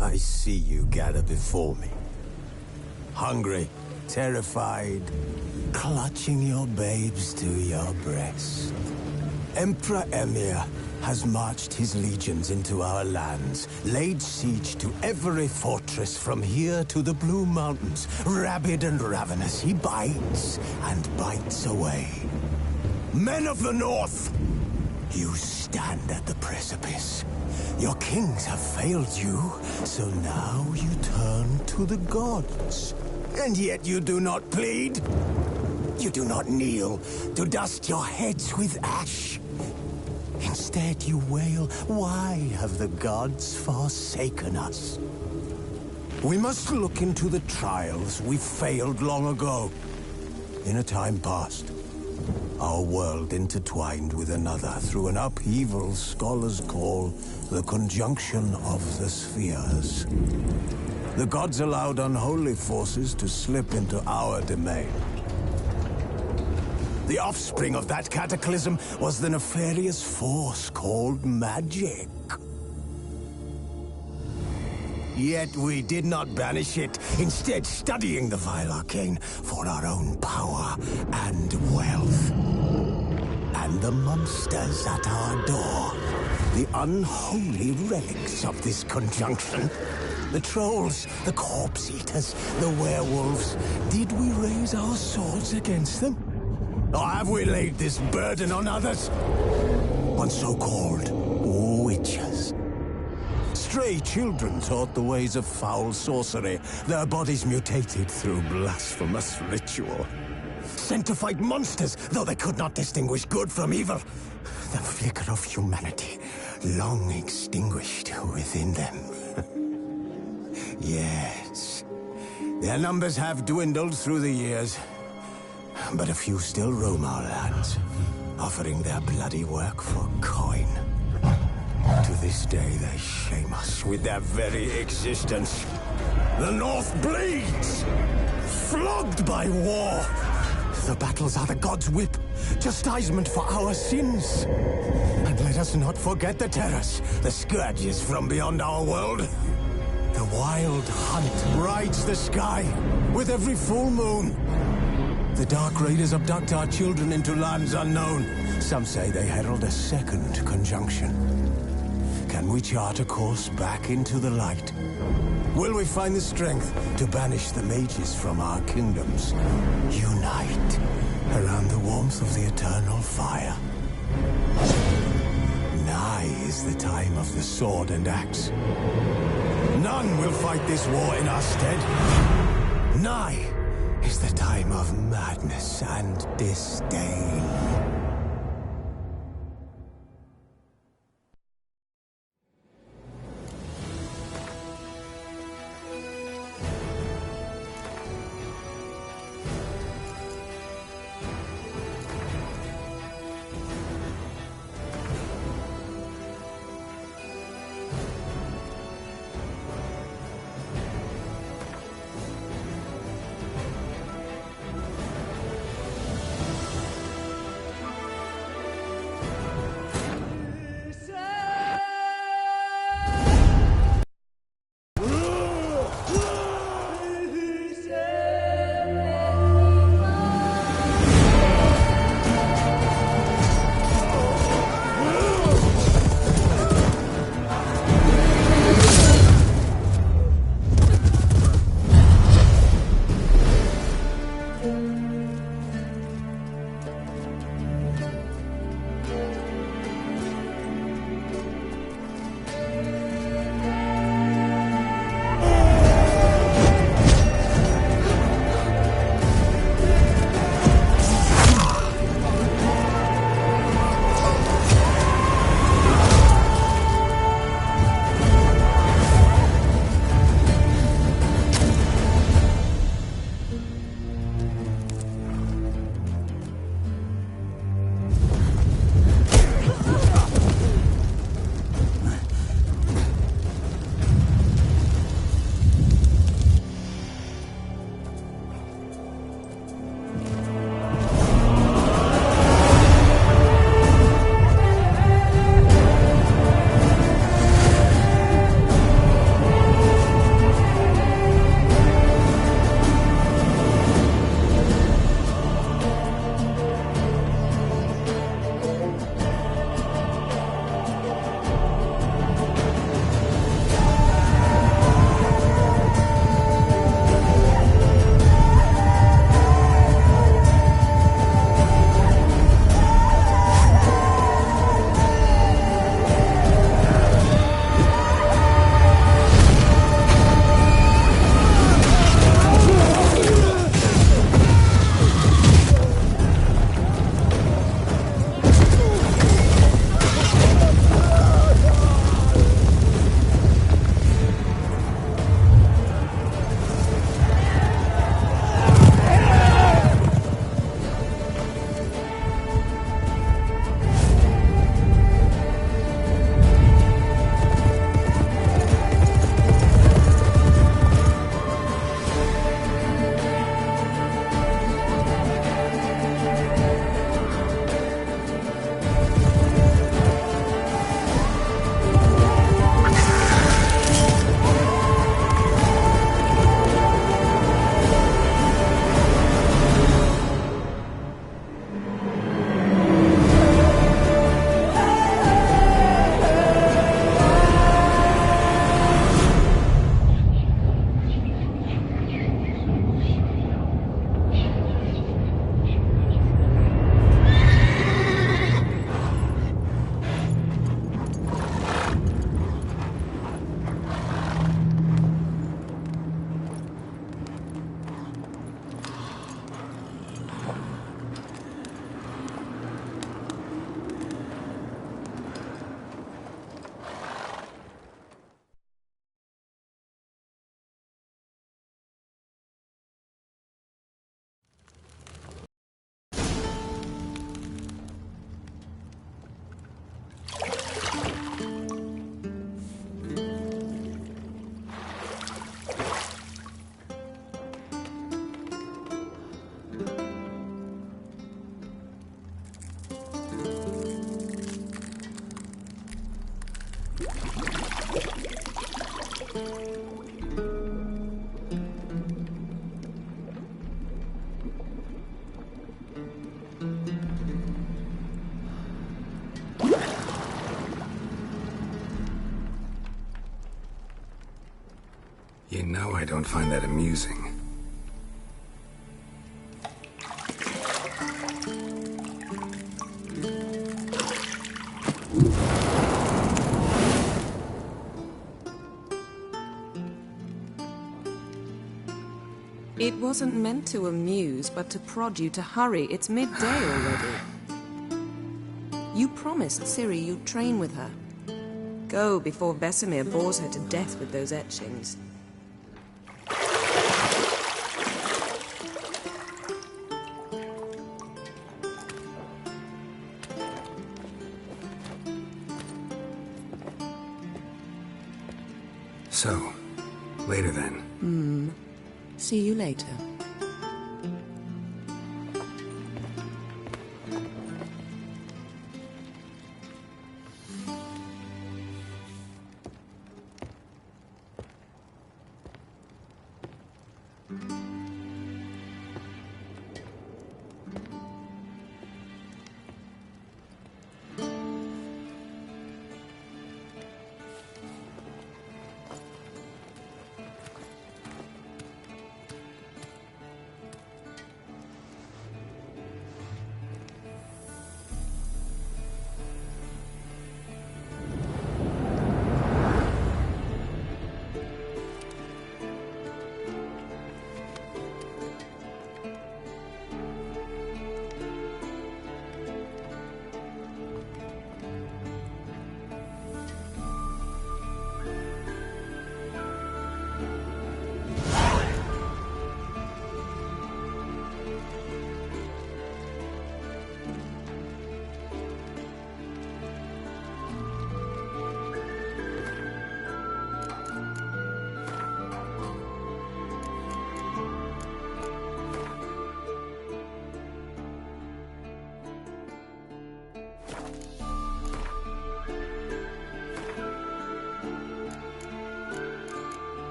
I see you gather before me. Hungry, terrified, clutching your babes to your breast. Emperor Emir has marched his legions into our lands, laid siege to every fortress from here to the Blue Mountains. Rabid and ravenous, he bites and bites away. Men of the North, you stand at the precipice. Your kings have failed you, so now you turn to the gods. And yet you do not plead. You do not kneel to dust your heads with ash. Instead you wail, why have the gods forsaken us? We must look into the trials we failed long ago. In a time past, our world intertwined with another through an upheaval scholars call the conjunction of the spheres. The gods allowed unholy forces to slip into our domain. The offspring of that cataclysm was the nefarious force called magic. Yet we did not banish it, instead studying the vile arcane for our own power and wealth. And the monsters at our door, the unholy relics of this conjunction. The trolls, the corpse eaters, the werewolves. Did we raise our swords against them? Or have we laid this burden on others? On so-called witches. Stray children taught the ways of foul sorcery, their bodies mutated through blasphemous ritual. Sent to fight monsters, though they could not distinguish good from evil. The flicker of humanity, long extinguished within them. Yes, their numbers have dwindled through the years. But a few still roam our lands, offering their bloody work for coin. To this day, they shame us with their very existence. The North bleeds, flogged by war. The battles are the gods' whip, chastisement for our sins. And let us not forget the terrors, the scourges from beyond our world. The wild hunt brights the sky with every full moon. The Dark Raiders abduct our children into lands unknown. Some say they herald a second conjunction. Can we chart a course back into the light? Will we find the strength to banish the mages from our kingdoms? Unite around the warmth of the eternal fire. Nigh is the time of the sword and axe. None will fight this war in our stead. Nigh is the time of madness and disdain. You know I don't find that amusing. It wasn't meant to amuse, but to prod you to hurry. It's midday already. You promised Ciri you'd train with her. Go before Vesemir bores her to death with those etchings. So, later then. See you later.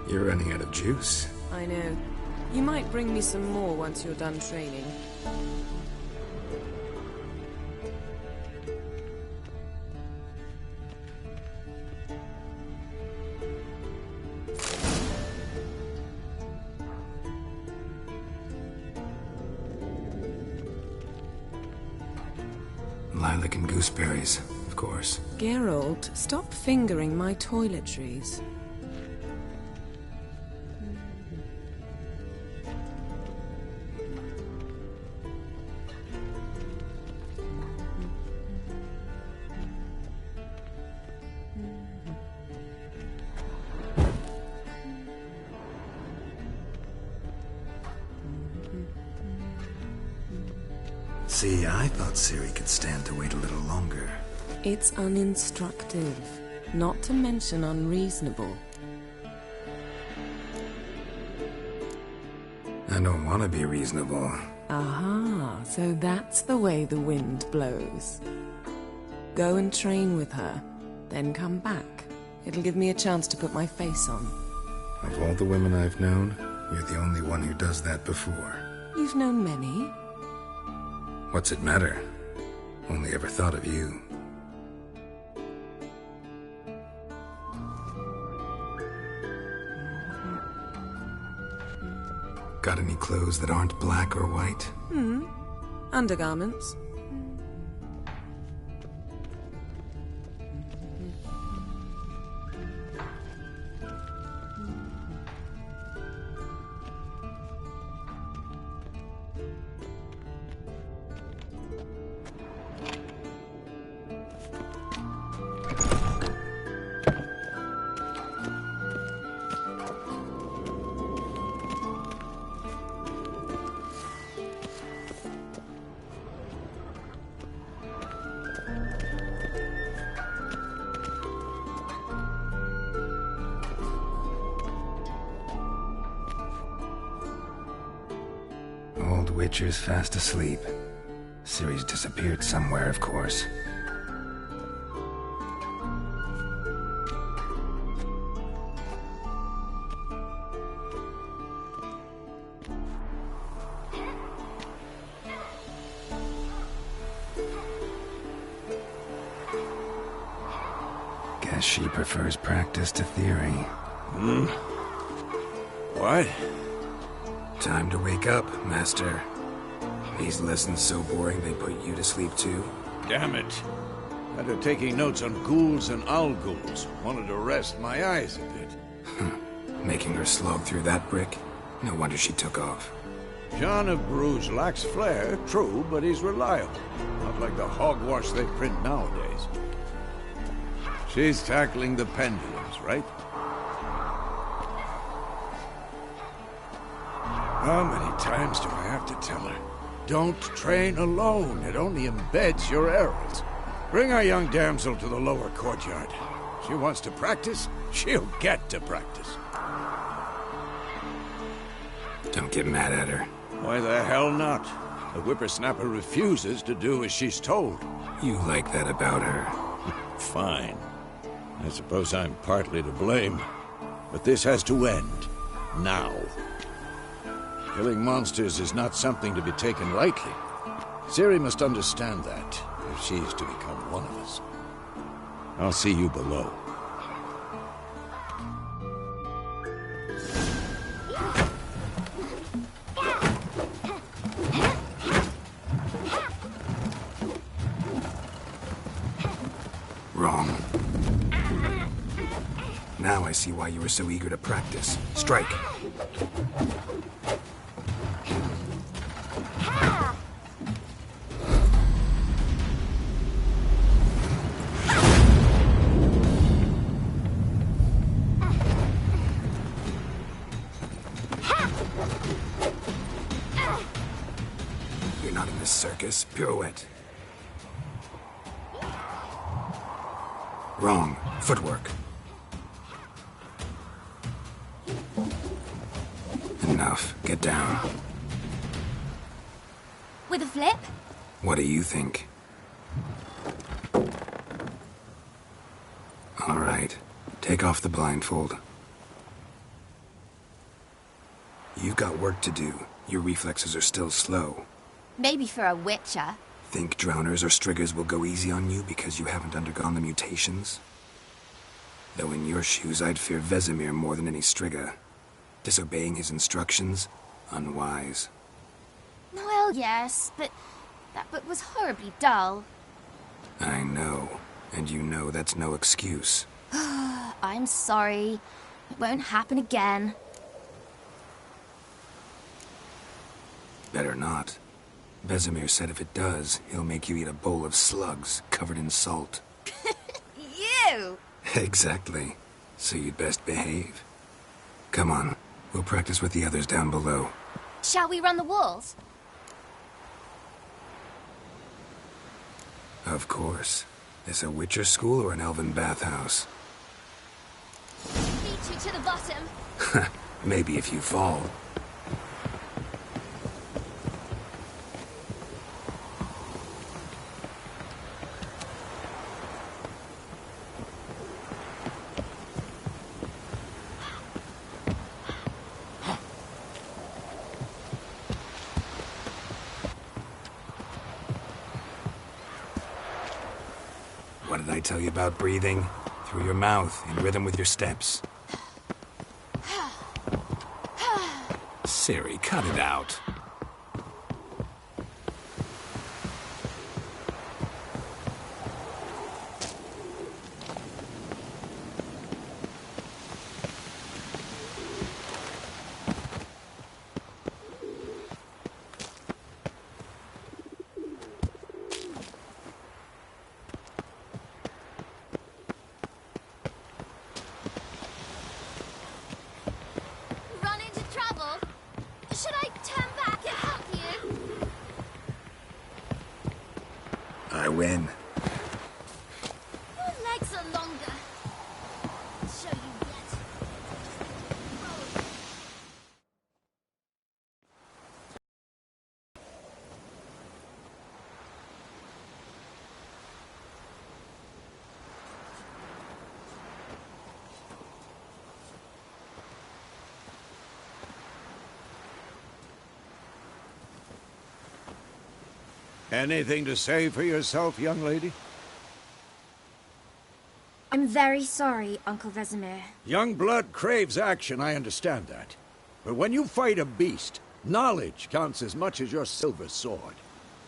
You're running out of juice. I know. You might bring me some more once you're done training. Lilac and gooseberries, of course. Geralt, stop fingering my toiletries. See, I thought Ciri could stand to wait a little longer. It's uninstructive, not to mention unreasonable. I don't want to be reasonable. Aha, so that's the way the wind blows. Go and train with her, then come back. It'll give me a chance to put my face on. Of all the women I've known, you're the only one who does that before. You've known many. What's it matter? Only ever thought of you. Got any clothes that aren't black or white? Undergarments. old Witcher's fast asleep. Ciri's disappeared somewhere, of course. Guess she prefers practice to theory. What? Time to wake up, Master. These lessons so boring they put you to sleep too? Damn it. After taking notes on ghouls and owl-ghouls, wanted to rest my eyes a bit. Making her slog through that brick? No wonder she took off. John of Bruges lacks flair, true, but he's reliable. Not like the hogwash they print nowadays. She's tackling the pendulums, right? How many times do I have to tell her? Don't train alone. It only embeds your errors. Bring our young damsel to the lower courtyard. She wants to practice, she'll get to practice. Don't get mad at her. Why the hell not? The whippersnapper refuses to do as she's told. You like that about her. Fine. I suppose I'm partly to blame. But this has to end. Now. Killing monsters is not something to be taken lightly. Ciri must understand that, if she is to become one of us. I'll see you below. Wrong. Now I see why you were so eager to practice. Strike. You're not in this circus. Pirouette. Wrong. Footwork. Enough. Get down. With a flip? What do you think? All right. Take off the blindfold. You've got work to do. Your reflexes are still slow. Maybe for a witcher. Think drowners or striggers will go easy on you because you haven't undergone the mutations? Though in your shoes, I'd fear Vesemir more than any strigger. Disobeying his instructions? Unwise. Well, yes, but that book was horribly dull. I know. And you know that's no excuse. I'm sorry. It won't happen again. Better not. Vesemir said if it does, he'll make you eat a bowl of slugs covered in salt. You! Exactly. So you'd best behave. Come on. We'll practice with the others down below. Shall we run the walls? Of course. This a Witcher school or an elven bathhouse? Beat you to the bottom. Maybe if you fall. What did I tell you about breathing? Through your mouth, in rhythm with your steps. Ciri, cut it out. Run into trouble? Should I turn back? Anything to say for yourself, young lady? I'm very sorry, Uncle Vesemir. Young blood craves action, I understand that. But when you fight a beast, knowledge counts as much as your silver sword.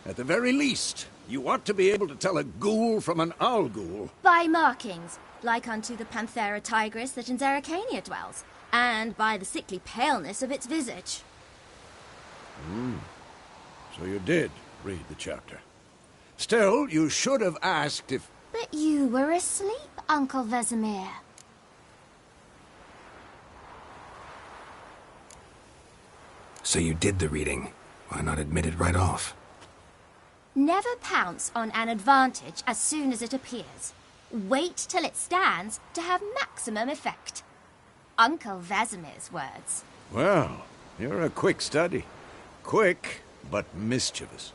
At the very least, you ought to be able to tell a ghoul from an owl ghoul. By markings, like unto the Panthera tigris that in Zeracania dwells, and by the sickly paleness of its visage. So you did read the chapter. Still, you should have asked if... But you were asleep, Uncle Vesemir. So you did the reading. Why not admit it right off? Never pounce on an advantage as soon as it appears. Wait till it stands to have maximum effect. Uncle Vesemir's words. Well, you're a quick study. Quick, but mischievous.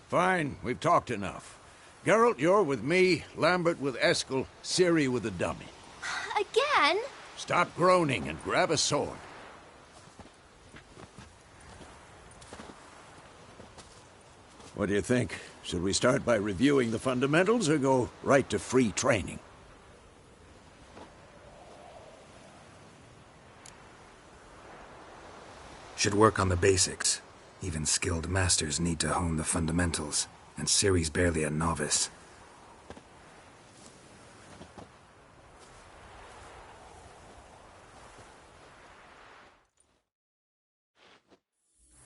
Fine, we've talked enough. Geralt, you're with me, Lambert with Eskel, Ciri with the dummy. Again? Stop groaning and grab a sword. What do you think? Should we start by reviewing the fundamentals or go right to free training? Should work on the basics. Even skilled masters need to hone the fundamentals, and Ciri's barely a novice.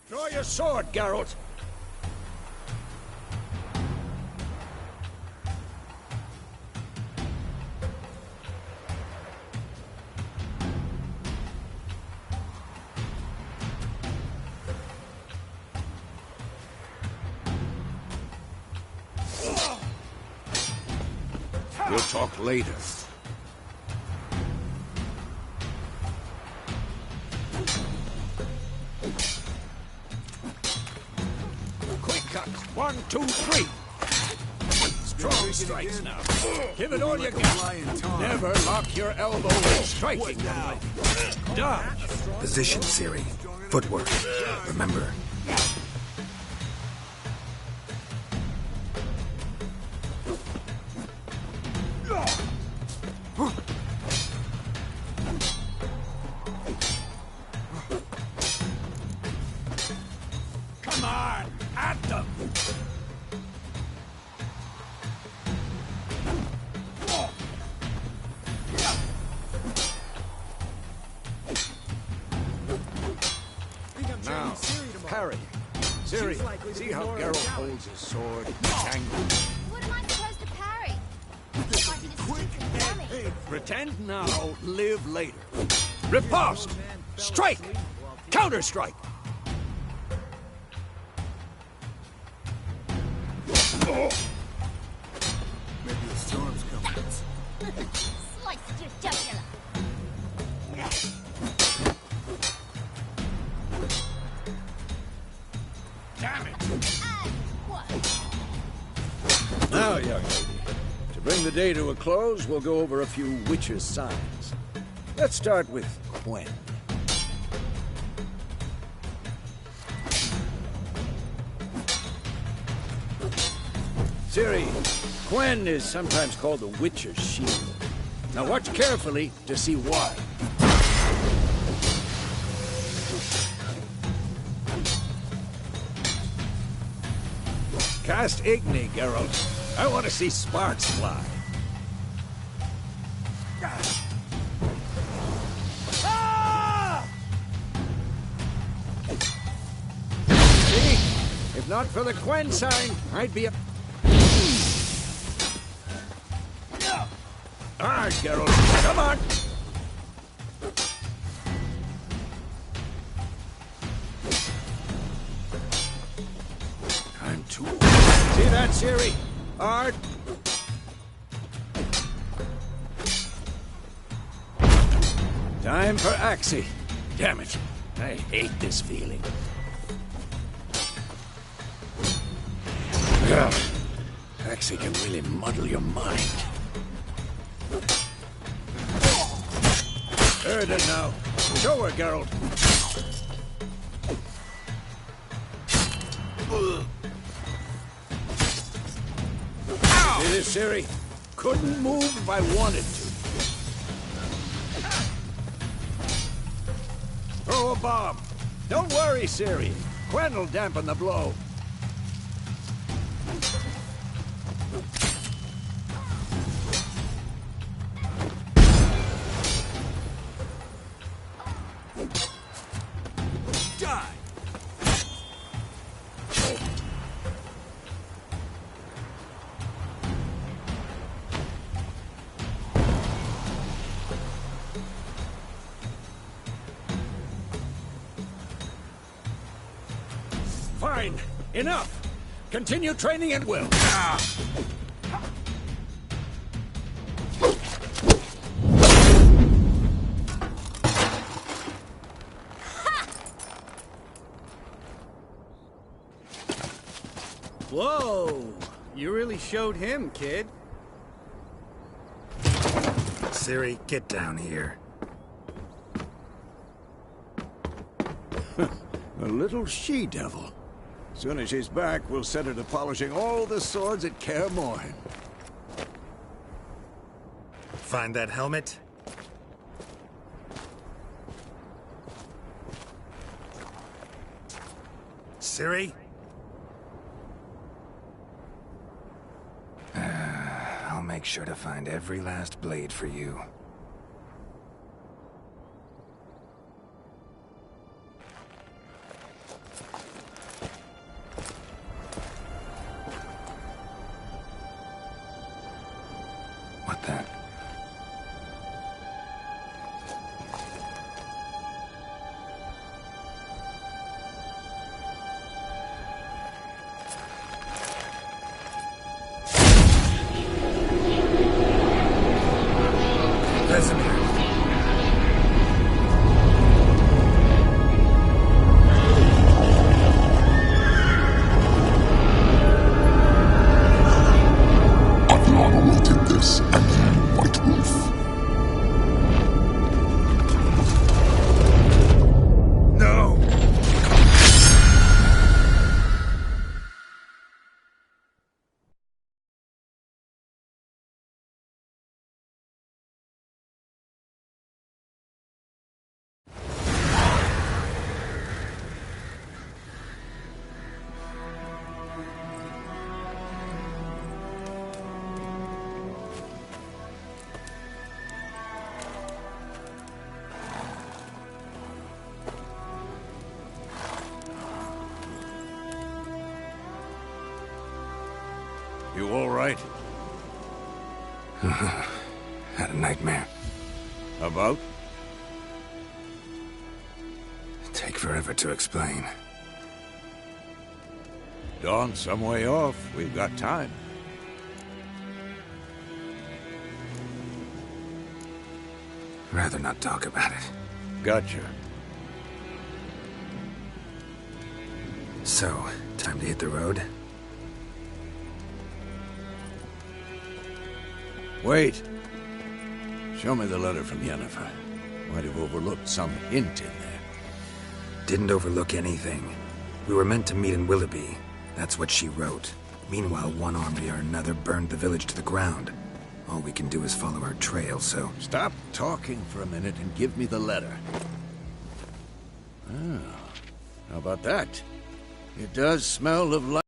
Draw your sword, Geralt! We'll talk later. Quick cut. 1, 2, 3. Strong strikes now. Give it all you got. Never lock your elbow when striking. Dodge. Position, Ciri. Footwork. Remember. Come on, at them! Now, parry. Ciri, see how Geralt holds his sword, tangled. What am I supposed to parry? Fighting a stupid dummy. Pretend now, live later. Riposte! Strike! Counter-strike! Maybe a storm's coming. Sliced your jugular. Damn it! And what? Now, young lady, to bring the day to a close, we'll go over a few witches' signs. Let's start with Quen. Ciri, Quen is sometimes called the Witcher's Shield. Now watch carefully to see why. Cast Igni, Geralt. I want to see sparks fly. Ah! See? If not for the Quen sign, I'd be a... All right, Geralt. Come on! I'm too... See that, Ciri? Art. Time for Axie. Damn it. I hate this feeling. Ugh. Axie can really muddle your mind. Heard it now. Show her, Geralt. See this, Siri? Couldn't move if I wanted to. Throw a bomb. Don't worry, Siri. Quen will dampen the blow. Die! Fine. Enough. Continue training at will. Whoa! You really showed him, kid. Siri, get down here. A little she-devil. Soon as she's back, we'll set her to polishing all the swords at Kaer Morhen. Find that helmet? Siri? I'll make sure to find every last blade for you. What then? Vesemir. Adriana will take this, and you, White Wolf. No! You all right? Had a nightmare. About? Take forever to explain. Dawn's some way off. We've got time. Rather not talk about it. Gotcha. So, time to hit the road? Wait. Show me the letter from Yennefer. Might have overlooked some hint in there. Didn't overlook anything. We were meant to meet in Willoughby. That's what she wrote. Meanwhile, one army or another burned the village to the ground. All we can do is follow her trail, so... Stop talking for a minute and give me the letter. Oh, how about that? It does smell of life.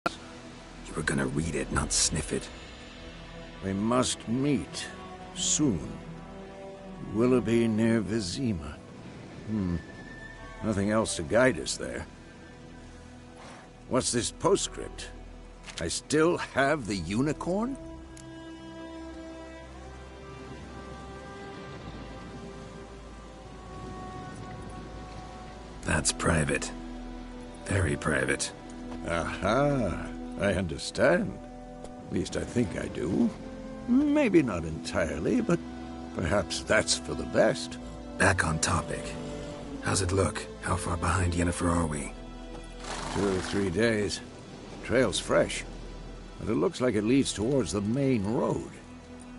You were gonna read it, not sniff it. We must meet. Soon. Willoughby near Vizima. Nothing else to guide us there. What's this postscript? I still have the unicorn? That's private. Very private. Aha, I understand. At least I think I do. Maybe not entirely, but perhaps that's for the best. Back on topic. How's it look? How far behind Yennefer are we? 2 or 3 days. Trail's fresh, but it looks like it leads towards the main road.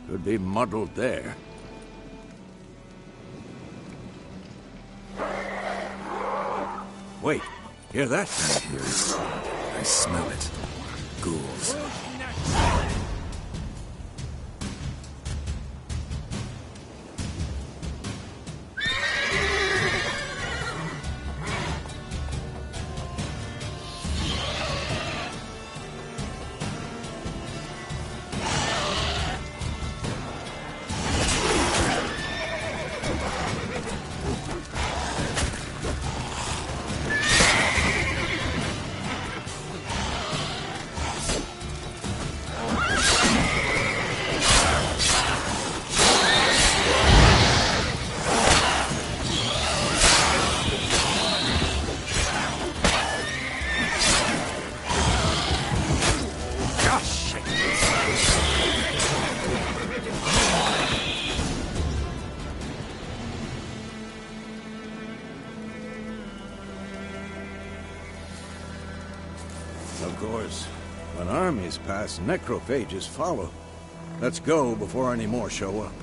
Could be muddled there. Wait, hear that? I hear it. I smell it. Ghouls. Of course, when armies pass, necrophages follow. Let's go before any more show up.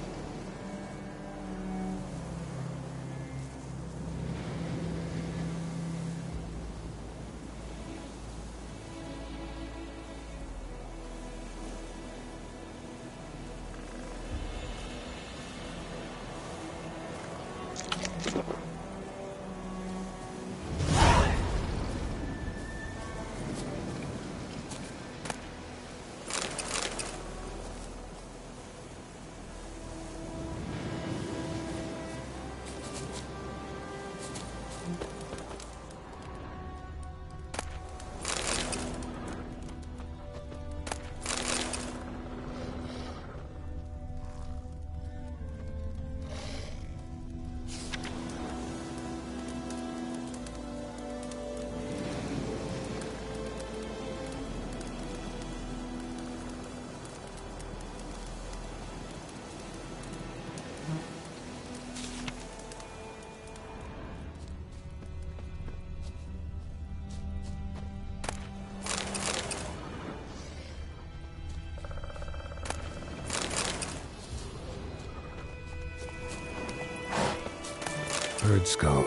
Bird skull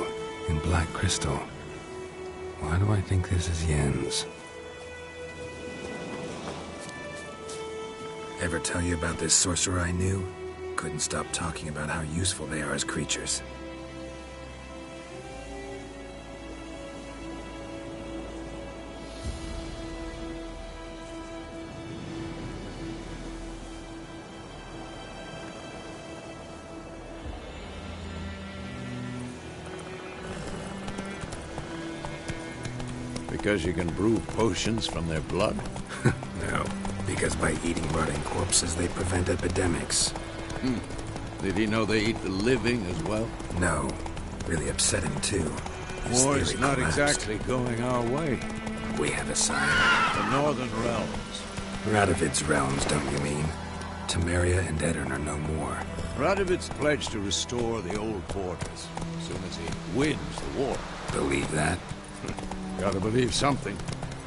in black crystal. Why do I think this is Yen's? Ever tell you about this sorcerer I knew? Couldn't stop talking about how useful they are as creatures. Because you can brew potions from their blood? No, because by eating rotting corpses, they prevent epidemics. Did he know they eat the living as well? No, really upsetting too. His War's theory not collapsed. exactly going our way. We have a sign. The Northern Realms. Radovid's realms, don't you mean? Temeria and Edirn are no more. Radovid's pledged to restore the old borders as soon as he wins the war. Believe that? Gotta believe something.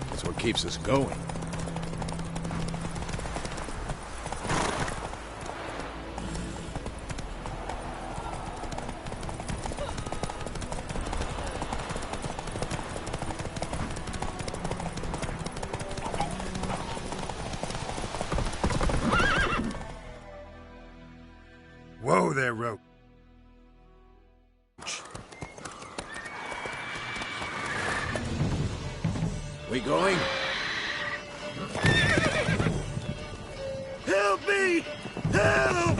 That's what keeps us going. Whoa there, Rogue. We going? Help me! Help!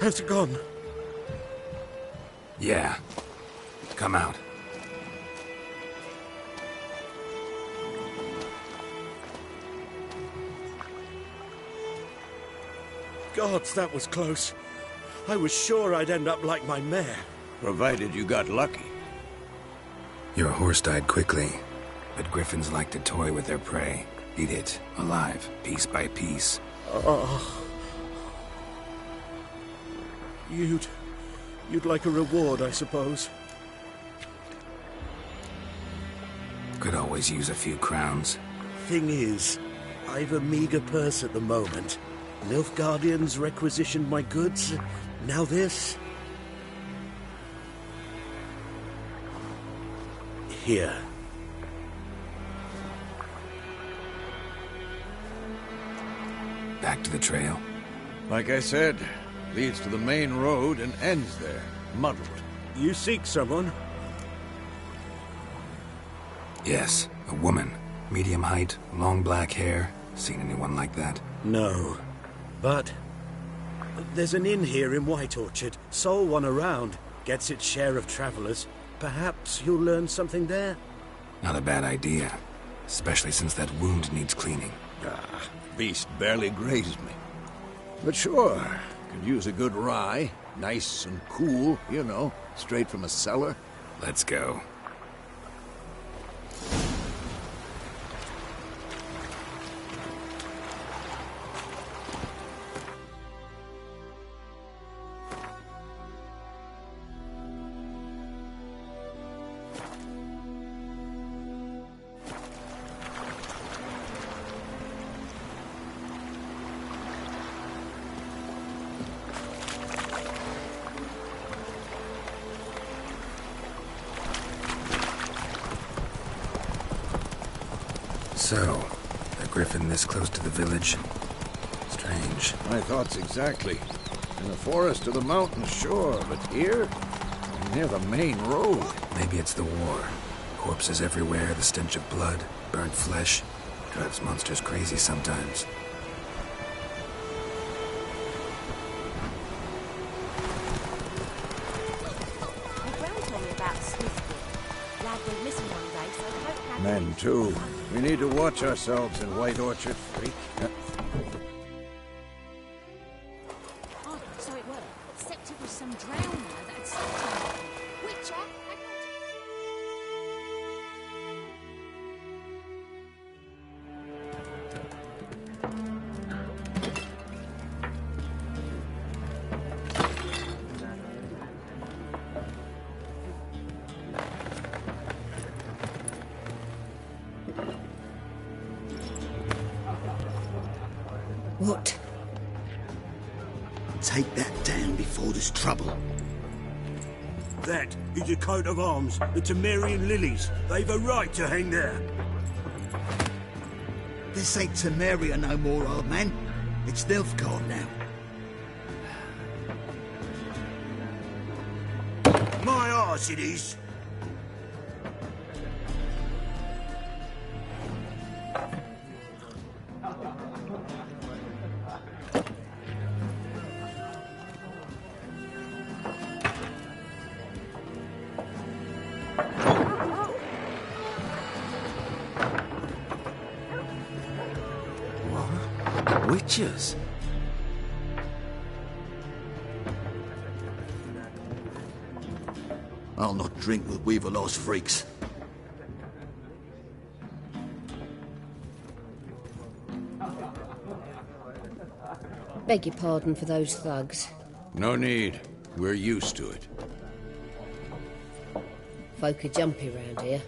Has it gone? Yeah. Come out. Gods, that was close. I was sure I'd end up like my mare. Provided you got lucky. Your horse died quickly, but griffins like to toy with their prey. Eat it, alive, piece by piece. Oh. You'd like a reward, I suppose. Could always use a few crowns. Thing is, I've a meager purse at the moment. Nilfgaardians requisitioned my goods. Now this. Here. Back to the trail. Like I said, leads to the main road and ends there, muddled. You seek someone? Yes, a woman. Medium height, long black hair. Seen anyone like that? No. But there's an inn here in White Orchard. Sole one around. Gets its share of travelers. Perhaps you'll learn something there? Not a bad idea. Especially since that wound needs cleaning. Ah, beast barely grazed me. But sure, could use a good rye. Nice and cool, you know, straight from a cellar. Let's go. So, a griffin this close to the village? Strange. My thoughts exactly. In the forest or the mountains, sure, but here? Near the main road. Maybe it's the war. Corpses everywhere, the stench of blood, burnt flesh. Drives monsters crazy sometimes. Men, too. We need to watch ourselves in White Orchard, freak. Oh, so it worked. Except it was some drowner that had stopped him. Witcher, I What? Take that down before there's trouble. That is a coat of arms, the Temerian lilies. They've a right to hang there. This ain't Temeria no more, old man. It's Nilfgaard now. My arse it is. Witches? I'll not drink with Weaverlaw's freaks. Beg your pardon for those thugs. No need. We're used to it. Folk are jumpy round here.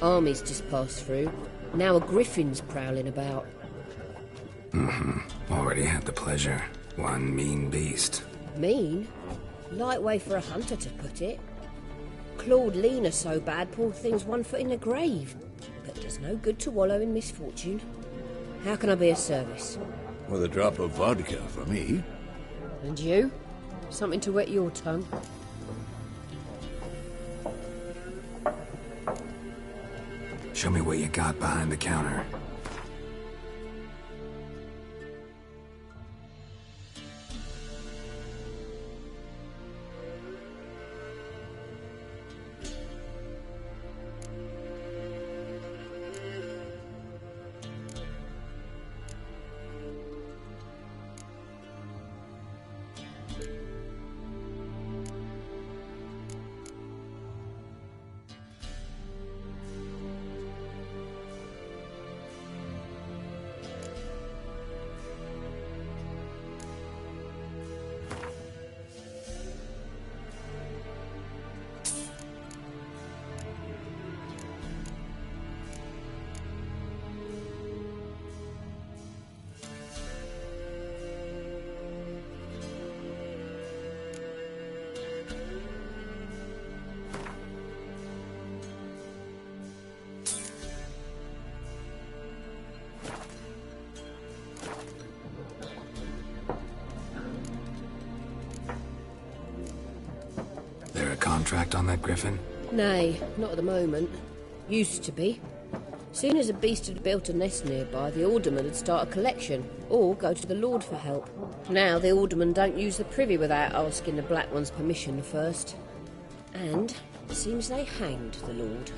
Armies just passed through. Now a griffin's prowling about. Already had the pleasure. One mean beast. Mean? Light way for a hunter to put it. Clawed Lena so bad, poor thing's 1 foot in the grave. But there's no good to wallow in misfortune. How can I be of service? With a drop of vodka for me. And you? Something to wet your tongue? Show me what you got behind the counter. contract on that griffin? Nay, not at the moment. Used to be. Soon as a beast had built a nest nearby, the alderman would start a collection, or go to the Lord for help. Now the alderman don't use the privy without asking the Black One's permission first. And it seems they hanged the Lord.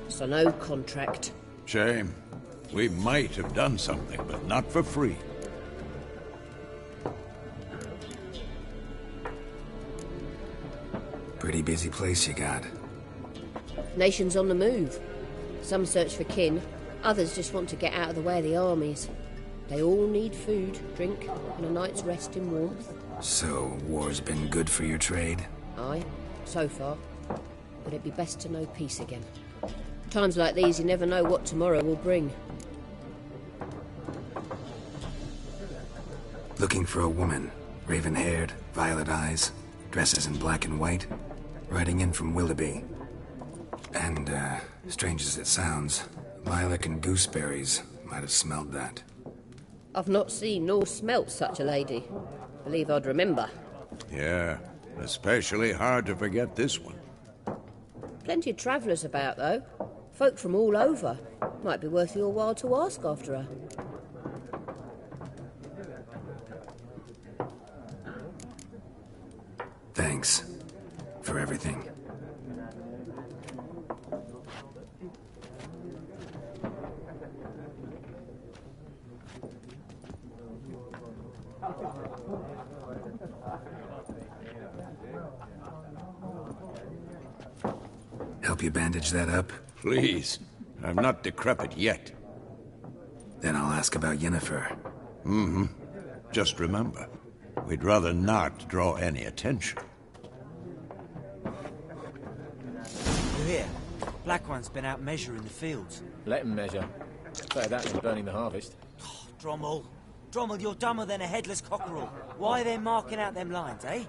So no contract. Shame. We might have done something, but not for free. Pretty busy place you got. Nations on the move. Some search for kin, others just want to get out of the way of the armies. They all need food, drink, and a night's rest in warmth. So, war's been good for your trade? Aye, so far. But it'd be best to know peace again. Times like these, you never know what tomorrow will bring. Looking for a woman. Raven-haired, violet eyes, dresses in black and white. Riding in from Willoughby. And, strange as it sounds, lilac and gooseberries might have smelled that. I've not seen nor smelt such a lady. Believe I'd remember. Yeah, especially hard to forget this one. Plenty of travellers about, though. Folk from all over. Might be worth your while to ask after her. Thanks for everything. Help you bandage that up? Please. I'm not decrepit yet. Then I'll ask about Yennefer. Mm-hmm. Just remember, we'd rather not draw any attention. You hear? Black One's been out measuring the fields. Let him measure. Say that than burning the harvest. Oh, Drommel. Drommel, you're dumber than a headless cockerel. Why are they marking out them lines, eh?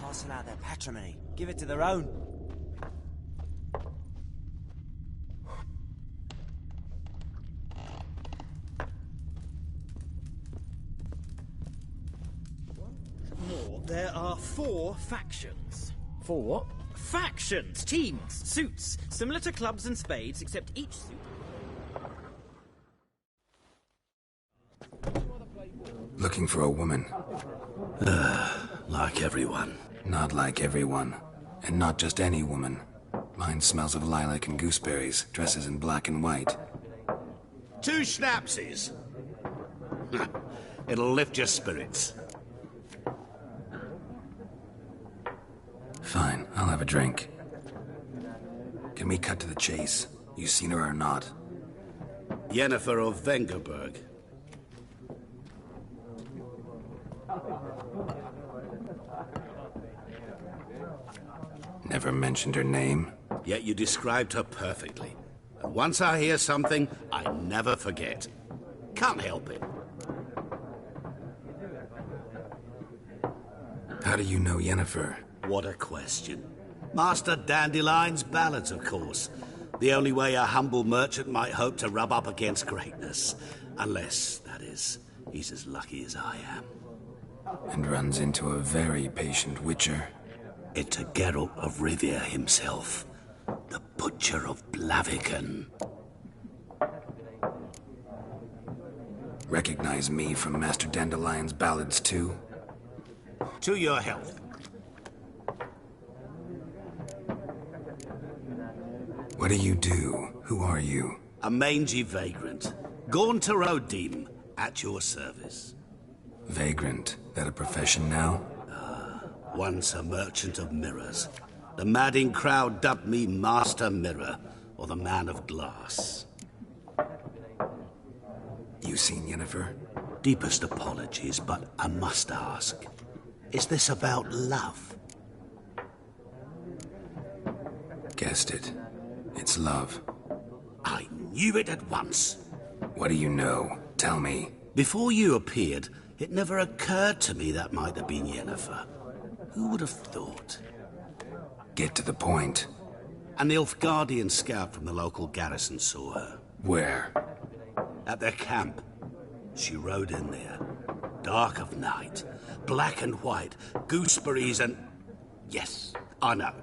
Parcel out their patrimony. Give it to their own. There are 4 factions. 4 what? Factions! Teams! Suits! Similar to clubs and spades, except each suit... Looking for a woman. Like everyone. Not like everyone. And not just any woman. Mine smells of lilac and gooseberries, dresses in black and white. 2 schnapsies. It'll lift your spirits. Fine, I'll have a drink. Can we cut to the chase? You seen her or not? Yennefer of Vengerberg. Never mentioned her name. Yet you described her perfectly. And once I hear something, I never forget. Can't help it. How do you know Yennefer? What a question. Master Dandelion's ballads, of course. The only way a humble merchant might hope to rub up against greatness. Unless, that is, he's as lucky as I am. And runs into a very patient witcher. It's a Geralt of Rivia himself. The Butcher of Blaviken. Recognize me from Master Dandelion's ballads, too? To your health. What do you do? Who are you? A mangy vagrant. Gaunter Odim, at your service. Vagrant? That a profession now? Once a merchant of mirrors. The madding crowd dubbed me Master Mirror, or the Man of Glass. You seen Yennefer? Deepest apologies, but I must ask. Is this about love? Guessed it. It's love. I knew it at once. What do you know? Tell me. Before you appeared, it never occurred to me that might have been Yennefer. Who would have thought? Get to the point. An Nilfgaardian scout from the local garrison saw her. Where? At their camp. She rode in there. Dark of night. Black and white. Gooseberries and... Yes, I know.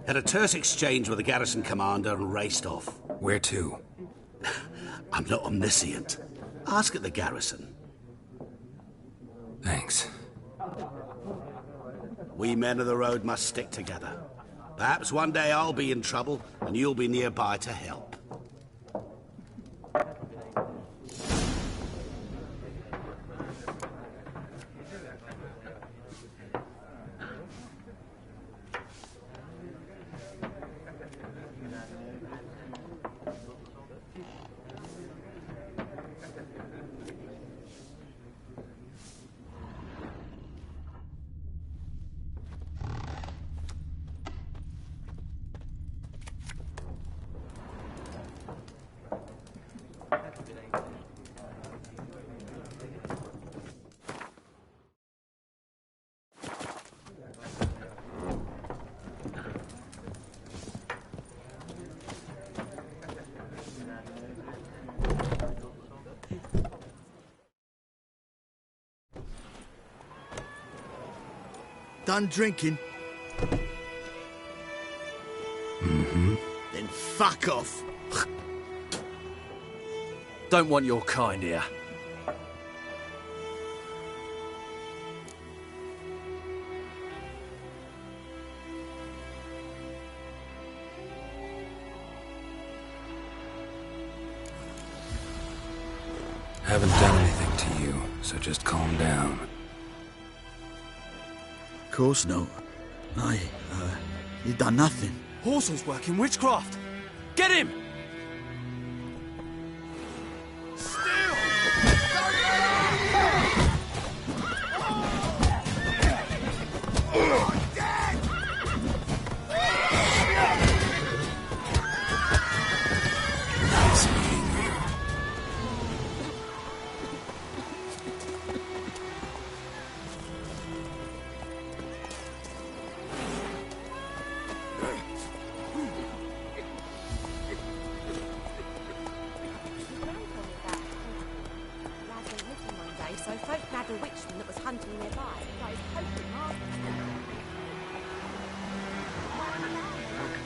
Had a terse exchange with the garrison commander and raced off. Where to? I'm not omniscient. Ask at the garrison. Thanks. We men of the road must stick together. Perhaps one day I'll be in trouble and you'll be nearby to help. Done drinking? Mm-hmm. Then fuck off. Don't want your kind here. Haven't done anything to you, so just calm down. Of course not. You done nothing. Horsel's working witchcraft. Get him!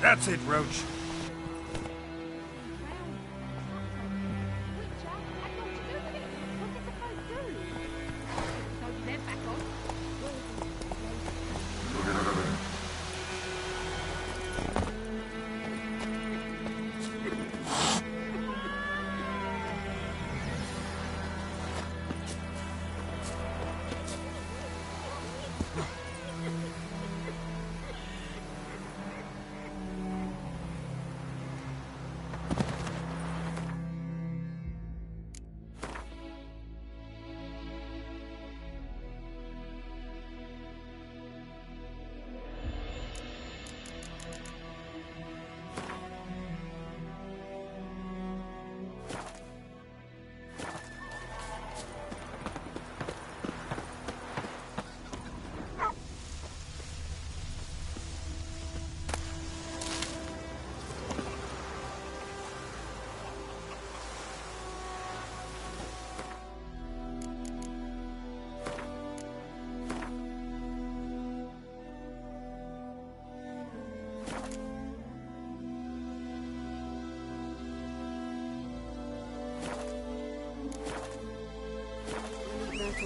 That's it, Roach.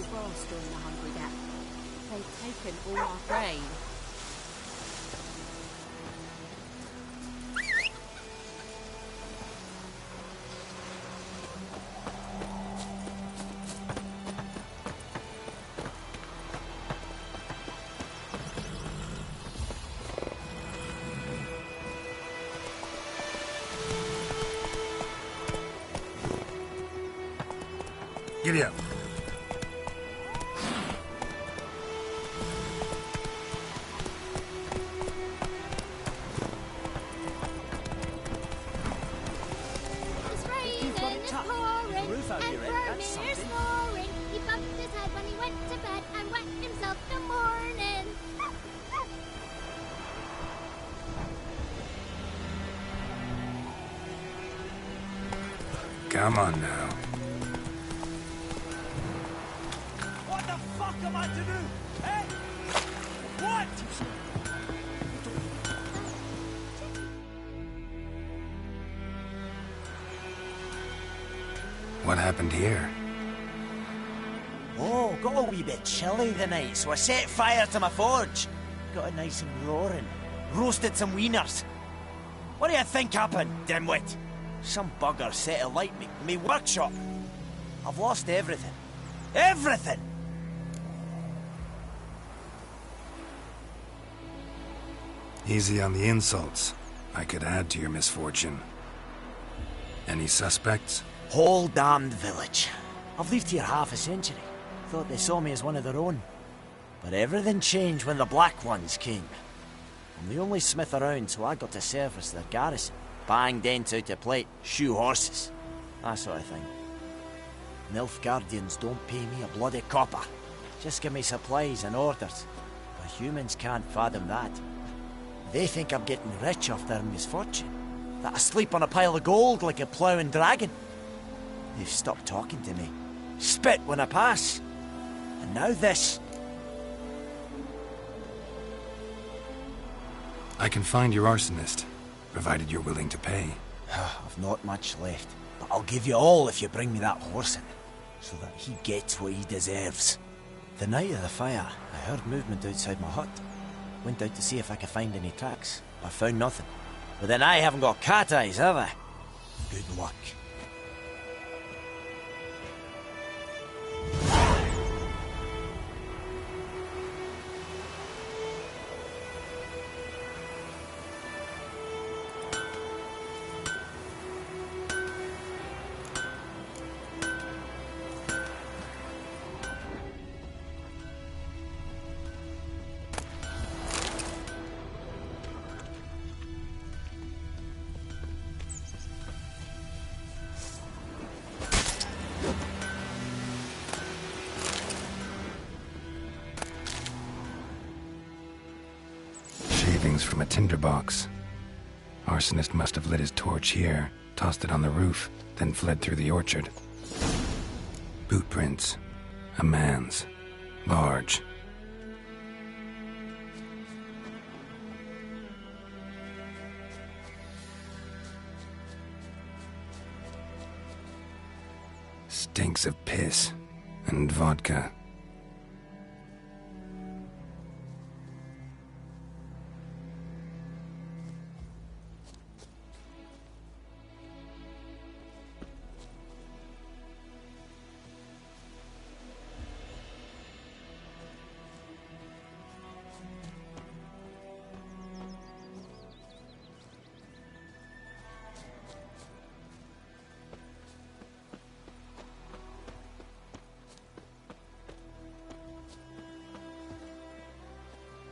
Grass during the Hungry Gap. They've taken all our grain. Giddy up. Come on now. What the fuck am I to do? Eh? What? What happened here? Oh, got a wee bit chilly the night, so I set fire to my forge. Got it nice and roaring. Roasted some wieners. What do you think happened, dimwit? Some bugger set alight me workshop. I've lost everything. Everything! Easy on the insults. I could add to your misfortune. Any suspects? Whole damned village. I've lived here half a century. Thought they saw me as one of their own. But everything changed when the Black Ones came. I'm the only smith around, so I got to service their garrison. Bang dents out of plate, shoe horses. That sort of thing. Nilfgaardians don't pay me a bloody copper. Just give me supplies and orders. But humans can't fathom that. They think I'm getting rich off their misfortune. That I sleep on a pile of gold like a ploughing dragon. They've stopped talking to me. Spit when I pass. And now this. I can find your arsonist, provided you're willing to pay. I've not much left, but I'll give you all if you bring me that horse in, so that he gets what he deserves. The night of the fire, I heard movement outside my hut. Went out to see if I could find any tracks. I found nothing. But then I haven't got cat eyes, have I? Good luck. From a tinderbox. Arsonist must have lit his torch here, tossed it on the roof, then fled through the orchard. Boot prints. A man's. Large. Stinks of piss and vodka.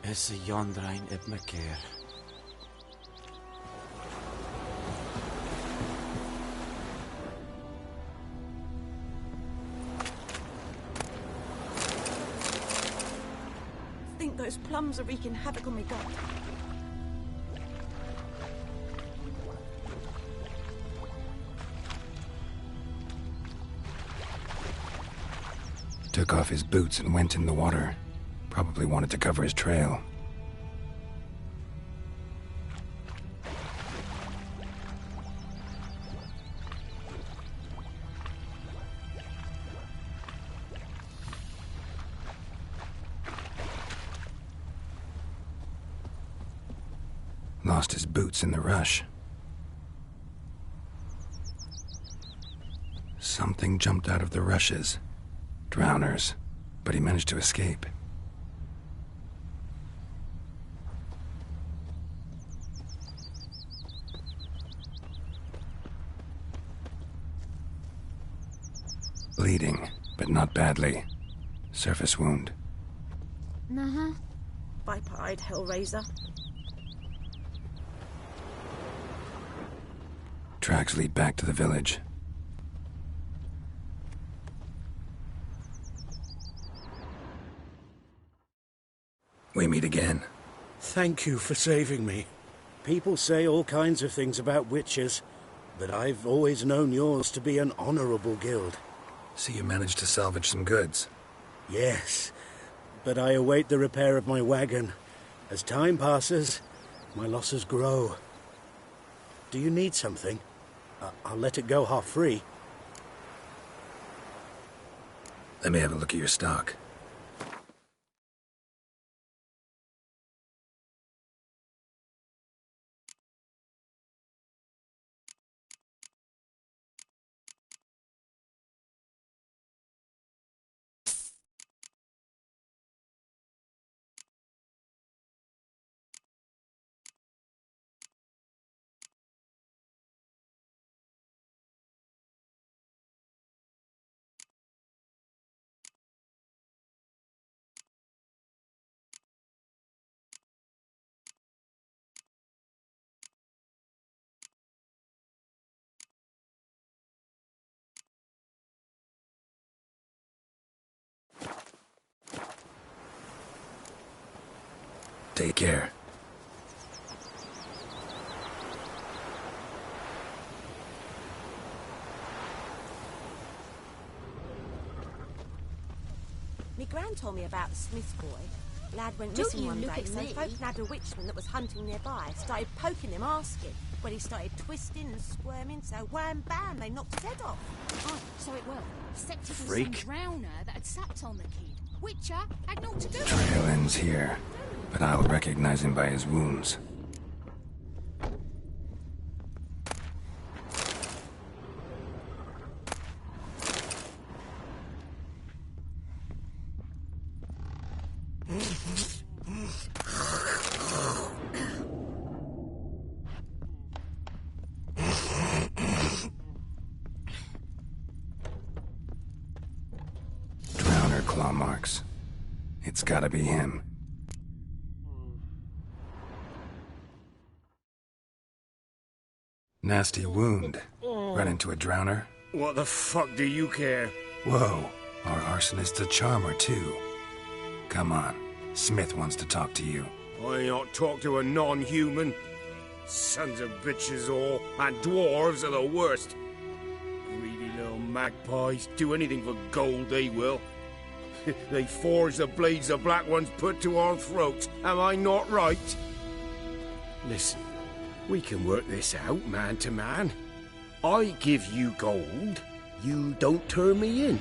It's a yondrain ibmaker. I think those plums are wreaking havoc on my gut. Took off his boots and went in the water. Probably wanted to cover his trail. Lost his boots in the rush. Something jumped out of the rushes. Drowners. But he managed to escape. Bleeding, but not badly. Surface wound. Uh-huh. Viper-eyed Hellraiser. Tracks lead back to the village. We meet again. Thank you for saving me. People say all kinds of things about witches, but I've always known yours to be an honorable guild. So you managed to salvage some goods? Yes, but I await the repair of my wagon. As time passes, my losses grow. Do you need something? I'll let it go half free. Let me have a look at your stock. Take care. Me gran told me about the Smith boy. Lad went Don't missing you one look day, at so me. folk had a witchman that was hunting nearby. Started poking him, asking. When he started twisting and squirming, so wham bam, they knocked his head off. Oh, so it will. Except it was Freak. some drowner that had sapped on the kid. Witcher had naught to do with Trail it. ends here, but I'll recognize him by his wounds. Drowner claw marks. It's gotta be him. Nasty wound. Run into a drowner? What the fuck do you care? Whoa, our arsonist's a charmer too. Come on, Smith wants to talk to you. I ain't not talk to a non-human. Sons of bitches all, and dwarves are the worst. Greedy little magpies, do anything for gold they will. They forge the blades the black ones put to our throats, am I not right? Listen, we can work this out man to man. I give you gold, you don't turn me in.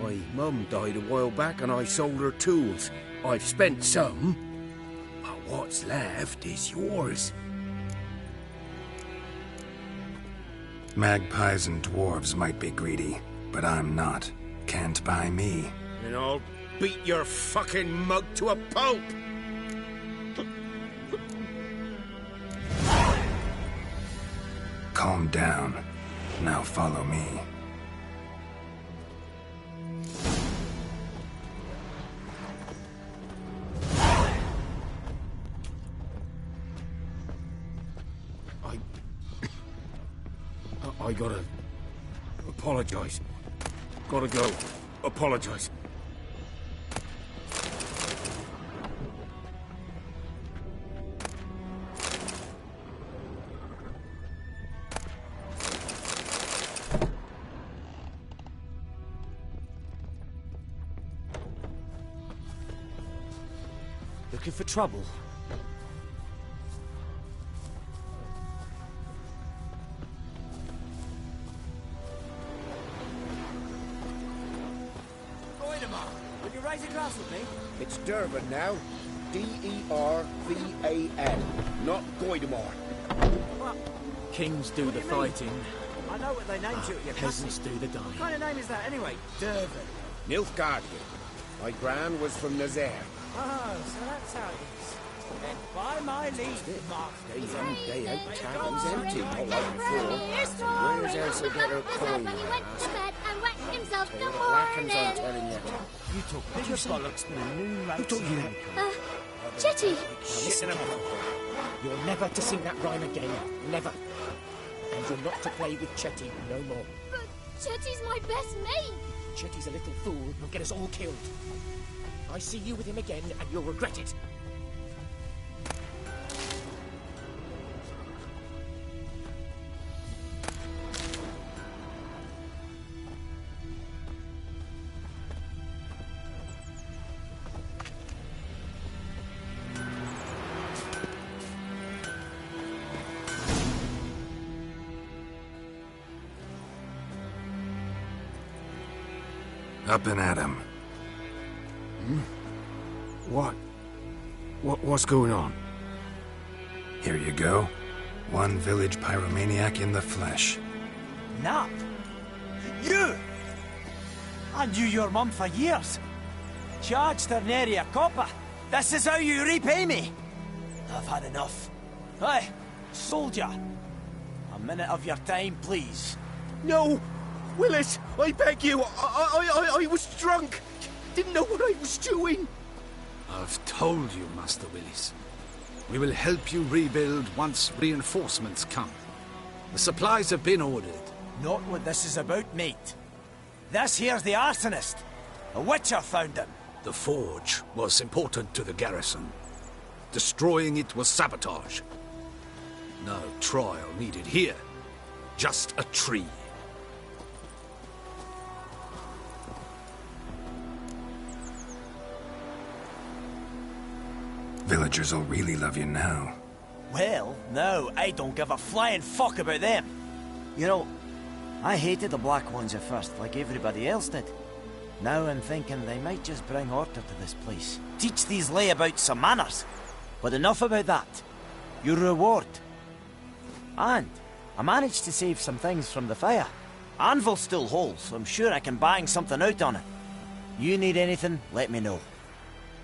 My mum died a while back and I sold her tools. I've spent some, but what's left is yours. Magpies and dwarves might be greedy, but I'm not. Can't buy me. And I'll beat your fucking mug to a pulp! Calm down. Now follow me. I gotta apologize. Gotta go. Apologize. Looking for trouble? Would you raise a glass with me? It's Durban now. D-E-R-V-A-N, not Goidemar. Kings do the fighting. I know what they named you at your Peasants castle. do the dying. What kind of name is that anyway? Durban. Nilfgaardian. My gran was from Nazaire. Oh, so that's how it is. Then by my leave, master. Day in, day out, cabins empty. All like before. Where's else will get her coin? When he went to bed and wet himself in the Lackens, I'm morning. telling you. You talk bigger bollocks than a new race. Who told you that? Chetty. Listen up. You're never to sing that rhyme again. Never. And you're not to play with Chetty no more. But Chetty's my best mate. Chetty's a little fool who'll get us all killed. I see you with him again and you'll regret it. Up and at 'em. What's going on? Here you go. One village pyromaniac in the flesh. Nap? You! I knew your mum for years. Charged her nary a copper. This is how you repay me. I've had enough. Hey, soldier. A minute of your time, please. No! Willis, I beg you! I was drunk! Didn't know what I was doing! I've told you, Master Willis. We will help you rebuild once reinforcements come. The supplies have been ordered. Not what this is about, mate. This here's the arsonist. A witcher found him. The forge was important to the garrison. Destroying it was sabotage. No trial needed here. Just a tree. Villagers will really love you now. Well, no, I don't give a flying fuck about them. You know, I hated the Black Ones at first, like everybody else did. Now I'm thinking they might just bring order to this place. Teach these layabouts some manners. But enough about that. Your reward. And I managed to save some things from the fire. Anvil's still whole, so I'm sure I can bang something out on it. You need anything, let me know.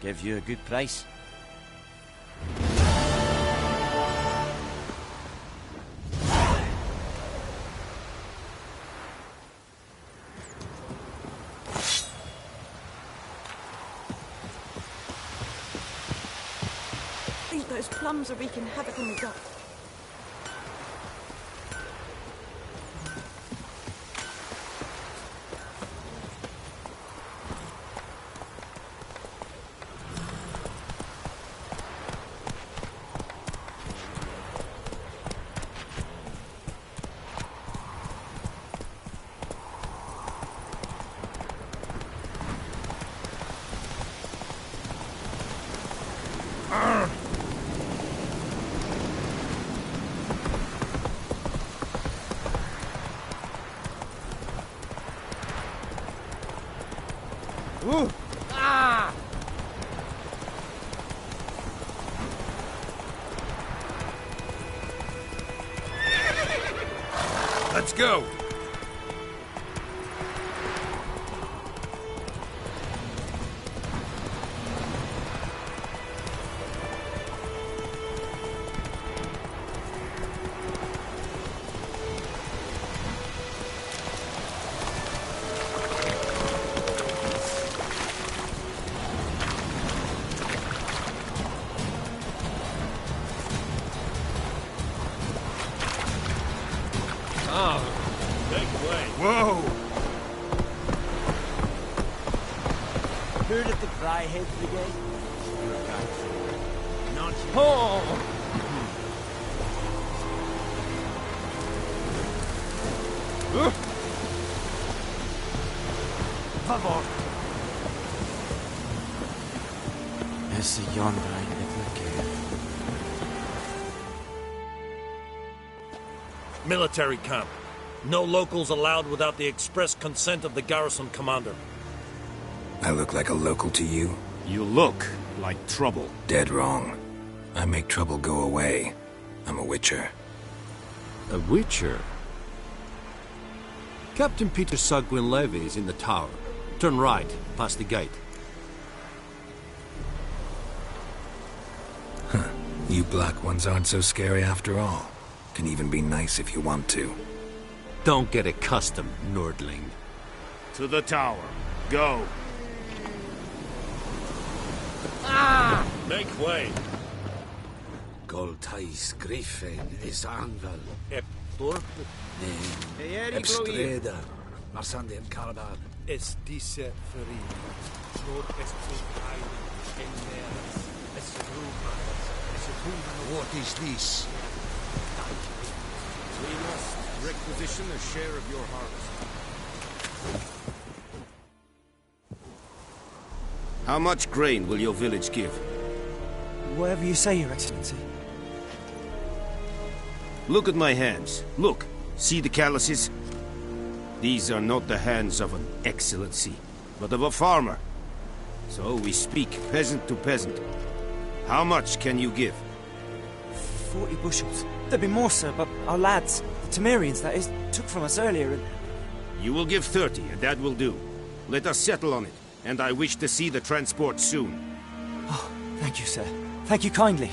Give you a good price. I think those plums are wreaking havoc on the gut. Ooh! Ah! Let's go! Whoa! Heard of the Cryhead Brigade? Not you. Oh! Favor. Esse yonder in the cave. Military camp. No locals allowed without the express consent of the garrison commander. I look like a local to you? You look like trouble. Dead wrong. I make trouble go away. I'm a witcher. A witcher? Captain Peter Sagwin Levy is in the tower. Turn right, past the gate. Huh. You black ones aren't so scary after all. Can even be nice if you want to. Don't get accustomed, Nordling. To the tower. Go. Ah! Make way. Goltais Griffin is Anval. Eptorp. Epstreda. Marsandi and Calaban. Es diese Ferida. Nor es zu heilen. Enneras. Es rumas. What is this? We must requisition a share of your harvest. How much grain will your village give? Whatever you say, Your Excellency. Look at my hands. Look. See the calluses? These are not the hands of an excellency. but of a farmer. So we speak peasant to peasant. How much can you give? 40 bushels. There'd be more, sir, but our lads, the Temerians, that is, took from us earlier and... You will give 30, and that will do. Let us settle on it, and I wish to see the transport soon. Oh, thank you, sir. Thank you kindly.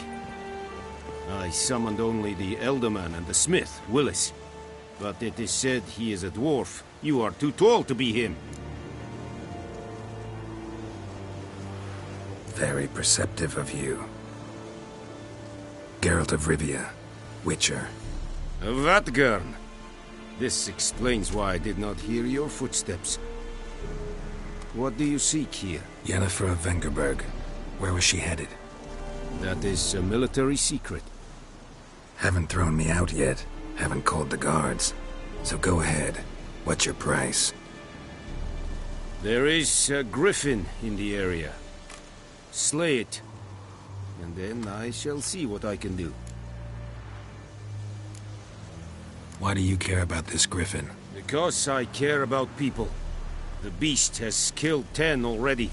I summoned only the Elderman and the smith, Willis. But it is said he is a dwarf. You are too tall to be him. Very perceptive of you. Geralt of Rivia, Witcher. Vatgern. This explains why I did not hear your footsteps. What do you seek here? Yennefer of Vengerberg. Where was she headed? That is a military secret. Haven't thrown me out yet. Haven't called the guards. So go ahead. What's your price? There is a griffin in the area. Slay it. And then I shall see what I can do. Why do you care about this griffin? Because I care about people. The beast has killed 10 already,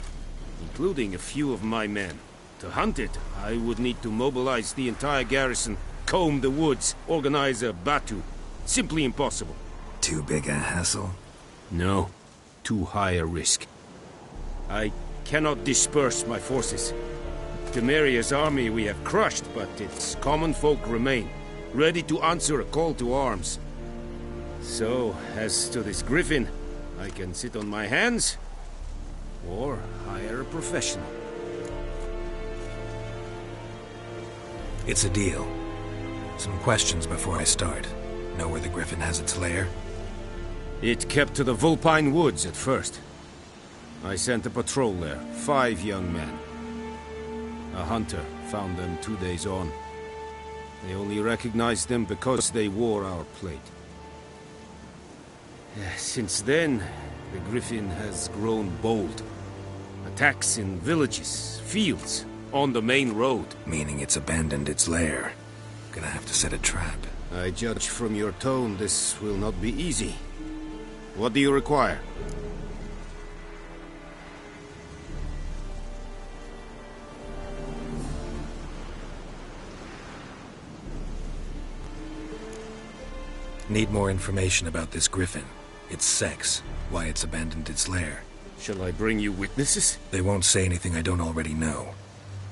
including a few of my men. To hunt it, I would need to mobilize the entire garrison, comb the woods, organize a batu. Simply impossible. Too big a hassle? No. Too high a risk. I cannot disperse my forces. Temeria's army we have crushed, but its common folk remain, ready to answer a call to arms. So, as to this griffin, I can sit on my hands, or hire a professional. It's a deal. Some questions before I start. Know where the griffin has its lair? It kept to the Vulpine Woods at first. I sent a patrol there, 5 young men. A hunter found them 2 days on. They only recognized them because they wore our plate. Since then, the griffin has grown bold. Attacks in villages, fields, on the main road. Meaning it's abandoned its lair. Gonna have to set a trap. I judge from your tone this will not be easy. What do you require? Need more information about this griffin. Its sex, why it's abandoned its lair. Shall I bring you witnesses? They won't say anything I don't already know.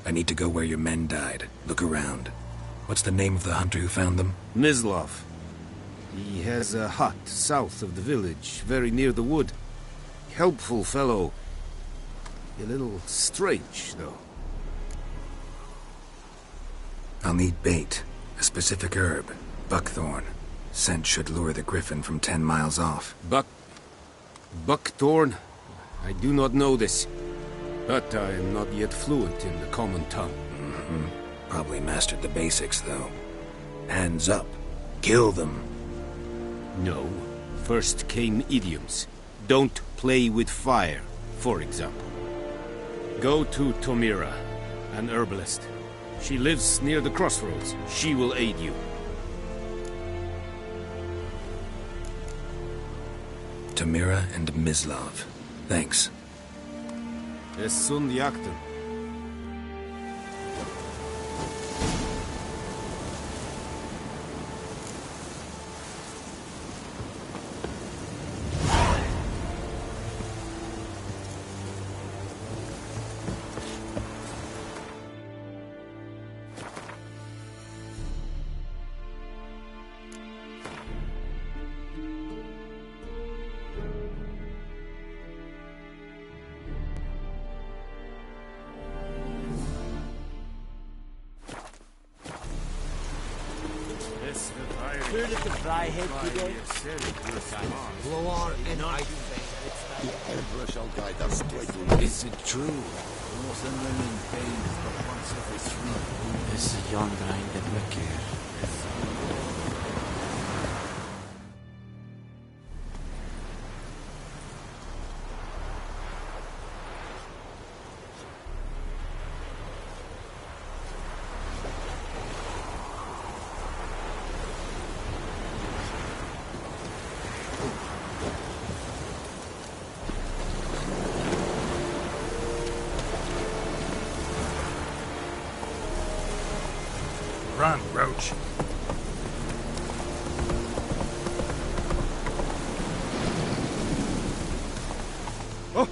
I need to go where your men died. Look around. What's the name of the hunter who found them? Mislav. He has a hut south of the village, very near the wood. Helpful fellow. A little strange, though. I'll need bait. A specific herb. Buckthorn. Scent should lure the griffin from 10 miles off. Buckthorn? I do not know this. But I am not yet fluent in the common tongue. Probably mastered the basics, though. Hands up. Kill them. No. First came idioms. Don't play with fire, for example. Go to Tomira, an herbalist. She lives near the crossroads. She will aid you. Tomira and Mislav. Thanks. Es sunt jakten. Heard of the Fryhead today? Blower and I. The Emperor shall guide us straight. Is it true? Most of them in pain, but once every 3. This is young grind that wicked. Run, Roach. Oh!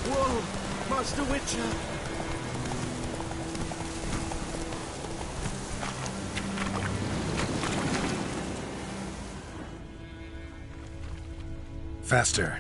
Whoa! Master Witcher! Faster.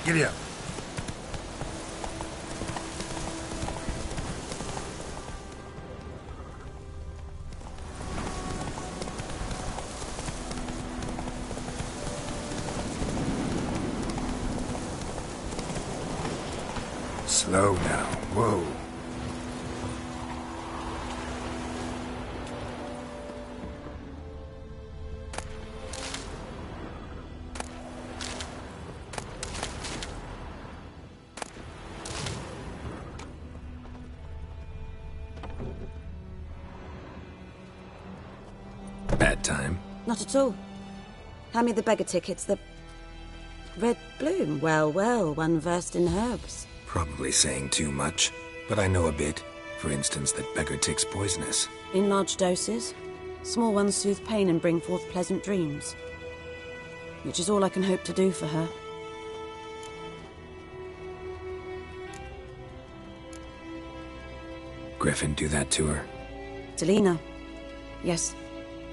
Giddy up. Slow now. Whoa. Bad time. Not at all. Hand me the beggar tickets, the... Red bloom. Well, well, one versed in herbs. Probably saying too much, but I know a bit. For instance, that beggar tick's poisonous. In large doses. Small ones soothe pain and bring forth pleasant dreams. Which is all I can hope to do for her. Griffin do that to her? Delina. Yes.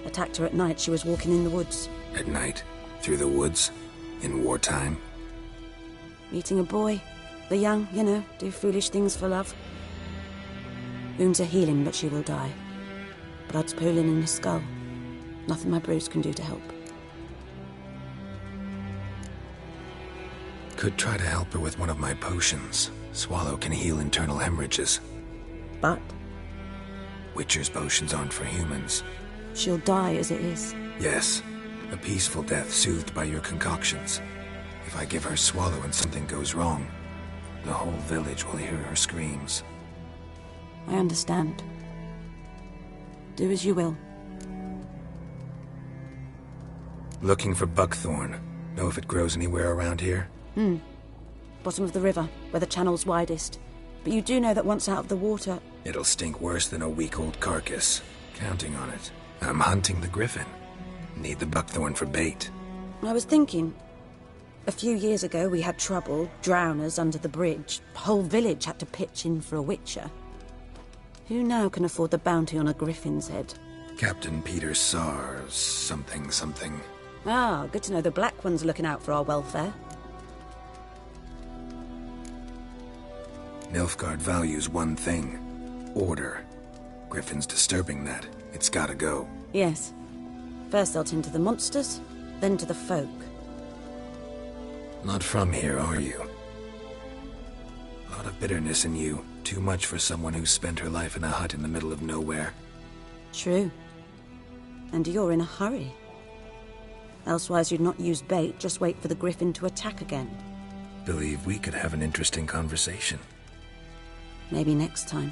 Attacked her at night. She was walking in the woods. At night? Through the woods? In wartime? Meeting a boy. The young, you know, do foolish things for love. Wounds are healing, but she will die. Blood's pooling in her skull. Nothing my brews can do to help. Could try to help her with one of my potions. Swallow can heal internal hemorrhages. But? Witcher's potions aren't for humans. She'll die as it is. Yes. A peaceful death soothed by your concoctions. If I give her Swallow and something goes wrong, the whole village will hear her screams. I understand. Do as you will. Looking for buckthorn. Know if it grows anywhere around here? Bottom of the river, where the channel's widest. But you do know that once out of the water... It'll stink worse than a week-old carcass. Counting on it. I'm hunting the griffin. Need the buckthorn for bait. I was thinking... A few years ago we had trouble, drowners under the bridge. The whole village had to pitch in for a witcher. Who now can afford the bounty on a griffin's head? Captain Peter Sars, something. Ah, good to know the Black One's looking out for our welfare. Nilfgaard values one thing. Order. Griffin's disturbing that. It's gotta go. Yes. First they'll tend to the monsters, then to the folk. Not from here, are you? A lot of bitterness in you. Too much for someone who spent her life in a hut in the middle of nowhere. True. And you're in a hurry. Elsewise you'd not use bait, just wait for the griffin to attack again. Believe we could have an interesting conversation. Maybe next time.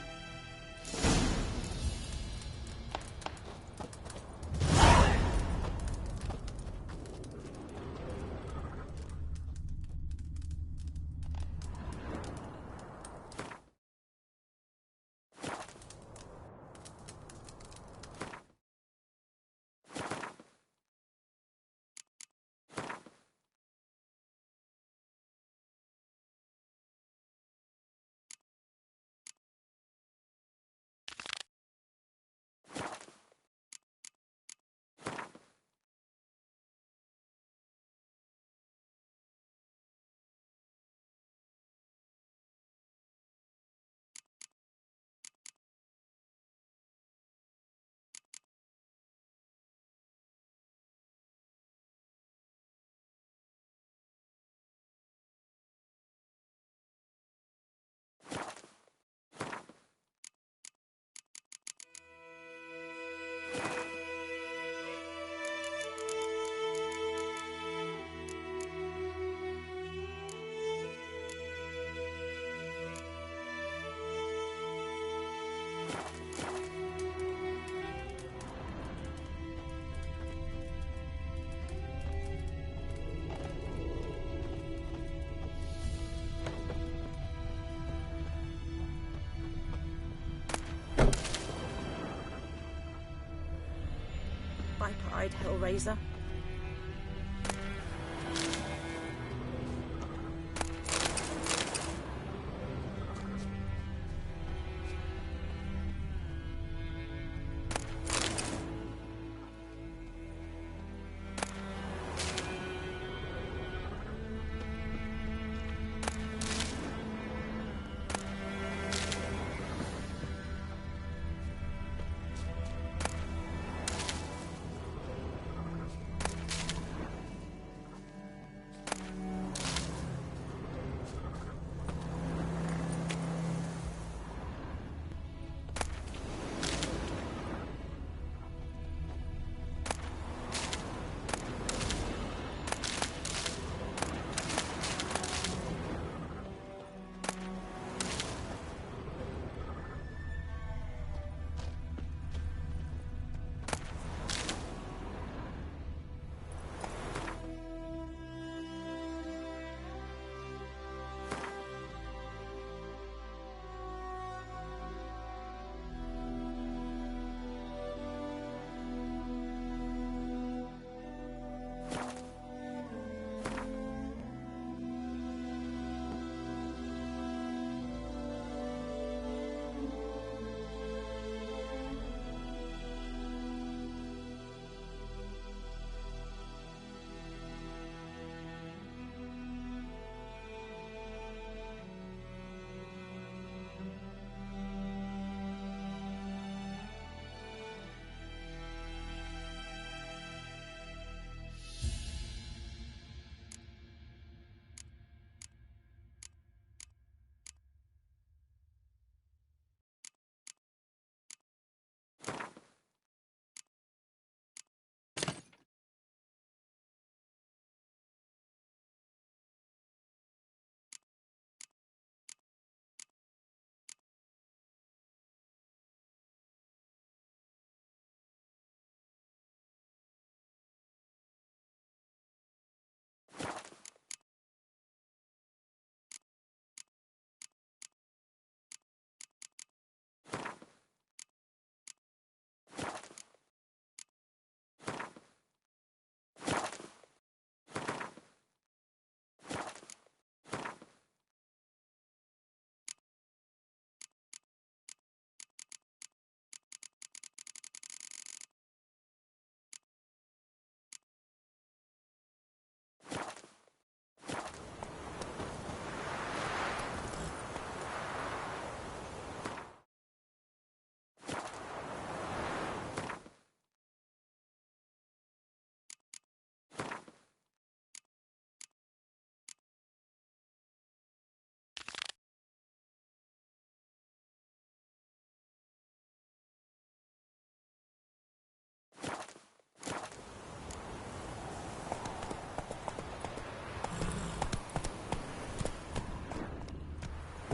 ride, Hellraiser.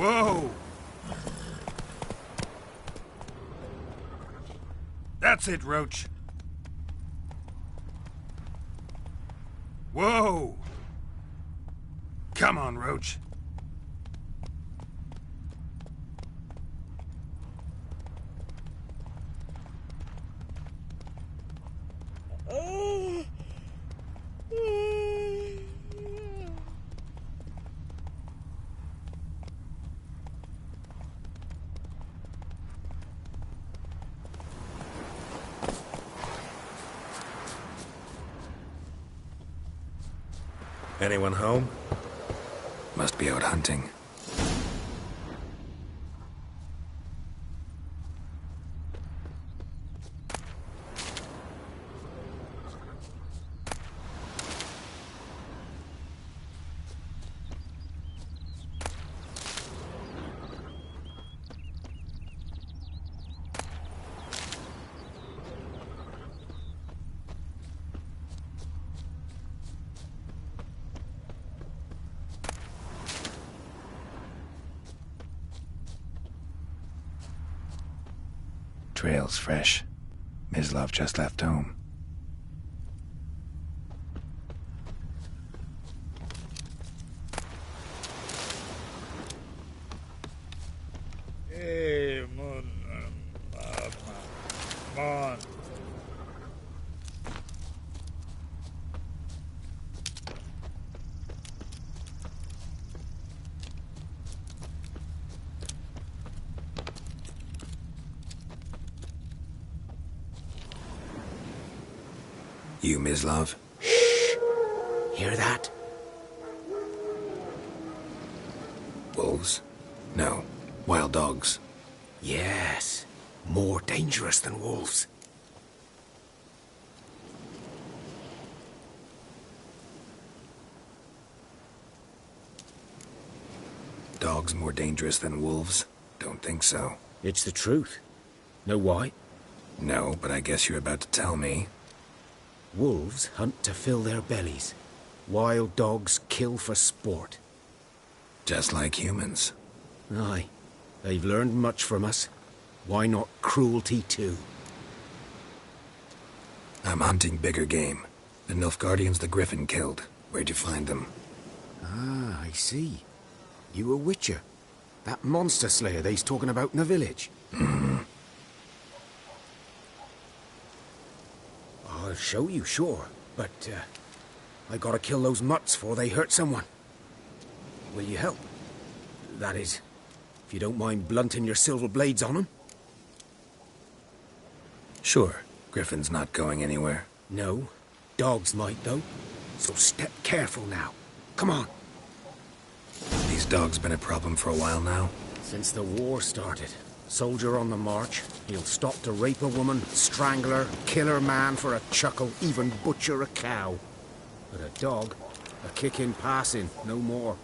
Whoa! That's it, Roach. Whoa! Come on, Roach. Anyone home? Must be out hunting. Trail's fresh. Mislov just left home. Hey, Mon. You, Mislav? Shh! Hear that? Wolves? No. Wild dogs. Yes. More dangerous than wolves. Dogs more dangerous than wolves? Don't think so. It's the truth. Know why? No, but I guess you're about to tell me. Wolves hunt to fill their bellies. Wild dogs kill for sport. Just like humans. Aye. They've learned much from us. Why not cruelty too? I'm hunting bigger game. The Nilfgaardians the Griffin killed. Where'd you find them? Ah, I see. You a witcher. That monster slayer they's talking about in the village. I'll show you, sure. But, I gotta kill those mutts before they hurt someone. Will you help? That is, if you don't mind blunting your silver blades on them. Sure. Griffin's not going anywhere. No. Dogs might, though. So step careful now. Come on. These dogs been a problem for a while now? Since the war started. Soldier on the march. He'll stop to rape a woman, strangle her, kill her man for a chuckle, even butcher a cow. But a dog, a kick in passing, no more.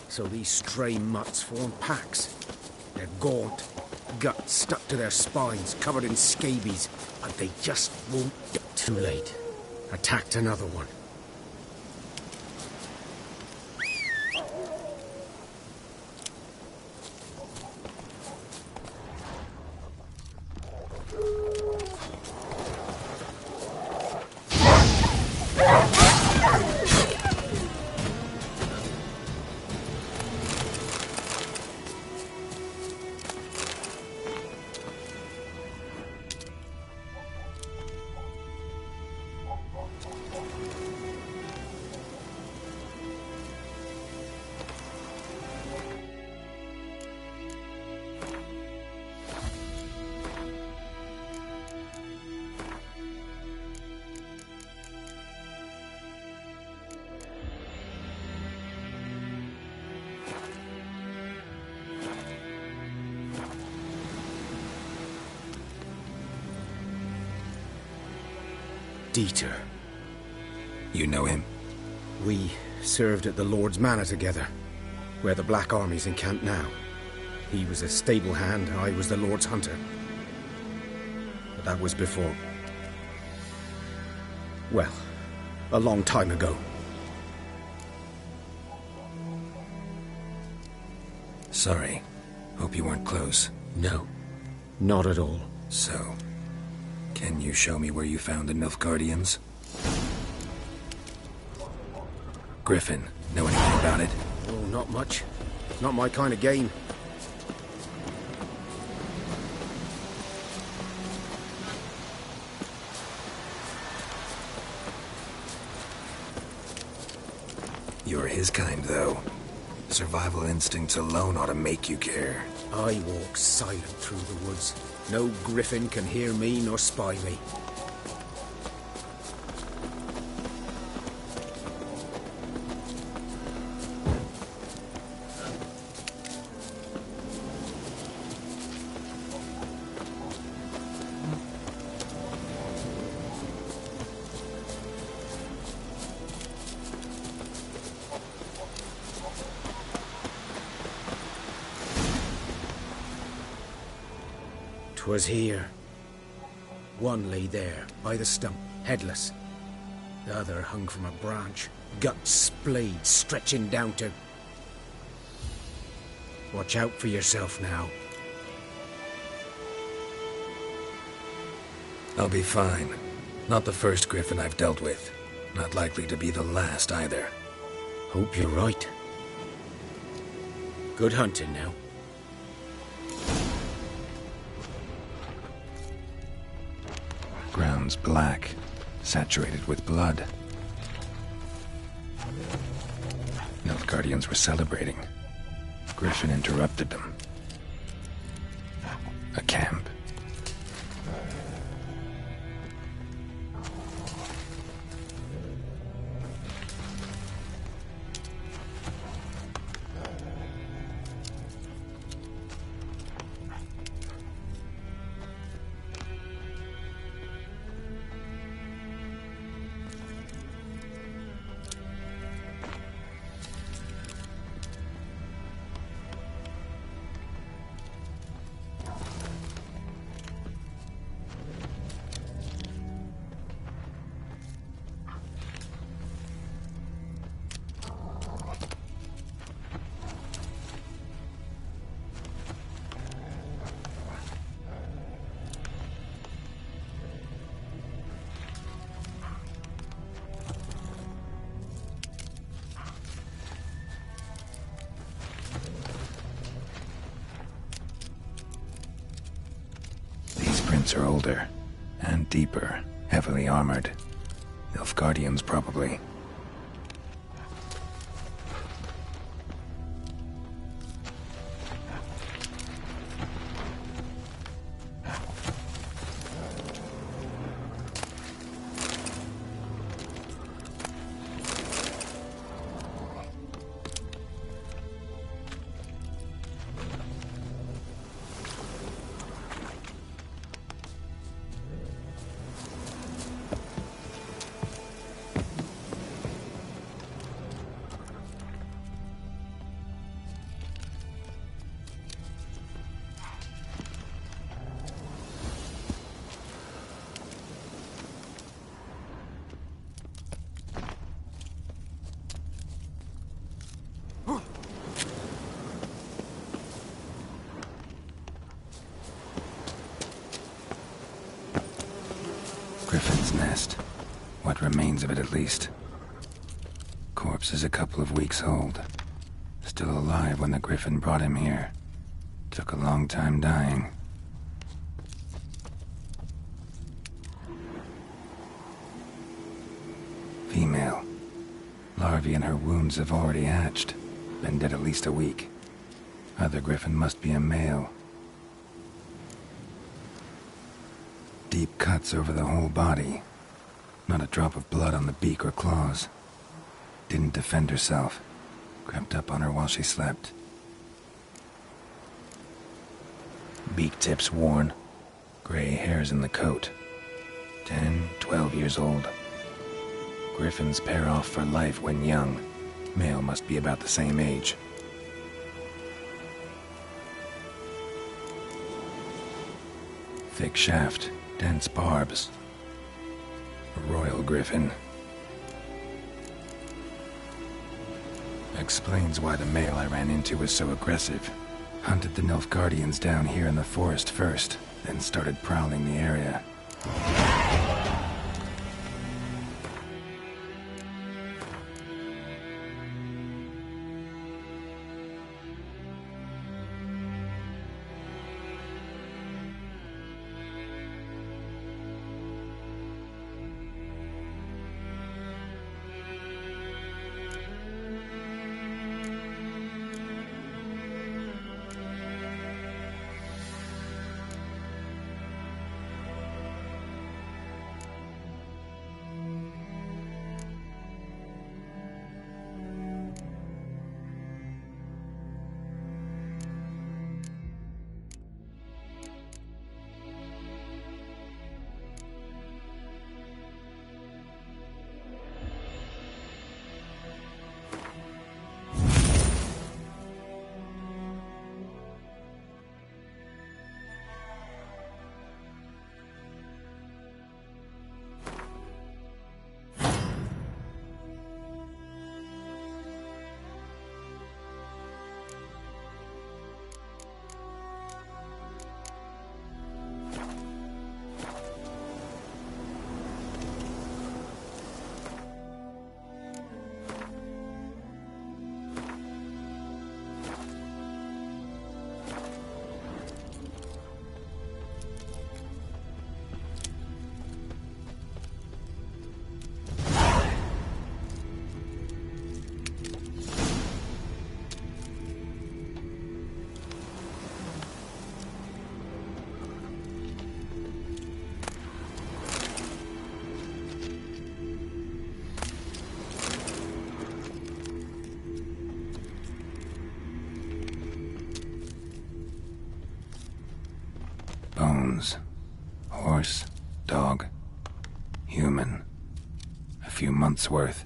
So these stray mutts form packs. They're gaunt, guts stuck to their spines, covered in scabies, but they just won't. Too late. Attacked another one. Dieter. You know him? We served at the Lord's Manor together, where the Black Army's encamped now. He was a stable hand, I was the Lord's hunter. But that was before. Well, a long time ago. Sorry. Hope you weren't close. No, not at all. So, can you show me where you found the Nilfgaardians? Griffin, know anything about it? Oh, not much. Not my kind of game. You're his kind, though. Survival instincts alone ought to make you care. I walk silent through the woods. No griffin can hear me nor spy me. Was here. One lay there, by the stump, headless. The other hung from a branch, guts splayed, stretching down to... Watch out for yourself now. I'll be fine. Not the first griffin I've dealt with. Not likely to be the last, either. Hope you're right. Good hunting now. Ground's black, saturated with blood. Nilfgaardians were celebrating. Griffin interrupted them. A camp. Are older and deeper, heavily armored. Nilfgaardians, probably. Griffin's nest. What remains of it, at least. Corpse is a couple of weeks old. Still alive when the Griffin brought him here. Took a long time dying. Female. Larvae in her wounds have already hatched. Been dead at least a week. Other Griffin must be a male. Deep cuts over the whole body. Not a drop of blood on the beak or claws. Didn't defend herself. Crept up on her while she slept. Beak tips worn. Gray hairs in the coat. 10, 12 years old. Griffins pair off for life when young. Male must be about the same age. Thick shaft. Dense barbs. A royal griffin. Explains why the male I ran into was so aggressive. Hunted the Nilfgaardians down here in the forest first, then started prowling the area. Horse, dog, human. A few months' worth.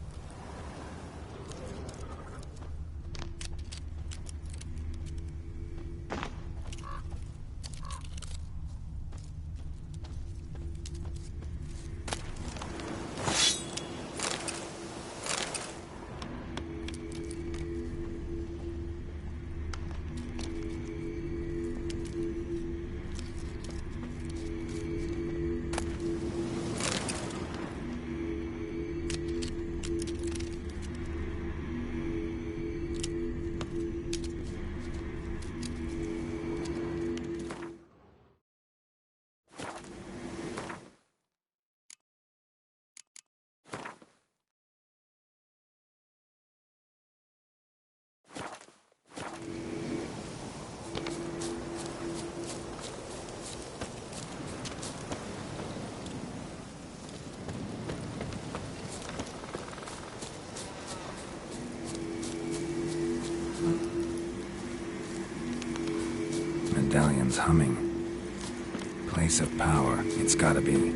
Medallion's humming. Place of power, it's gotta be.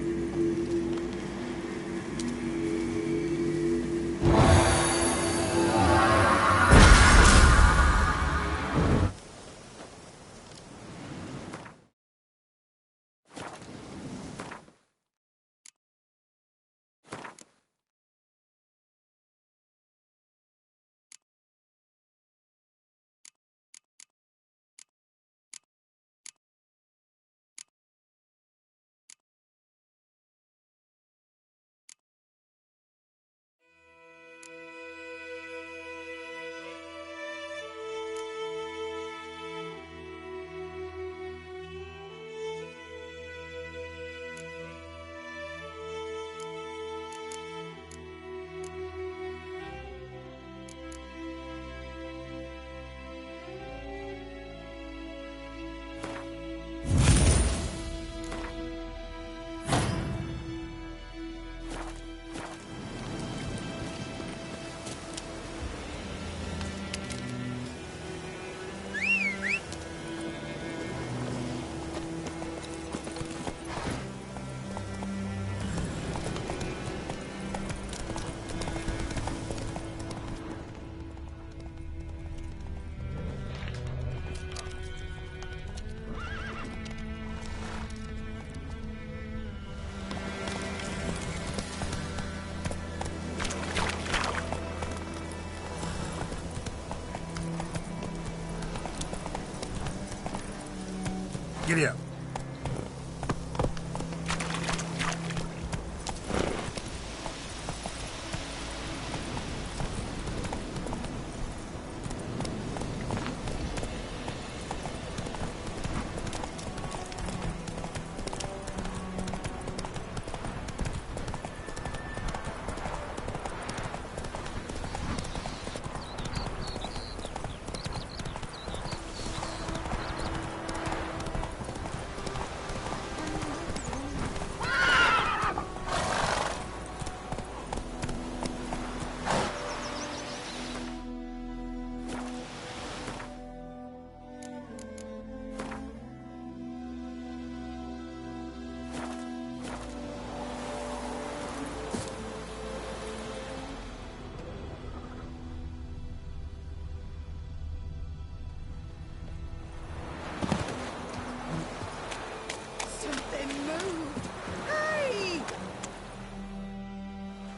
Giddy up.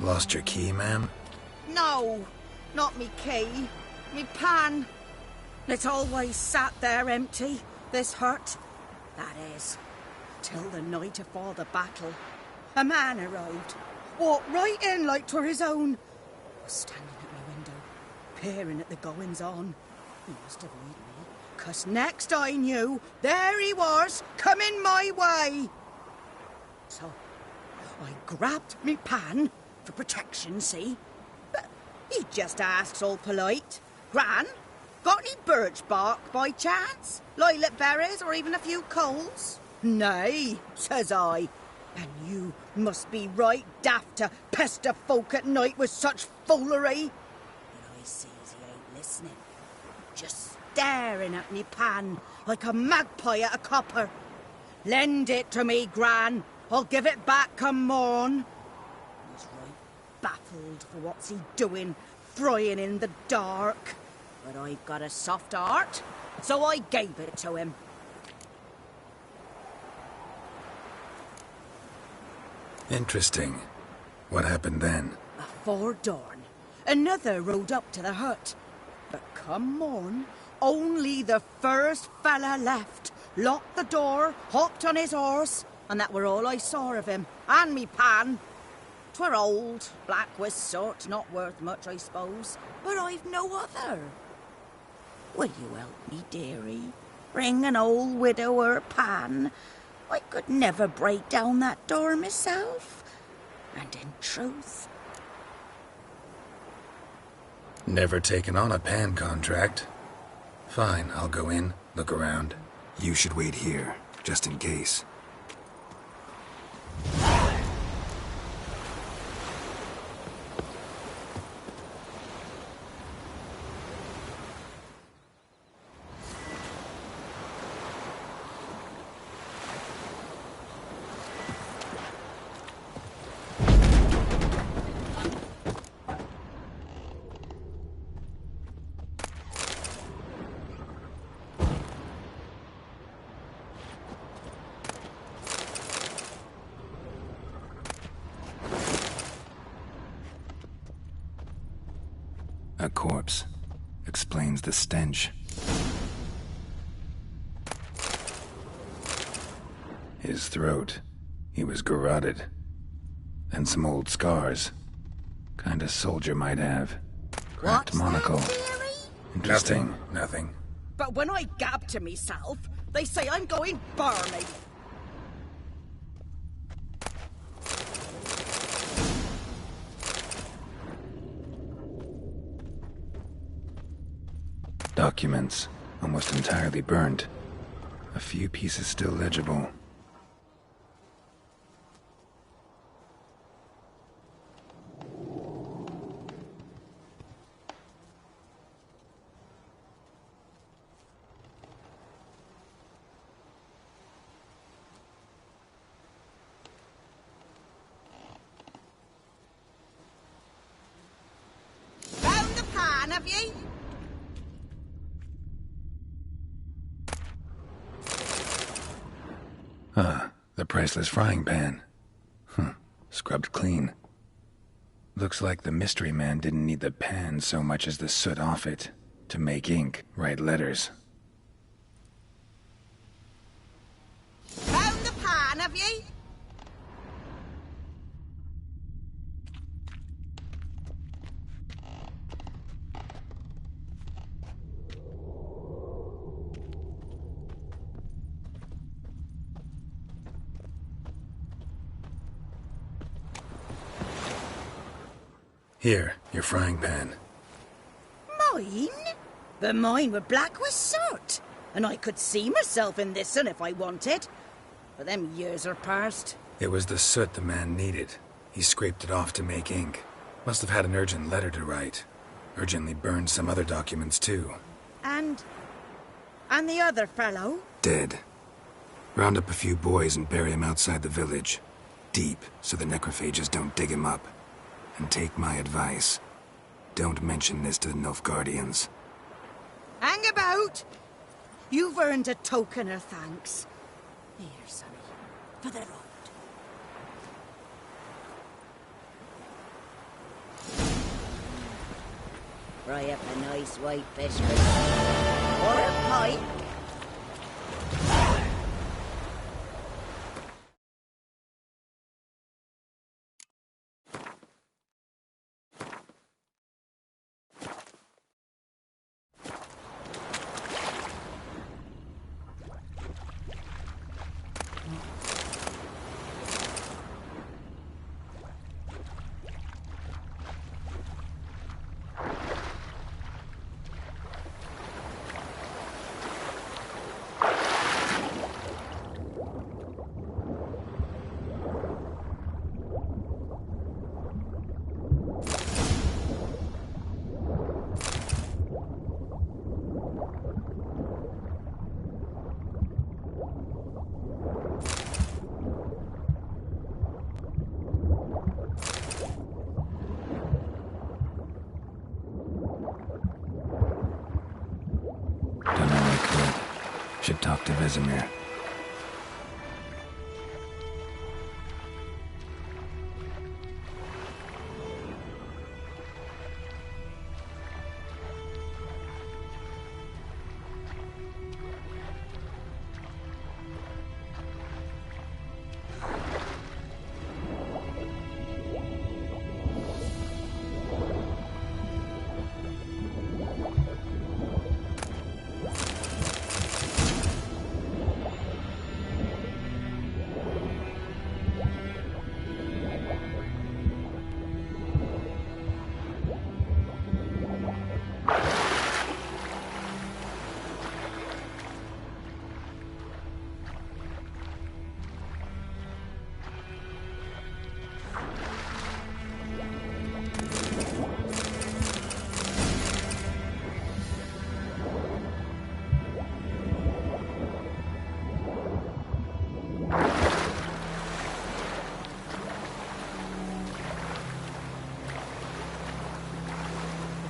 Lost your key, ma'am? No, not me key. Me pan. It's always sat there empty, this hut. That is, till the night afore the battle. A man arrived, walked right in like 'twere his own. Was standing at my window, peering at the goings-on. He must have read me, 'cause next I knew, there he was, coming my way. So, I grabbed me pan, for protection, see? But he just asks all polite, Gran, got any birch bark by chance? Lilac berries or even a few coals? Nay, says I. And you must be right daft to pester folk at night with such foolery. But I sees he ain't listening. Just staring at me pan like a magpie at a copper. Lend it to me, Gran. I'll give it back come morn. He's right baffled for what's he doing, frying in the dark. But I've got a soft heart, so I gave it to him. Interesting. What happened then? Afore dawn, another rode up to the hut. But come morn, only the first fella left, locked the door, hopped on his horse, and that were all I saw of him, and me pan. 'Twere old, black with soot, not worth much, I suppose, but I've no other. Will you help me, dearie? Bring an old widower pan. I could never break down that door myself. And in truth... Never taken on a pan contract. Fine, I'll go in, look around. You should wait here, just in case. A corpse. Explains the stench. His throat. He was garroted. And some old scars. Kinda soldier might have. Cracked monocle. Interesting. Nothing. But when I gab to myself, they say I'm going barmy. Documents, almost entirely burnt. A few pieces still legible. Found the pan, have ye? Ah, the priceless frying pan. Scrubbed clean. Looks like the mystery man didn't need the pan so much as the soot off it to make ink, write letters. Found the pan, have ye? Here, your frying pan. Mine? But mine were black with soot, and I could see myself in this one if I wanted. But them years are past. It was the soot the man needed. He scraped it off to make ink. Must have had an urgent letter to write. Urgently burned some other documents too. And the other fellow? Dead. Round up a few boys and bury him outside the village. Deep, so the necrophages don't dig him up. And take my advice. Don't mention this to the Nilfgaardians. Hang about! You've earned a token of thanks. Here, sonny, for the road. Fry up a nice white biscuit. Or a pipe. talk to Vesemir.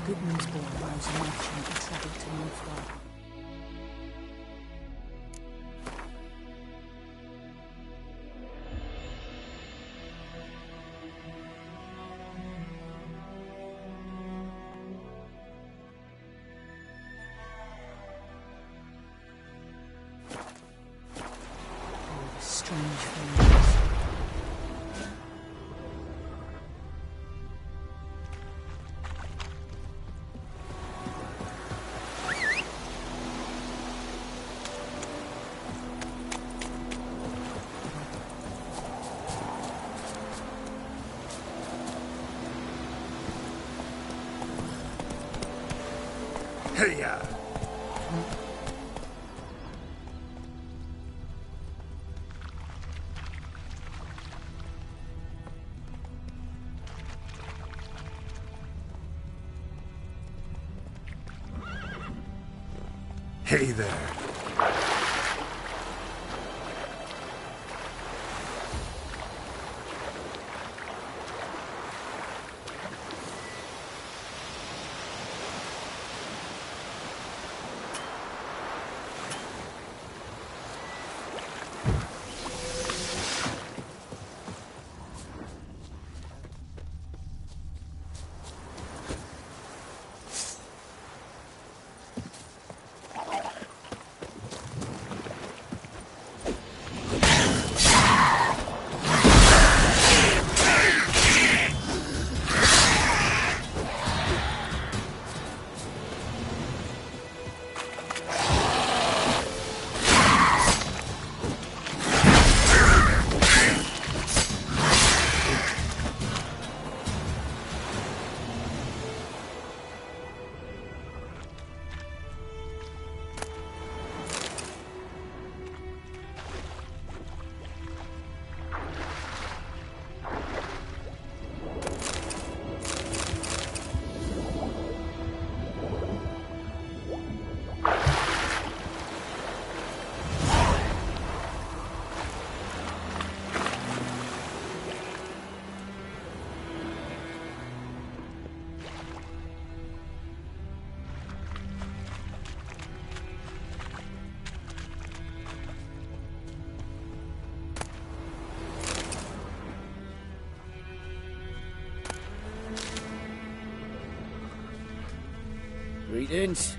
Goodman's boy rose merchant and travelled to Northwell. Oh, the strange things. Hey-ya! Hey there. Greetings.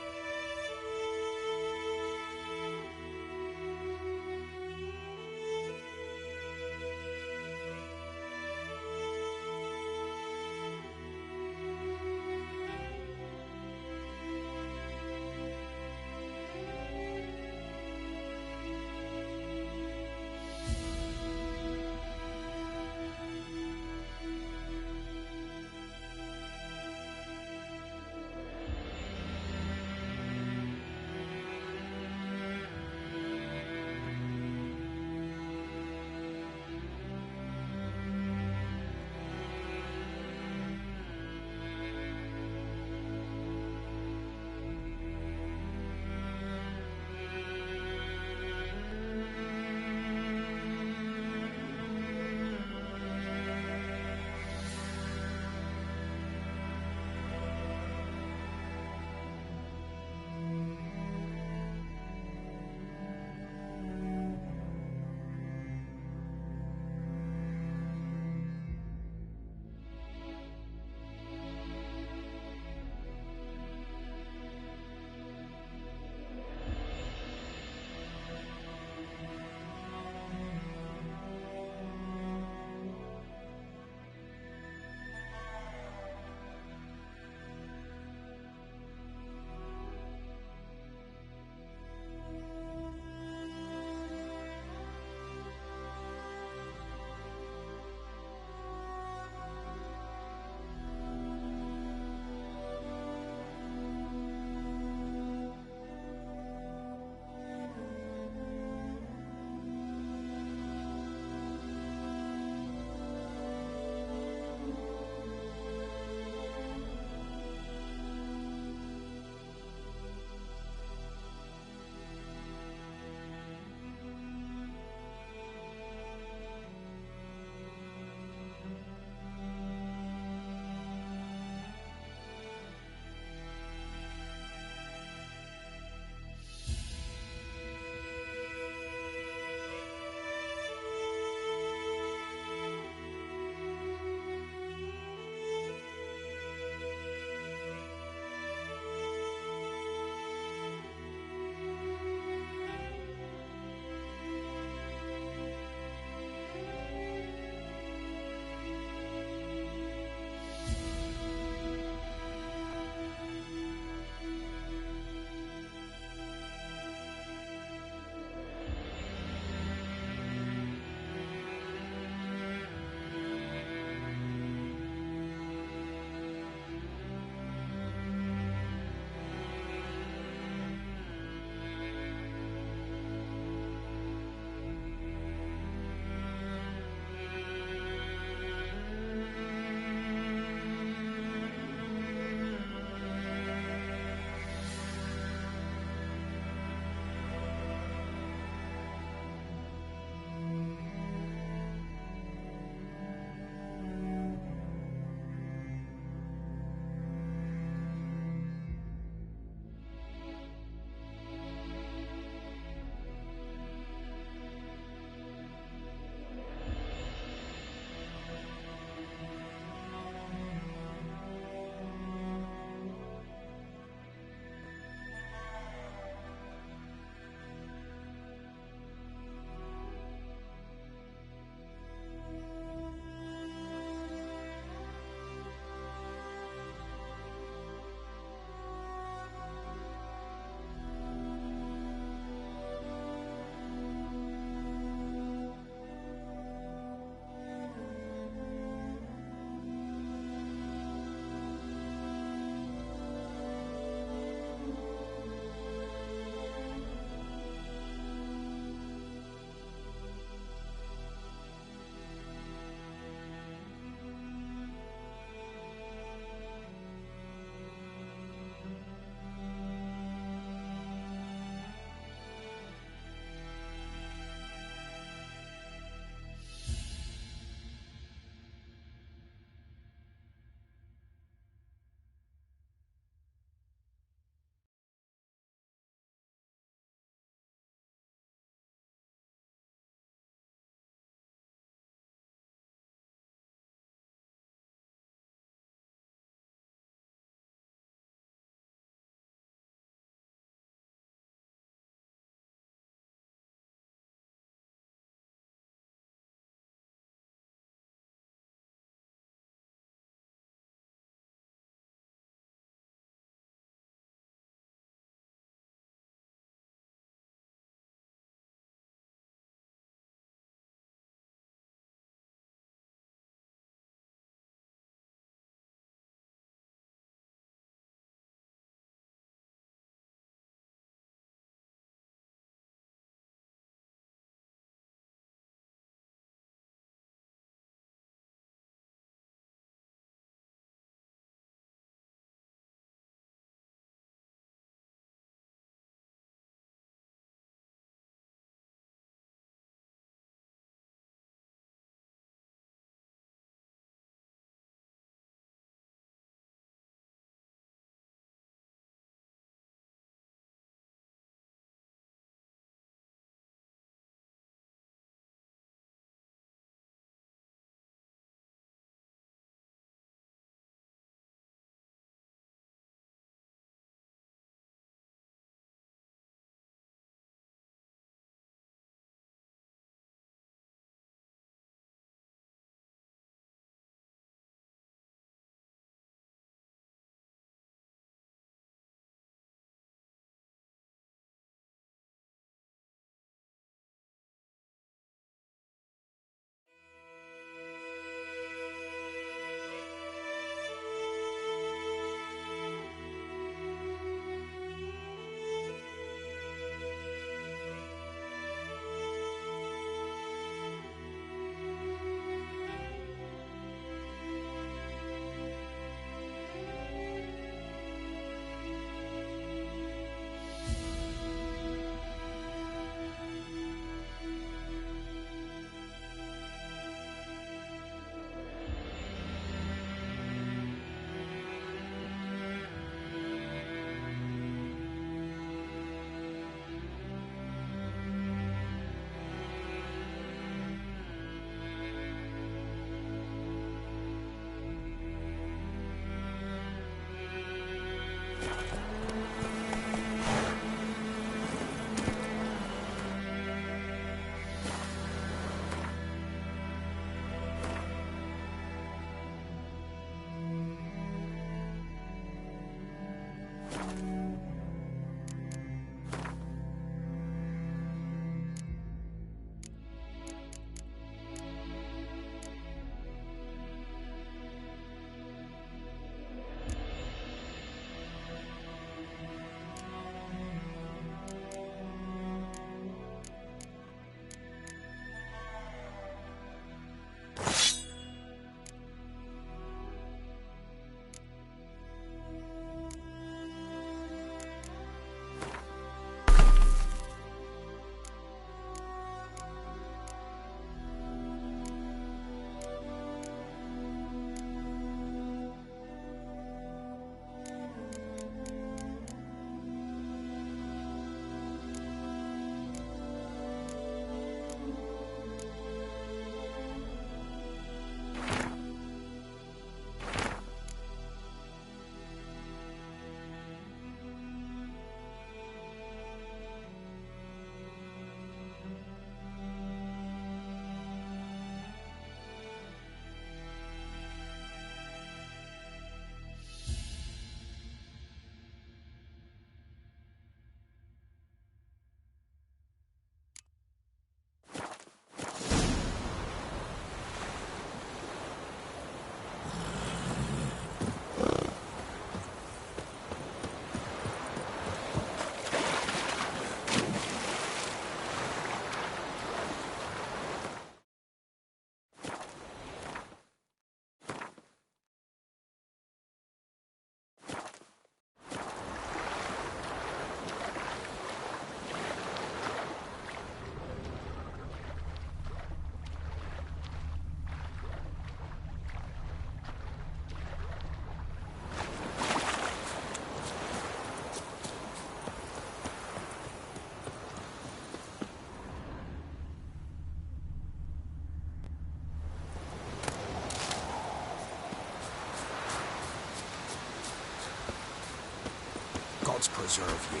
gods preserve ye.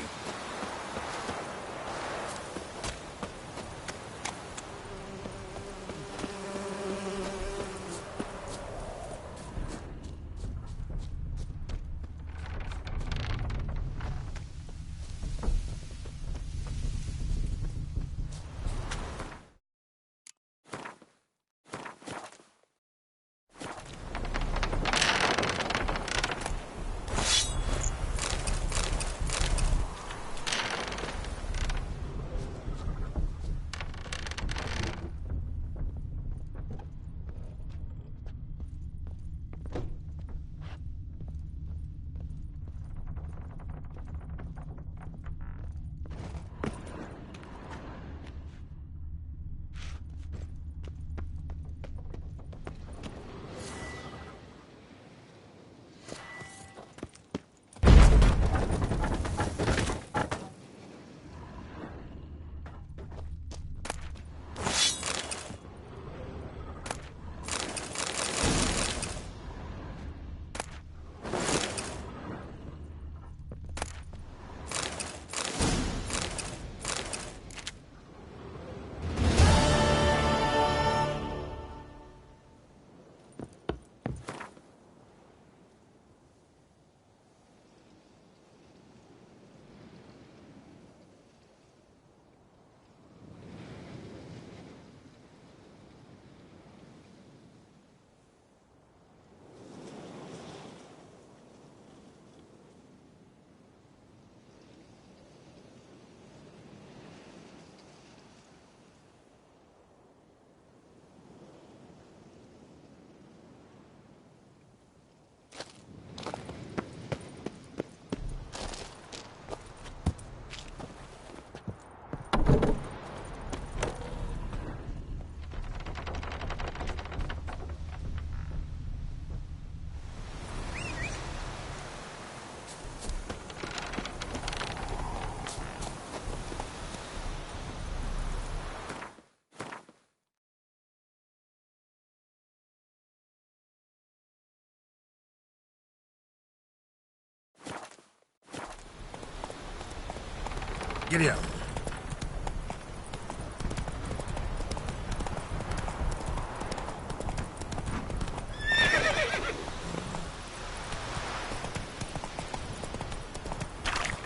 Giddy up.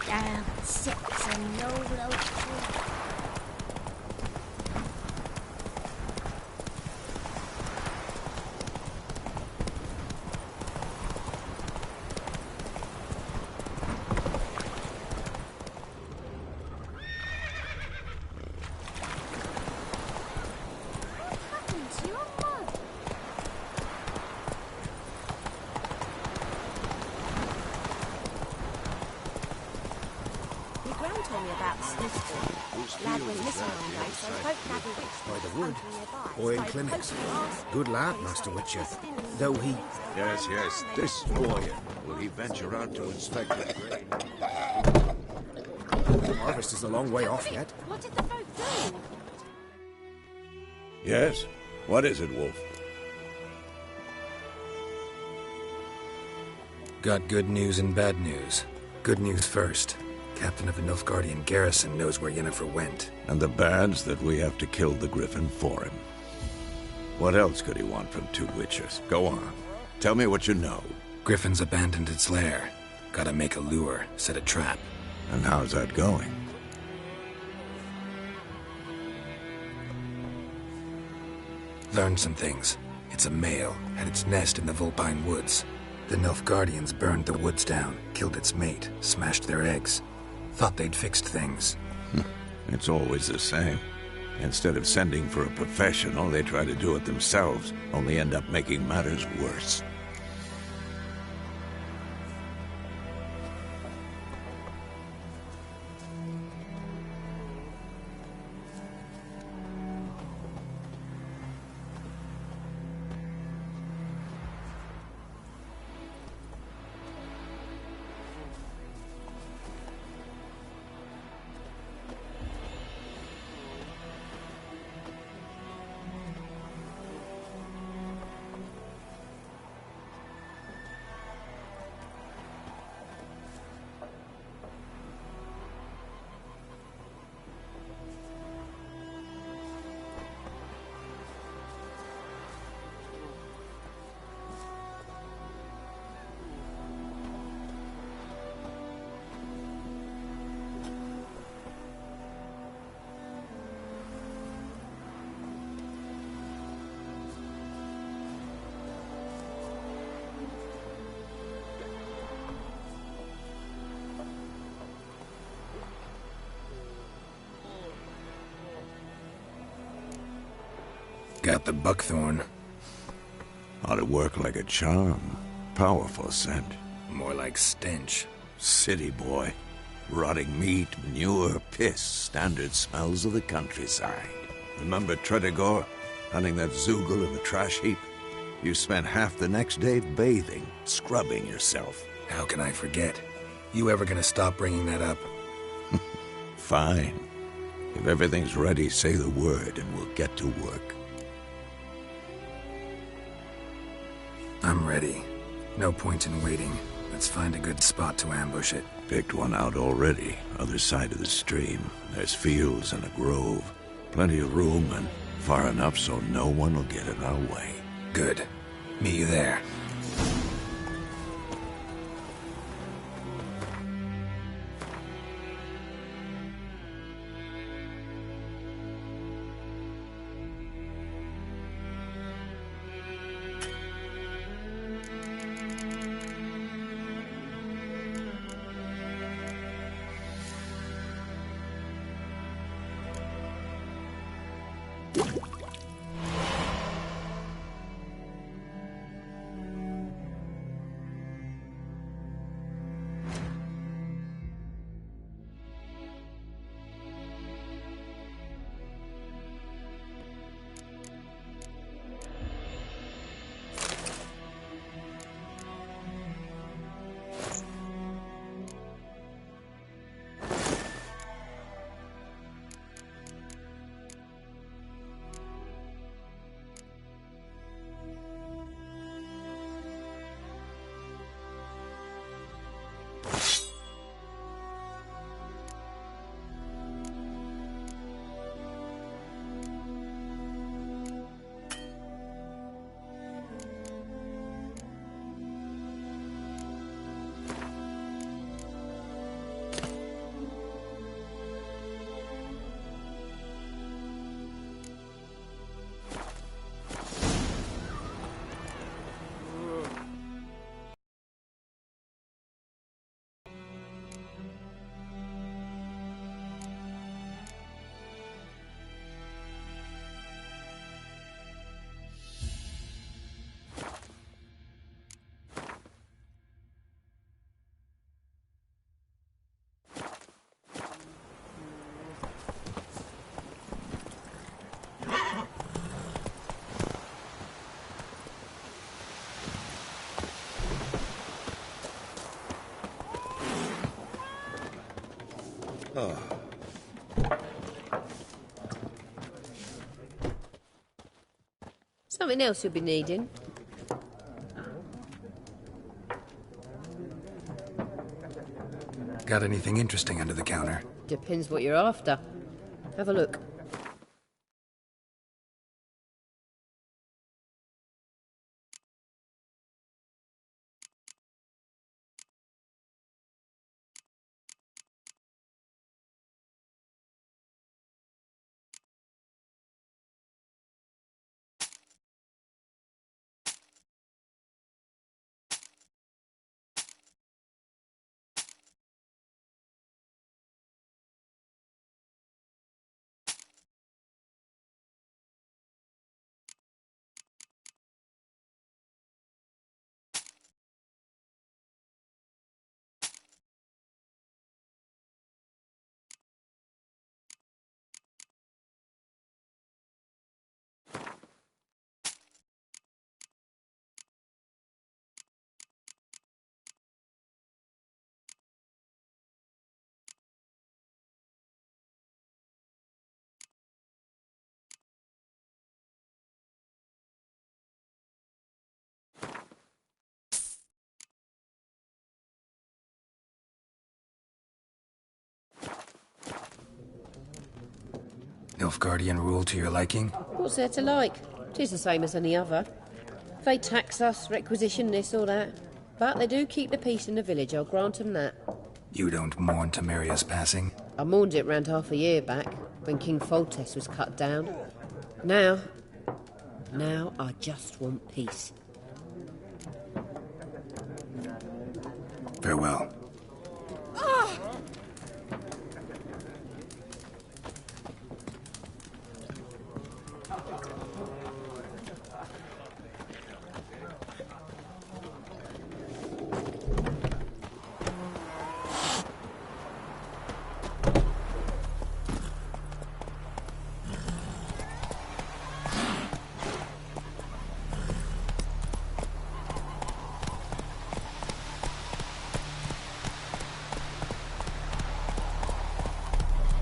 Down sits an old tree. By the wood. Boy in clinics. Good lad, Master Witcher. Though he... Yes, yes, this boy. Will he venture out to inspect the grain? Harvest is a long way off yet. What did the folk do? Yes? What is it, Wolf? Got good news and bad news. Good news first. Captain of the Nilfgaardian garrison knows where Yennefer went. And the bad's that we have to kill the Griffin for him. What else could he want from two witchers? Go on. Tell me what you know. Griffin's abandoned its lair. Gotta make a lure, set a trap. And how's that going? Learned some things. It's a male, had its nest in the Vulpine Woods. The Nilfgaardians burned the woods down, killed its mate, smashed their eggs. Thought they'd fixed things. It's always the same. Instead of sending for a professional, they try to do it themselves, only end up making matters worse. Got the buckthorn. Ought to work like a charm. Powerful scent. More like stench. City boy. Rotting meat, manure, piss. Standard smells of the countryside. Remember Tredegor? Hunting that Zoogle in the trash heap? You spent half the next day bathing, scrubbing yourself. How can I forget? You ever gonna stop bringing that up? Fine. If everything's ready, say the word and we'll get to work. I'm ready. No point in waiting. Let's find a good spot to ambush it. Picked one out already. Other side of the stream. There's fields and a grove. Plenty of room and far enough so no one will get in our way. Good. Meet you there. Oh. Something else you'll be needing. Got anything interesting under the counter? Depends what you're after. Have a look. Nilfgaardian rule to your liking? What's there to like? 'Tis the same as any other. They tax us, requisition this or that. But they do keep the peace in the village, I'll grant 'em that. You don't mourn Temeria's passing? I mourned it round half a year back, when King Foltest was cut down. Now I just want peace. Farewell.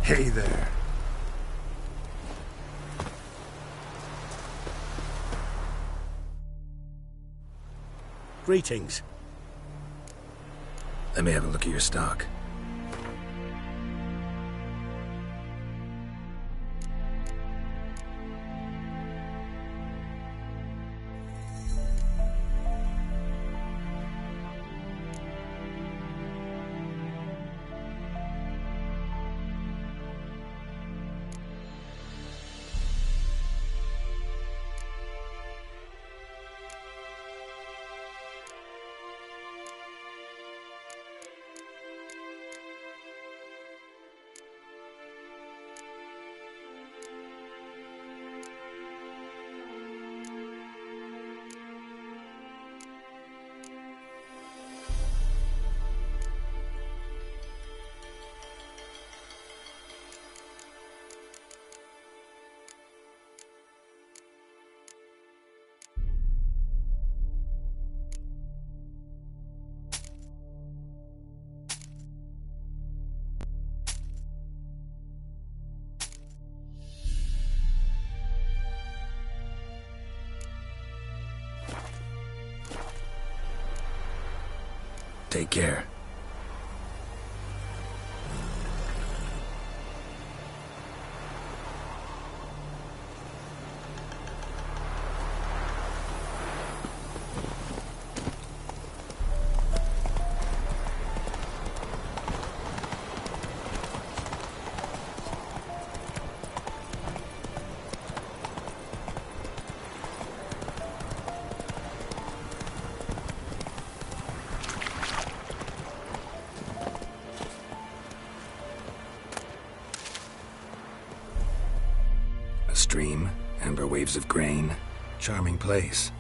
Hey there. Greetings. Let me have a look at your stock. Take care. Stream, amber waves of grain. Charming place.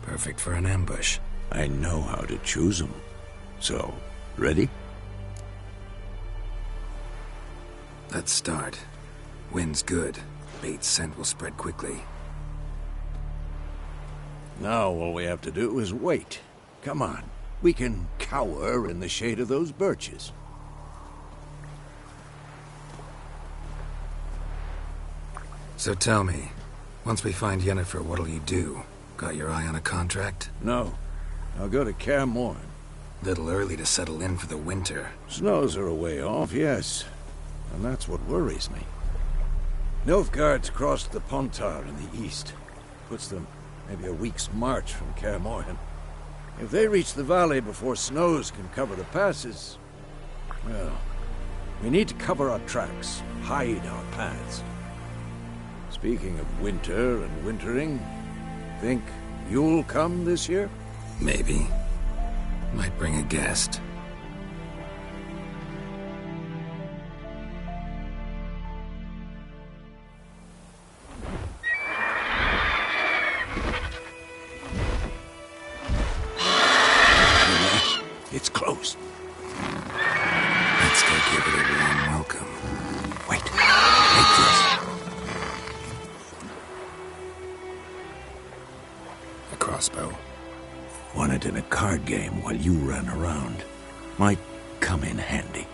Perfect for an ambush. I know how to choose them. So, ready? Let's start. Wind's good. Bait's scent will spread quickly. Now all we have to do is wait. Come on. We can cower in the shade of those birches. So tell me, once we find Yennefer, what'll you do? Got your eye on a contract? No. I'll go to Kaer Morhen. Little early to settle in for the winter. Snows are a way off, yes. And that's what worries me. Nilfgaard's crossed the Pontar in the east. Puts them maybe a week's march from Kaer Morhen. If they reach the valley before snows can cover the passes, well, we need to cover our tracks, hide our paths. Speaking of winter and wintering, think you'll come this year? Maybe. Might bring a guest. It's close. Let's go give it a warm welcome. Wait. Take this. A crossbow. Won it in a card game while you ran around. Might come in handy.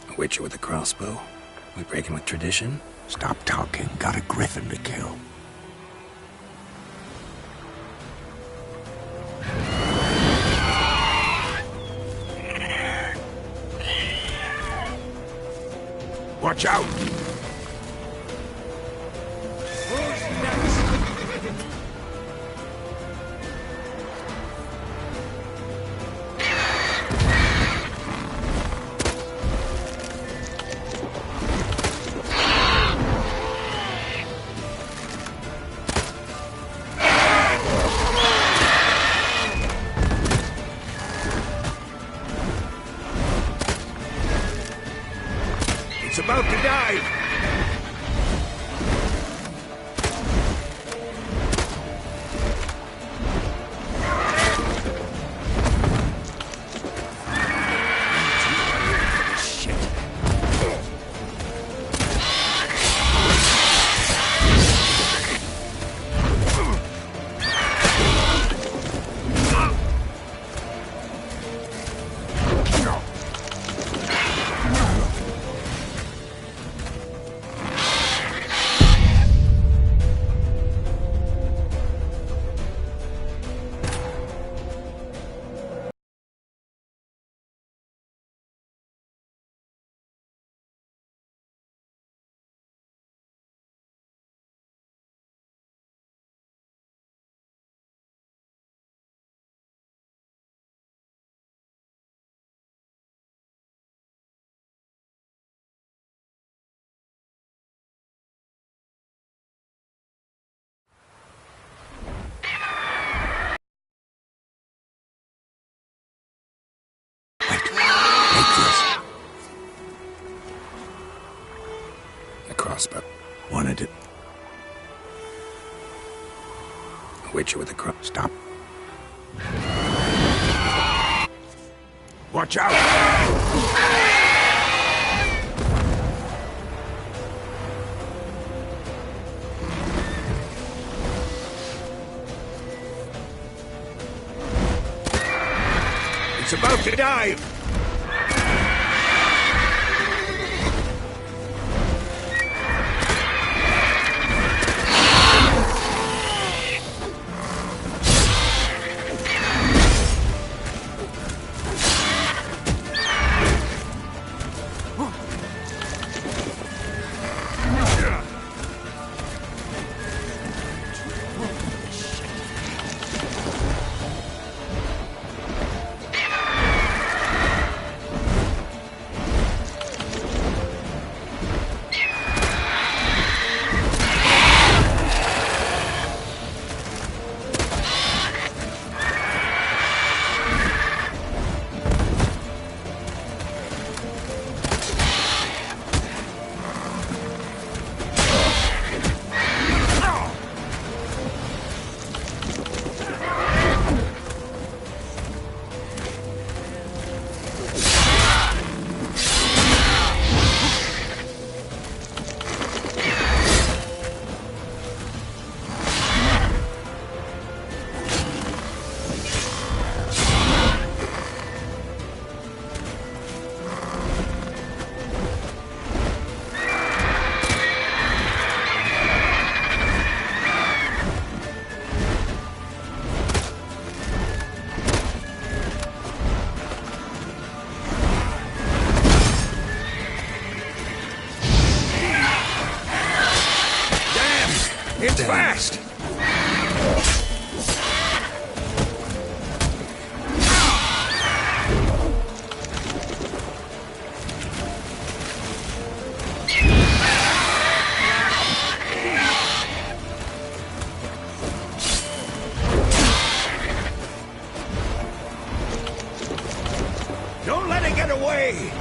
A witcher with a crossbow? We breaking with tradition? Stop talking. Got a griffin to kill. Watch out! It's about to dive! Witcher with a cross. Stop. Watch out! It's about to dive! It's fast! Don't let it get away!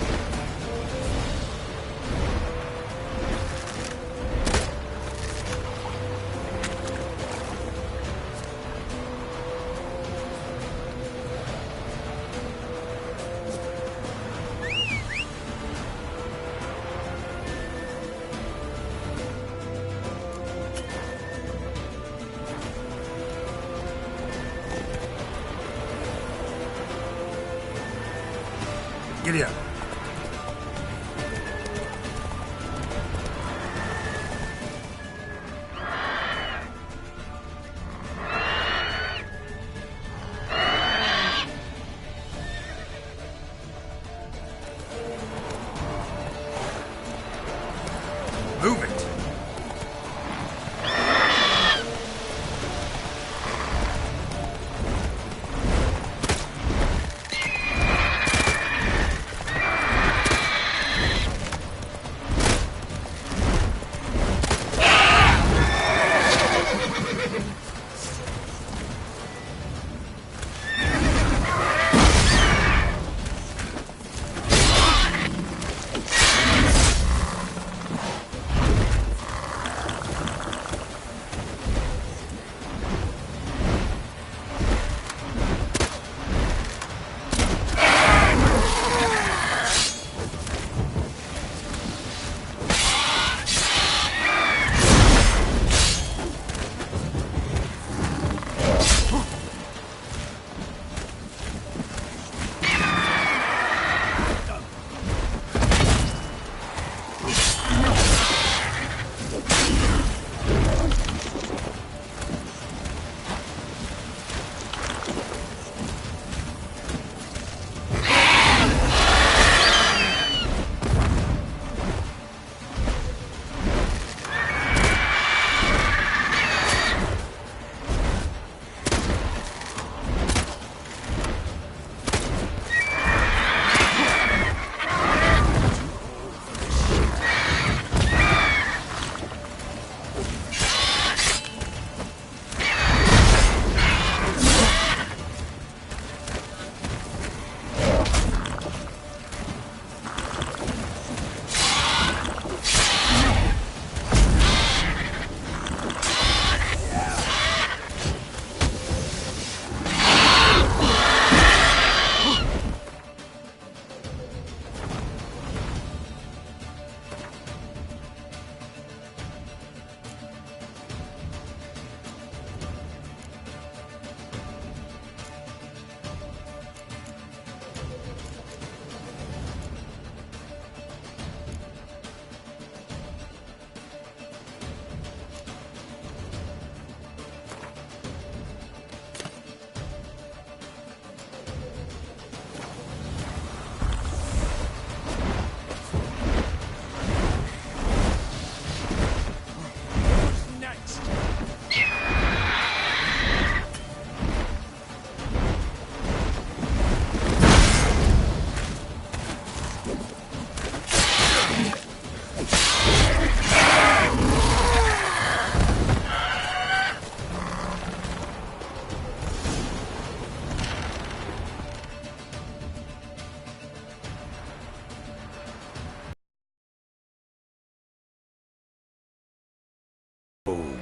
Giddy up. Move it.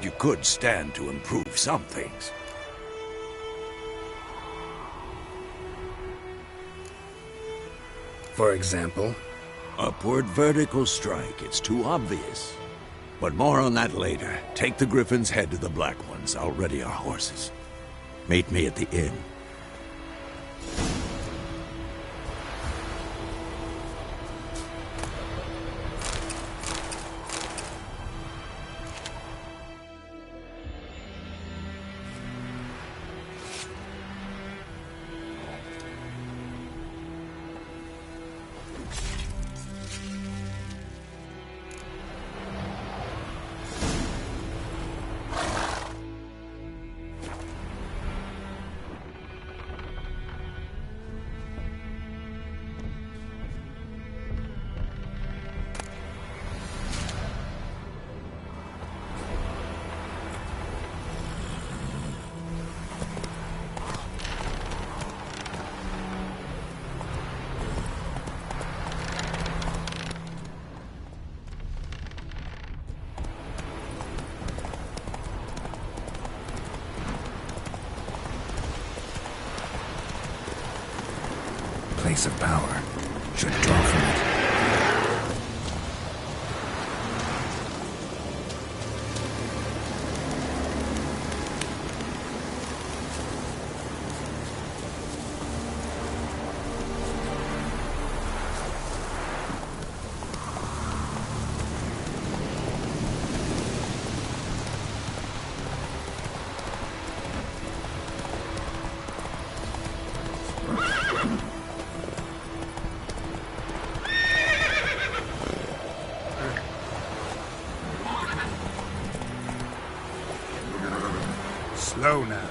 you could stand to improve some things. For example? Upward vertical strike. It's too obvious. But more on that later. Take the Griffin's head to the Black Ones. I'll ready our horses. Meet me at the inn. Place of power. Should draw from it. Slow now.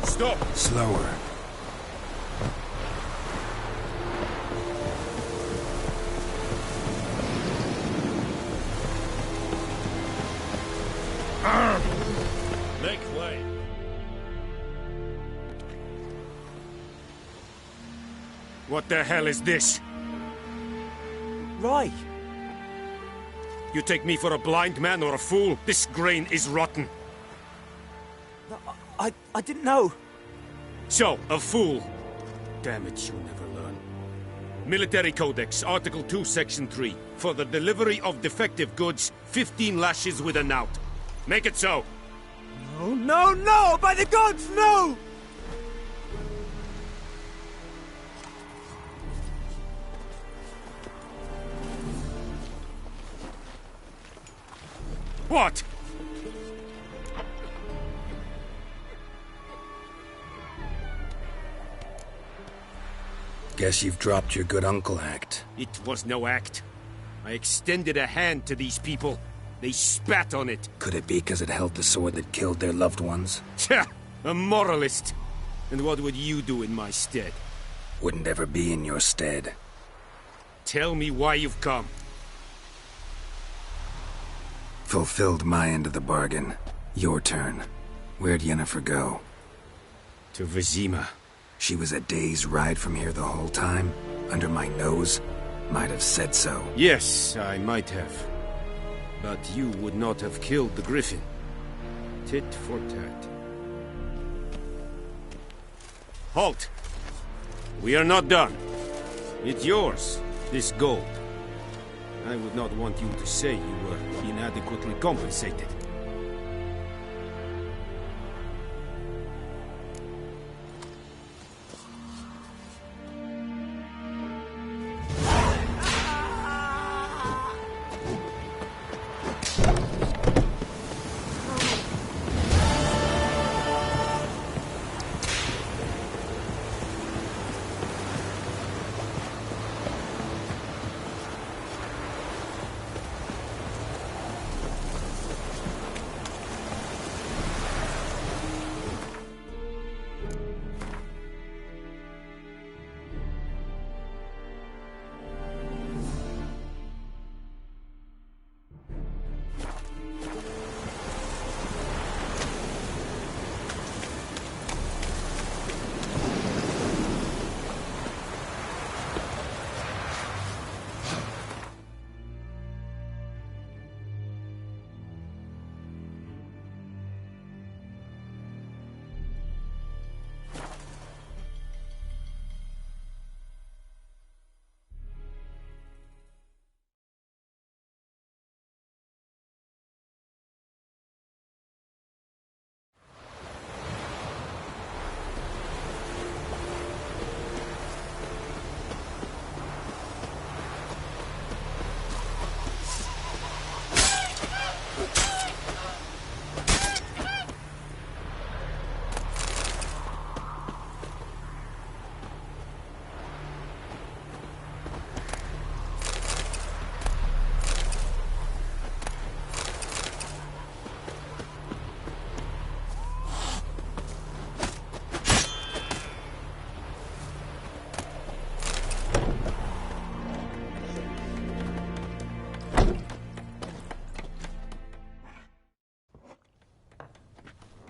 Stop! Slower. Make way. What the hell is this? Rye! You take me for a blind man or a fool? This grain is rotten. I didn't know. So, a fool. Damn it, you'll never learn. Military Codex, Article 2, Section 3. For the delivery of defective goods, 15 lashes with a knout. Make it so. No, no, no! By the gods, no! What? Guess you've dropped your good uncle act. It was no act. I extended a hand to these people. They spat on it. Could it be because it held the sword that killed their loved ones? Tja! A moralist. And what would you do in my stead? Wouldn't ever be in your stead. Tell me why you've come. Fulfilled my end of the bargain. Your turn. Where'd Yennefer go? To Vizima. She was a day's ride from here the whole time? Under my nose? Might have said so. Yes, I might have. But you would not have killed the Griffin. Tit for tat. Halt! We are not done. It's yours, this gold. I would not want you to say you were inadequately compensated.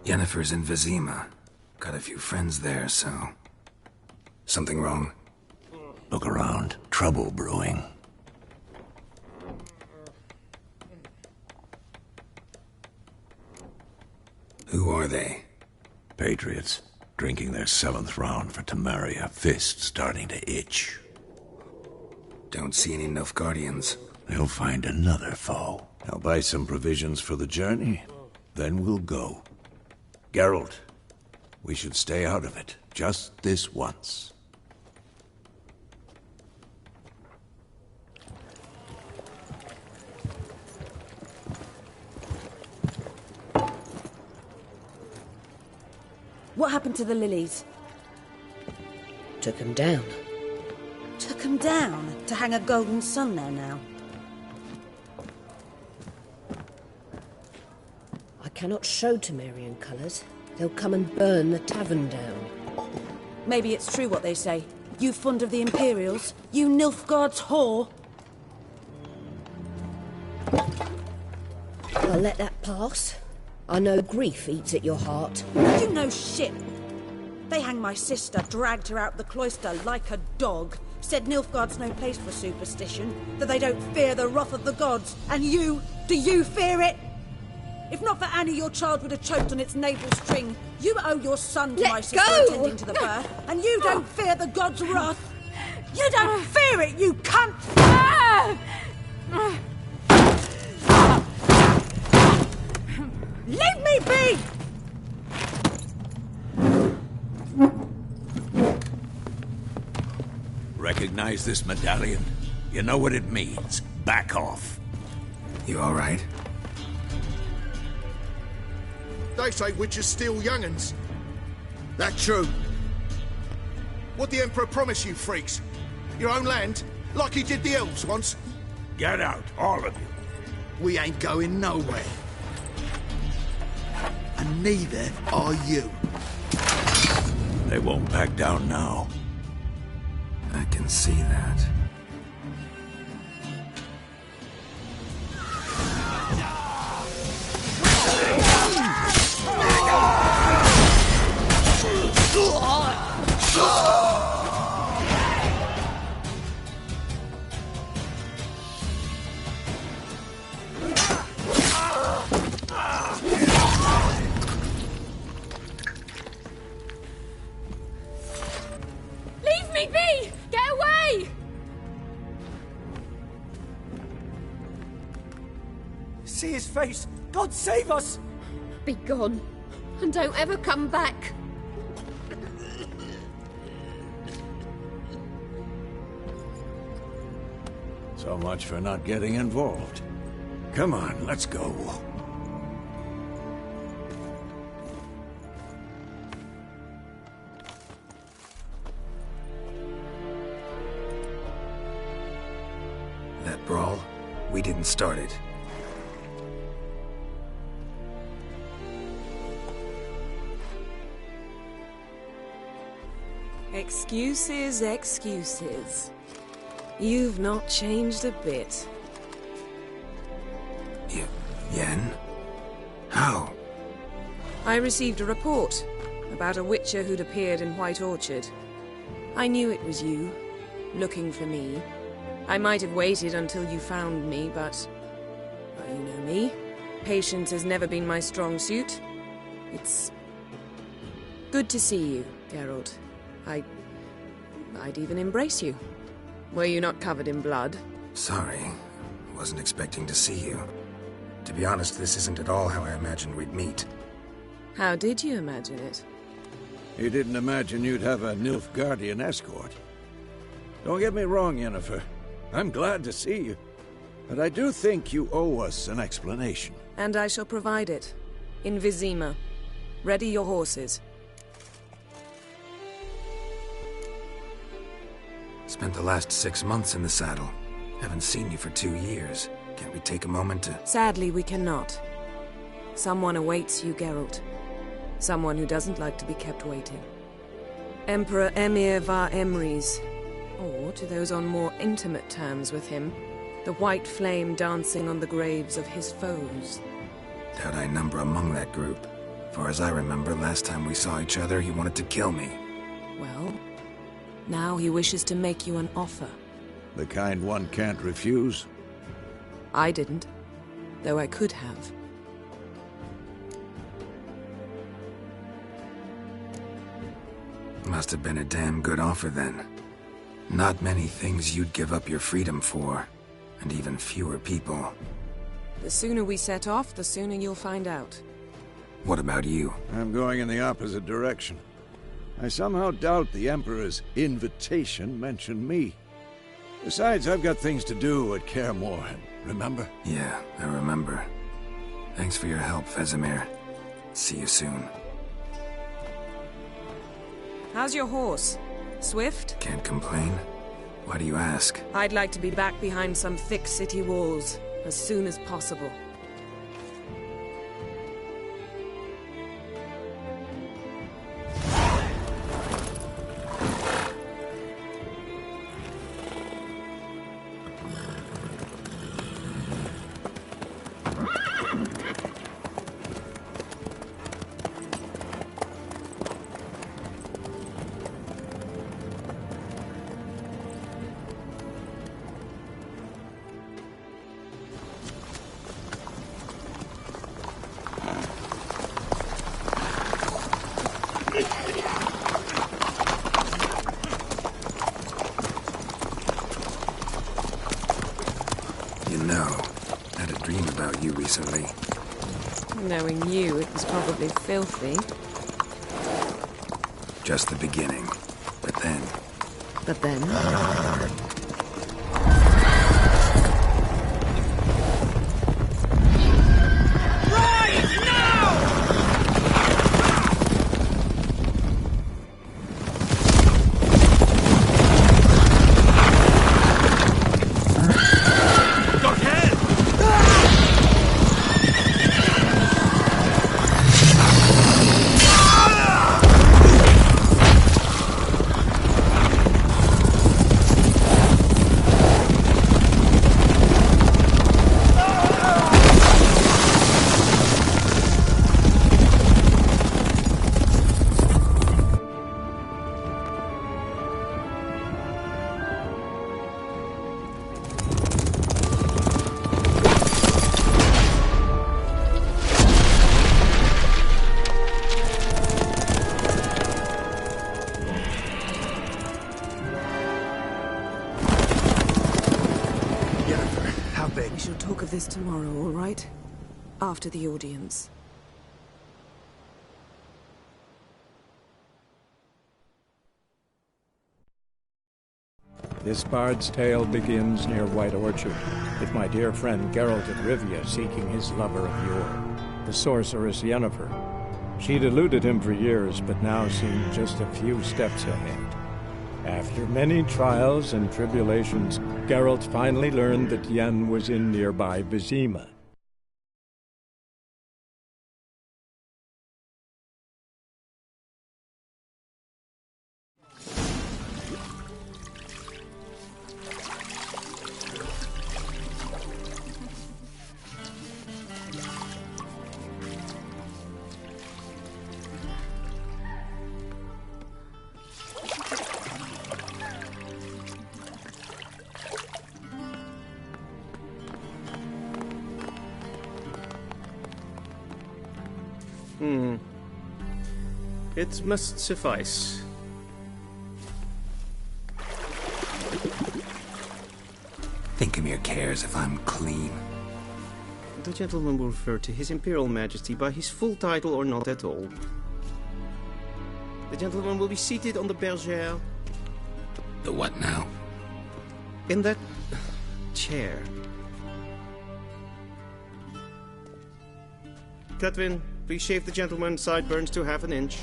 Yennefer's in Vizima. Got a few friends there, so... Something wrong? Look around. Trouble brewing. Who are they? Patriots. Drinking their 7th round for Temeria. Fists starting to itch. Don't see any Nilfgaardians. They'll find another foe. I'll buy some provisions for the journey. Then we'll go. Geralt, we should stay out of it. Just this once. What happened to the lilies? Took 'em down. Took 'em down to hang a golden sun there now. I cannot show Temerian colours. They'll come and burn the tavern down. Maybe it's true what they say. You fond of the Imperials? You Nilfgaard's whore? I'll let that pass. I know grief eats at your heart. You know shit. They hanged my sister, dragged her out the cloister like a dog. Said Nilfgaard's no place for superstition, that they don't fear the wrath of the gods. And you, do you fear it? If not for Annie, your child would have choked on its navel string. You owe your son to my sister attending to the birth, and you don't fear the gods' wrath. You don't fear it, you cunt! Leave me be! Recognize this medallion? You know what it means. Back off. You all right? They say witches steal young'uns. That true. What the Emperor promise you, freaks? Your own land? Like he did the elves once? Get out, all of you. We ain't going nowhere. And neither are you. They won't back down now. I can see that. Leave me be! Get away! See his face! God save us! Be gone, and don't ever come back. So much for not getting involved. Come on, let's go. That brawl, we didn't start it. Excuses, excuses. You've not changed a bit. Yen? How? I received a report about a witcher who'd appeared in White Orchard. I knew it was you, looking for me. I might have waited until you found me, but... well, you know me. Patience has never been my strong suit. It's... good to see you, Geralt. I'd even embrace you. Were you not covered in blood? Sorry. Wasn't expecting to see you. To be honest, this isn't at all how I imagined we'd meet. How did you imagine it? You didn't imagine you'd have a Nilfgaardian escort. Don't get me wrong, Yennefer. I'm glad to see you. But I do think you owe us an explanation. And I shall provide it. In Vizima. Ready your horses. Spent the last 6 months in the saddle. Haven't seen you for 2 years. Can't we take a moment to... Sadly, we cannot. Someone awaits you, Geralt. Someone who doesn't like to be kept waiting. Emperor Emir var Emrys. Or, to those on more intimate terms with him, the white flame dancing on the graves of his foes. Doubt I number among that group. Far as I remember, last time we saw each other, he wanted to kill me. Well, now he wishes to make you an offer. The kind one can't refuse? I didn't, though I could have. Must have been a damn good offer then. Not many things you'd give up your freedom for, and even fewer people. The sooner we set off, the sooner you'll find out. What about you? I'm going in the opposite direction. I somehow doubt the Emperor's invitation mentioned me. Besides, I've got things to do at Kaer Morhen, remember? Yeah, I remember. Thanks for your help, Vesemir. See you soon. How's your horse? Swift? Can't complain. Why do you ask? I'd like to be back behind some thick city walls as soon as possible. Recently. Knowing you, it was probably filthy. Just the beginning. But then... But then? This tomorrow, all right? After the audience. This bard's tale begins near White Orchard, with my dear friend Geralt of Rivia seeking his lover of yore, the sorceress Yennefer. She'd eluded him for years, but now seemed just a few steps ahead. After many trials and tribulations, Geralt finally learned that Yen was in nearby Vizima. It must suffice. Vesemir cares if I'm clean. The gentleman will refer to His Imperial Majesty by his full title or not at all. The gentleman will be seated on the bergère. The what now? In that chair. Catwin, please shave the gentleman's sideburns to half an inch.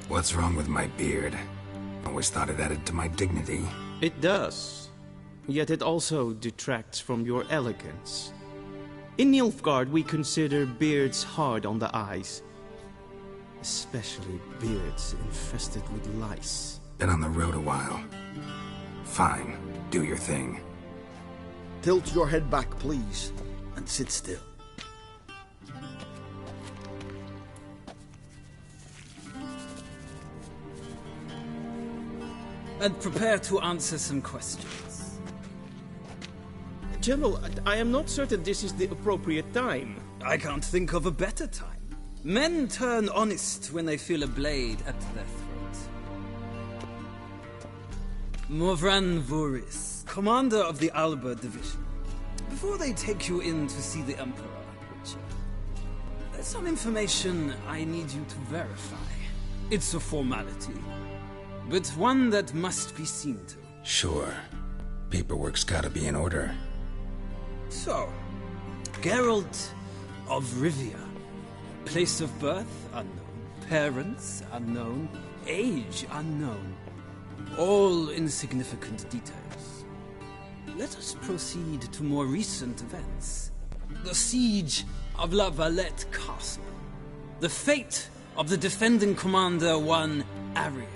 What's wrong with my beard? Always thought it added to my dignity. It does. yet it also detracts from your elegance. In Nilfgaard, we consider beards hard on the eyes. Especially beards infested with lice. Been on the road a while. Fine, do your thing. Tilt your head back, please, and sit still. And prepare to answer some questions. General, I am not certain this is the appropriate time. I can't think of a better time. Men turn honest when they feel a blade at their throat. Morvran Voris, commander of the Alba Division. Before they take you in to see the Emperor, Witcher, there's some information I need you to verify. It's a formality, but one that must be seen to. Sure. Paperwork's gotta be in order. So, Geralt of Rivia. Place of birth, unknown. Parents, unknown. Age, unknown. All insignificant details. Let us proceed to more recent events. The siege of La Valette Castle. The fate of the defending commander, one Arian.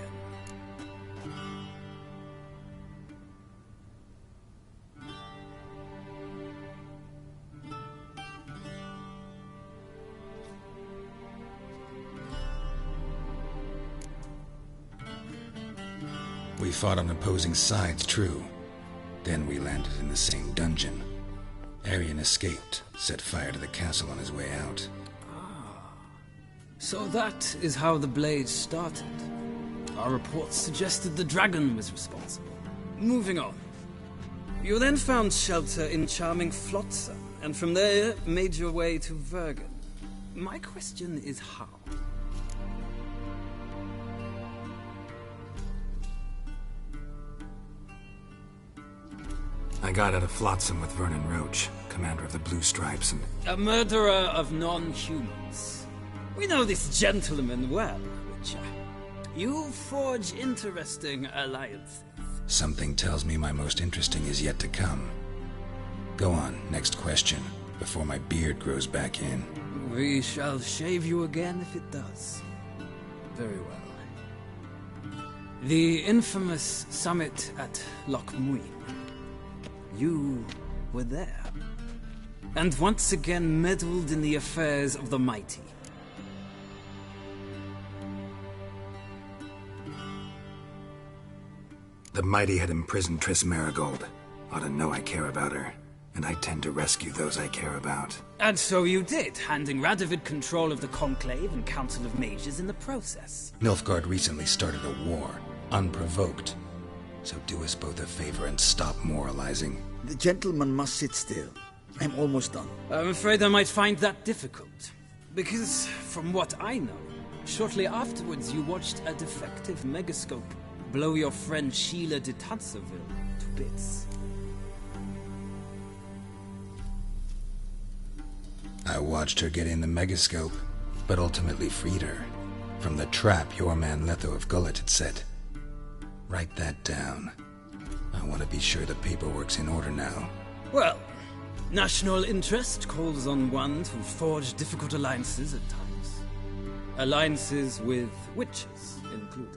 We fought on opposing sides, true. Then we landed in the same dungeon. Arian escaped, set fire to the castle on his way out. So that is how the blade started. Our reports suggested the dragon was responsible. Moving on. You then found shelter in charming Flotsam, and from there made your way to Vergen. My question is how? I got out of Flotsam with Vernon Roach, commander of the Blue Stripes, and... A murderer of non-humans. We know this gentleman well, Witcher. You forge interesting alliances. Something tells me my most interesting is yet to come. Go on, next question, before my beard grows back in. We shall shave you again if it does. Very well. The infamous summit at Loch Muin. You were there, and once again meddled in the affairs of the mighty. The mighty had imprisoned Triss Marigold. Ought to know I care about her, and I tend to rescue those I care about. And so you did, handing Radovid control of the Conclave and Council of Mages in the process. Nilfgaard recently started a war, unprovoked. So do us both a favor and stop moralizing. The gentleman must sit still. I'm almost done. I'm afraid I might find that difficult. Because, from what I know, shortly afterwards you watched a defective megascope blow your friend Sheila de Tanserville to bits. I watched her get in the megascope, but ultimately freed her from the trap your man Letho of Gullet had set. Write that down. I want to be sure the paperwork's in order now. Well, national interest calls on one to forge difficult alliances at times. Alliances with witches included.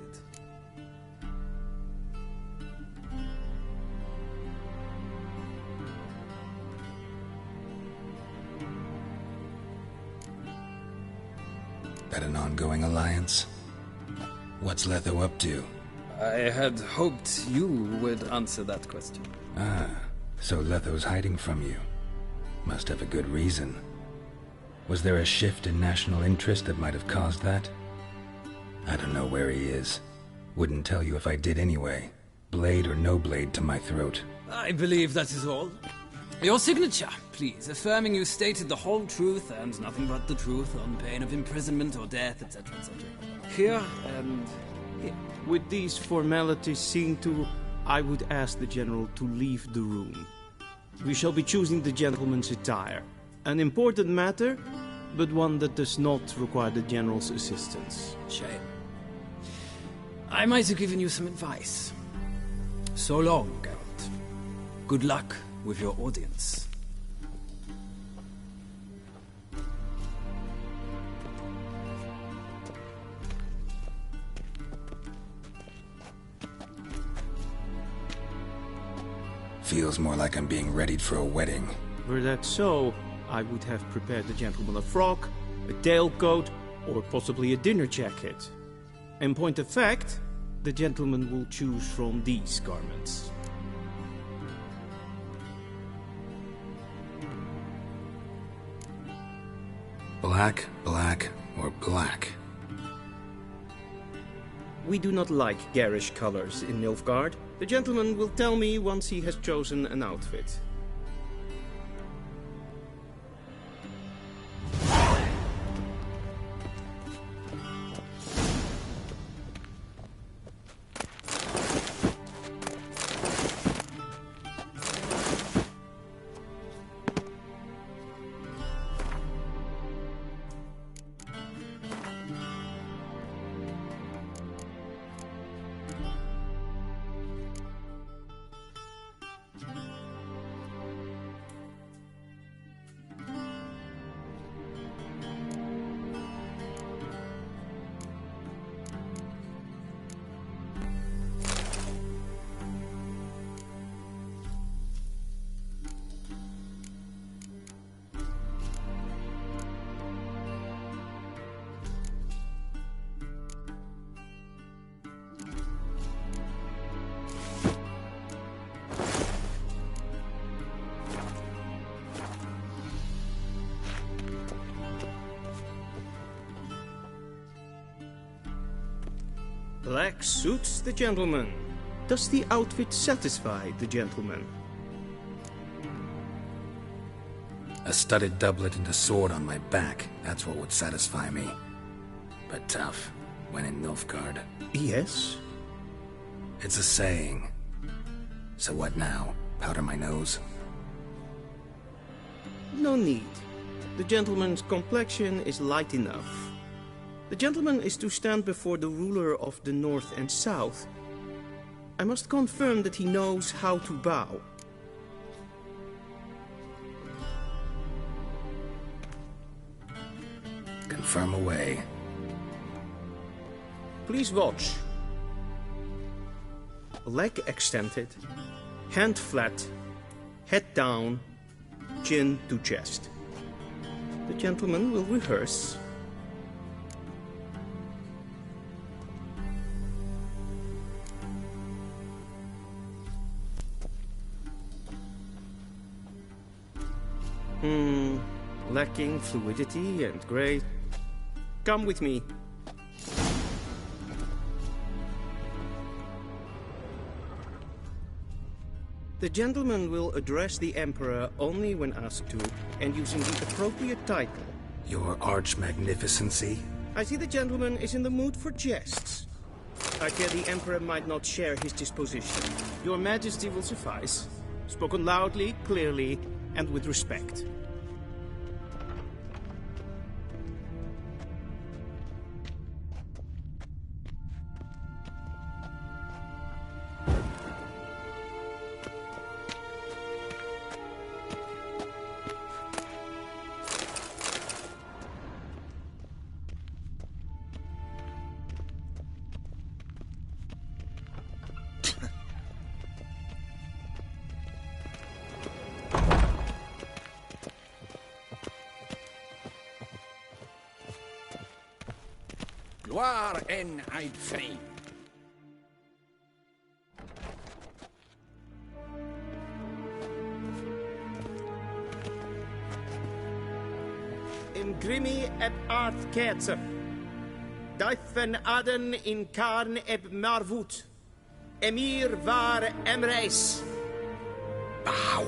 That an ongoing alliance? What's Letho up to? I had hoped you would answer that question. Ah, so Letho's hiding from you. Must have a good reason. Was there a shift in national interest that might have caused that? I don't know where he is. Wouldn't tell you if I did anyway. Blade or no blade to my throat. I believe that is all. Your signature, please, affirming you stated the whole truth and nothing but the truth on pain of imprisonment or death, etc., etc. Here and here. With these formalities seen to, I would ask the General to leave the room. We shall be choosing the gentleman's attire. An important matter, but one that does not require the General's assistance. Shame. I might have given you some advice. So long, Geralt. Good luck with your audience. Feels more like I'm being readied for a wedding. Were that so, I would have prepared the gentleman a frock, a tailcoat, or possibly a dinner jacket. In point of fact, the gentleman will choose from these garments. Black, black, or black? We do not like garish colors in Nilfgaard. The gentleman will tell me once he has chosen an outfit. Black suits the gentleman. Does the outfit satisfy the gentleman? A studded doublet and a sword on my back. That's what would satisfy me. But tough, when in Nilfgaard. Yes? It's a saying. So what now? Powder my nose? No need. The gentleman's complexion is light enough. The gentleman is to stand before the ruler of the North and South. I must confirm that he knows how to bow. Confirm away. Please watch. Leg extended, hand flat, head down, chin to chest. The gentleman will rehearse. Lacking fluidity and grace. Come with me. The gentleman will address the Emperor only when asked to, and using the appropriate title. Your Arch-Magnificency? I see the gentleman is in the mood for jests. I fear the Emperor might not share his disposition. Your Majesty will suffice. Spoken loudly, clearly, and with respect. Gloire en Eidfried. In grimi eb aardketser. Duifen aden in karn eb marvoet. Emir var emreis. Bow.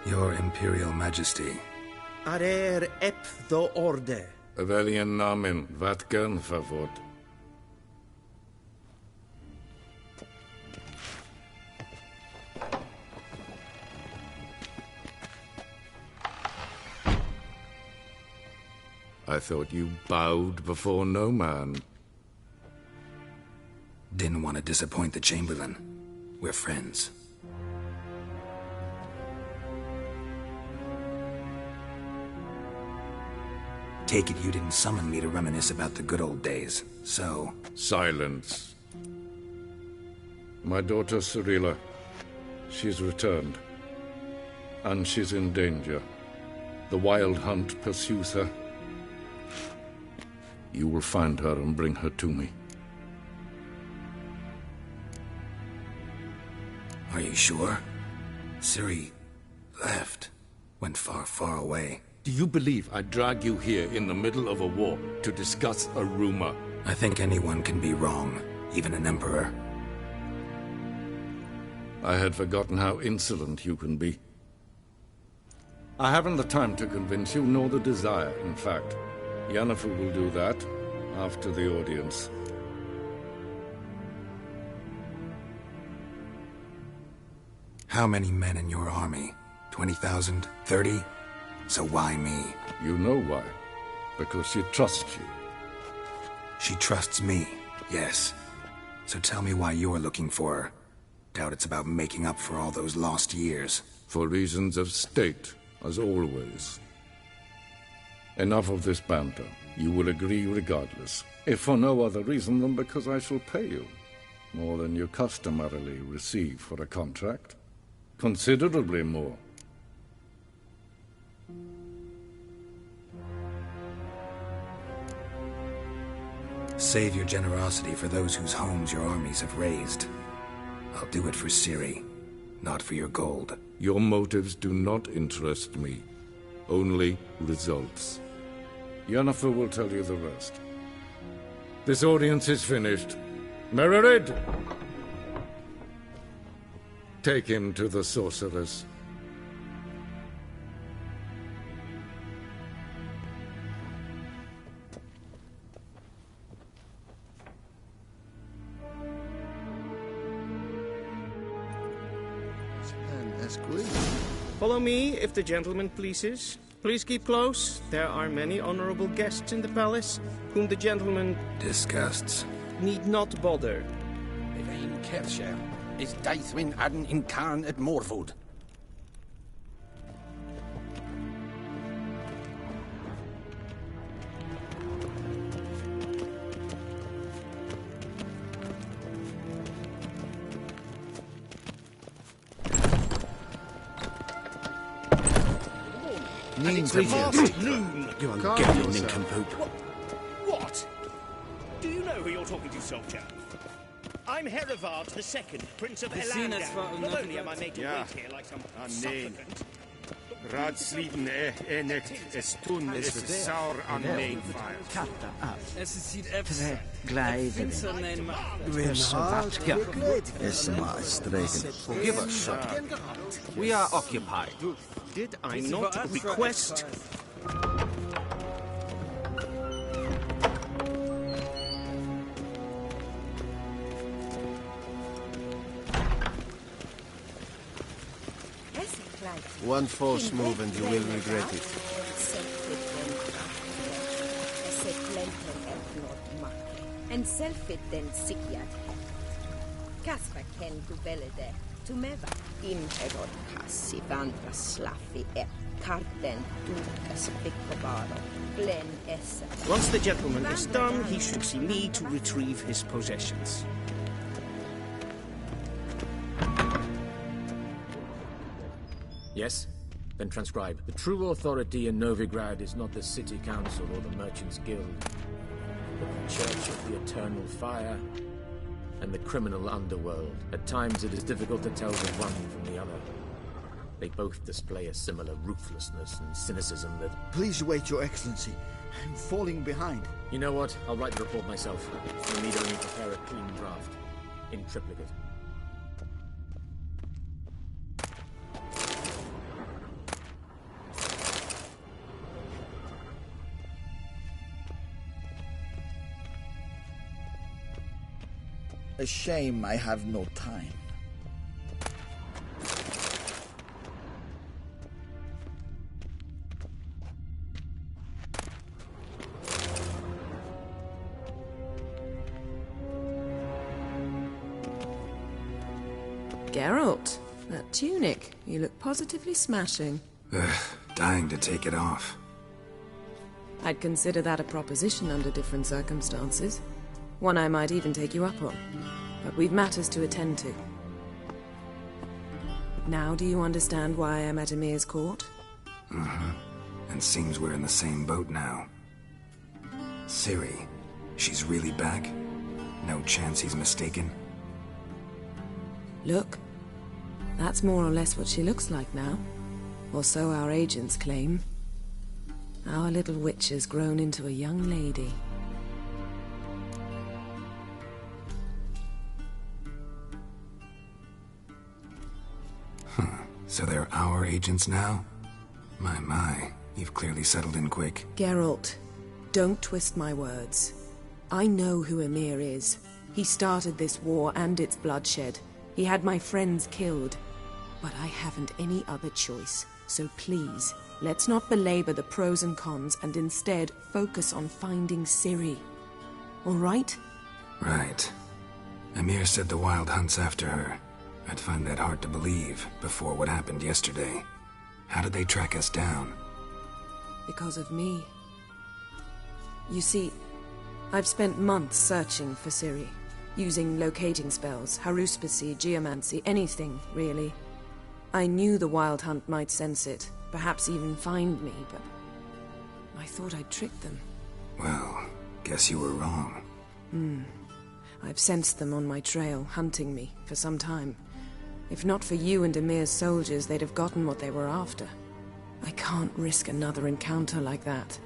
Your Imperial Majesty. Arer ep the orde. Weljen namen, wat kan favor? I thought you bowed before no man. Didn't want to disappoint the Chamberlain. We're friends. Take it you didn't summon me to reminisce about the good old days, so... Silence. My daughter Cirilla, she's returned. And she's in danger. The Wild Hunt pursues her. You will find her and bring her to me. Are you sure? Ciri left. Went far, far away. Do you believe I'd drag you here in the middle of a war to discuss a rumor? I think anyone can be wrong, even an emperor. I had forgotten how insolent you can be. I haven't the time to convince you, nor the desire, in fact. Yennefer will do that after the audience. How many men in your army? 20,000? 30? So why me? You know why. Because she trusts you. She trusts me, yes. So tell me why you're looking for her. Doubt it's about making up for all those lost years. For reasons of state, as always. Enough of this banter. You will agree regardless. If for no other reason than because I shall pay you. More than you customarily receive for a contract. Considerably more. Save your generosity for those whose homes your armies have razed. I'll do it for Ciri, not for your gold. Your motives do not interest me. Only results. Yennefer will tell you the rest. This audience is finished. Mererid! Take him to the sorceress. Follow me, if the gentleman pleases. Please keep close. There are many honorable guests in the palace, whom the gentleman... disgusts. ...need not bother. Evain Kershire is Daithwin Adden in Khan at Morwood. You ungainly nincompoop. What? Do you know who you're talking to, soldier? I'm Herivard II, Prince of Elandan. Not only am I made to wait here like some supplicant... Radsliden enecht stund is sour on fire. We're so vatka. Es maastregen. Give us shut. We are occupied. Did I not request... One false move and you will regret it. En selfit den sikiat Kasra ken du velede to meva imherod kassi vandra slaffi karten dukas piccobaro glen essa. Once the gentleman is done, he should see me to retrieve his possessions. Yes? Then transcribe. The true authority in Novigrad is not the city council or the merchants' guild, but the Church of the Eternal Fire and the criminal underworld. At times it is difficult to tell the one from the other. They both display a similar ruthlessness and cynicism that... Please wait, Your Excellency. I'm falling behind. You know what? I'll write the report myself. You'll need only prepare a clean draft. In triplicate. A shame I have no time. Geralt, that tunic. You look positively smashing. Dying to take it off. I'd consider that a proposition under different circumstances. One I might even take you up on. But we've matters to attend to. Now do you understand why I'm at Emir's court? Mm-hmm. And seems we're in the same boat now. Ciri, she's really back? No chance he's mistaken? Look, that's more or less what she looks like now. Or so our agents claim. Our little witch has grown into a young lady. So they're our agents now? My, you've clearly settled in quick. Geralt, don't twist my words. I know who Emir is. He started this war and its bloodshed. He had my friends killed. But I haven't any other choice. So please, let's not belabor the pros and cons and instead focus on finding Ciri. All right? Right. Emir said the Wild Hunt's after her. I'd find that hard to believe before what happened yesterday. How did they track us down? Because of me. You see, I've spent months searching for Ciri, using locating spells, haruspicy, geomancy, anything, really. I knew the Wild Hunt might sense it, perhaps even find me, but I thought I'd tricked them. Well, guess you were wrong. I've sensed them on my trail, hunting me, for some time. If not for you and Emir's soldiers, they'd have gotten what they were after. I can't risk another encounter like that.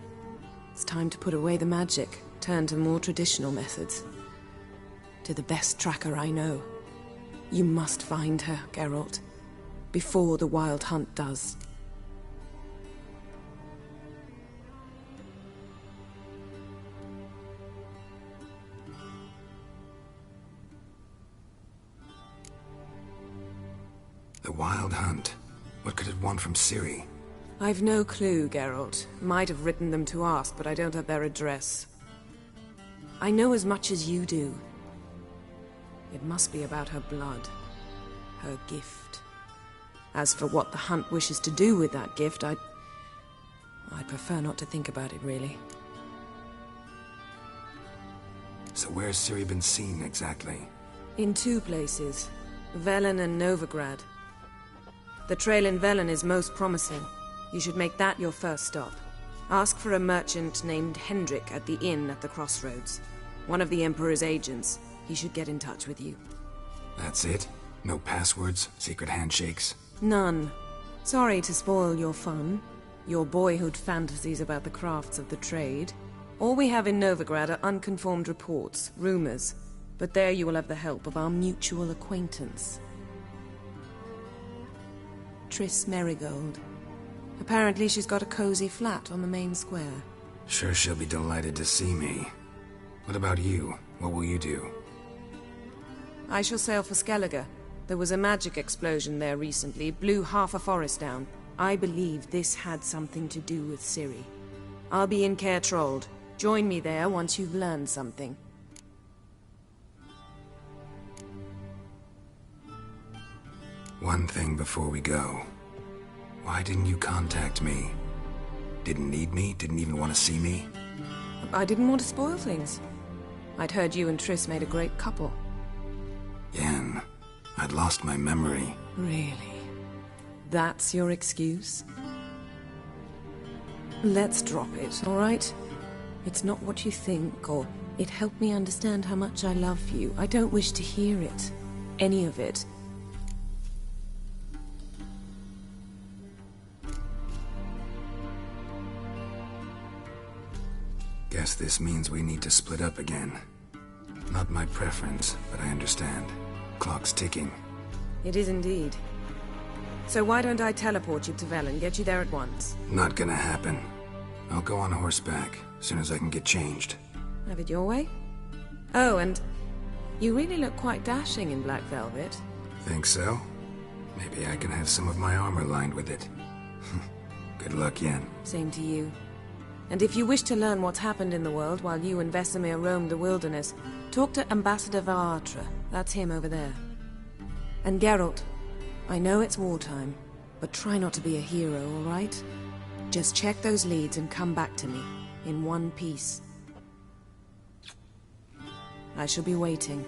It's time to put away the magic, turn to more traditional methods. To the best tracker I know. You must find her, Geralt. Before the Wild Hunt does. The Wild Hunt. What could it want from Ciri? I've no clue, Geralt. Might have written them to ask, but I don't have their address. I know as much as you do. It must be about her blood. Her gift. As for what the Hunt wishes to do with that gift, I'd prefer not to think about it, really. So where's Ciri been seen, exactly? In two places. Velen and Novigrad. The trail in Velen is most promising. You should make that your first stop. Ask for a merchant named Hendrik at the inn at the crossroads. One of the Emperor's agents. He should get in touch with you. That's it? No passwords? Secret handshakes? None. Sorry to spoil your fun. Your boyhood fantasies about the crafts of the trade. All we have in Novigrad are unconformed reports, rumors. But there you will have the help of our mutual acquaintance. Triss Merigold. Apparently she's got a cozy flat on the main square. Sure she'll be delighted to see me. What about you? What will you do? I shall sail for Skellige. There was a magic explosion there recently, blew half a forest down. I believe this had something to do with Ciri. I'll be in Caer Trold. Join me there once you've learned something. One thing before we go. Why didn't you contact me? Didn't need me? Didn't even want to see me? I didn't want to spoil things. I'd heard you and Triss made a great couple. Yen, I'd lost my memory. Really? That's your excuse? Let's drop it, all right? It's not what you think, or it helped me understand how much I love you. I don't wish to hear it. Any of it. Guess this means we need to split up again. Not my preference, but I understand. Clock's ticking. It is indeed. So why don't I teleport you to Velen, get you there at once? Not gonna happen. I'll go on horseback, as soon as I can get changed. Have it your way? Oh, and you really look quite dashing in black velvet. Think so? Maybe I can have some of my armor lined with it. Good luck, Yen. Same to you. And if you wish to learn what's happened in the world while you and Vesemir roamed the wilderness, talk to Ambassador Varatra. That's him over there. And Geralt, I know it's wartime, but try not to be a hero, all right? Just check those leads and come back to me, in one piece. I shall be waiting.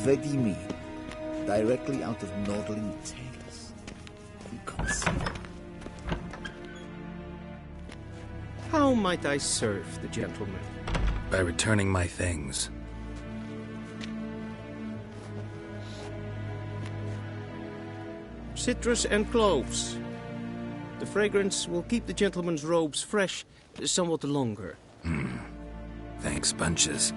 Vedi me, directly out of Nordling tales. Inconceivable. How might I serve the gentleman? By returning my things. citrus and cloves. The fragrance will keep the gentleman's robes fresh somewhat longer. Thanks, bunches.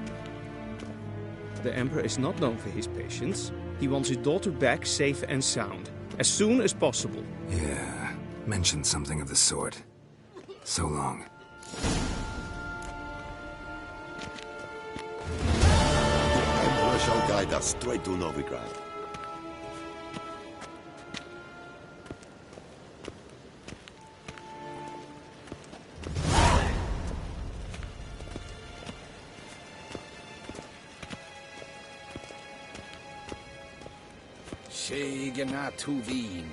The Emperor is not known for his patience. He wants his daughter back safe and sound, as soon as possible. Yeah, mentioned something of the sort. So long. The Emperor shall guide us straight to Novigrad. Segena Tuvin.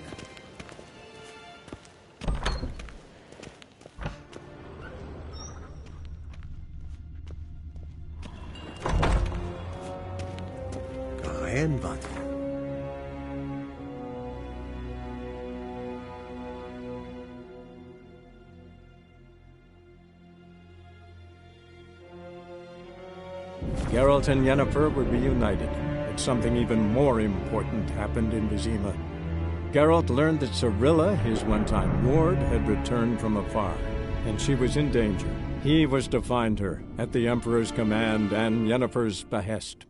Kahenvat. Geralt and Yennefer were reunited, but something even more important happened in Vizima. Geralt learned that Cirilla, his one-time ward, had returned from afar, and she was in danger. He was to find her, at the Emperor's command and Yennefer's behest.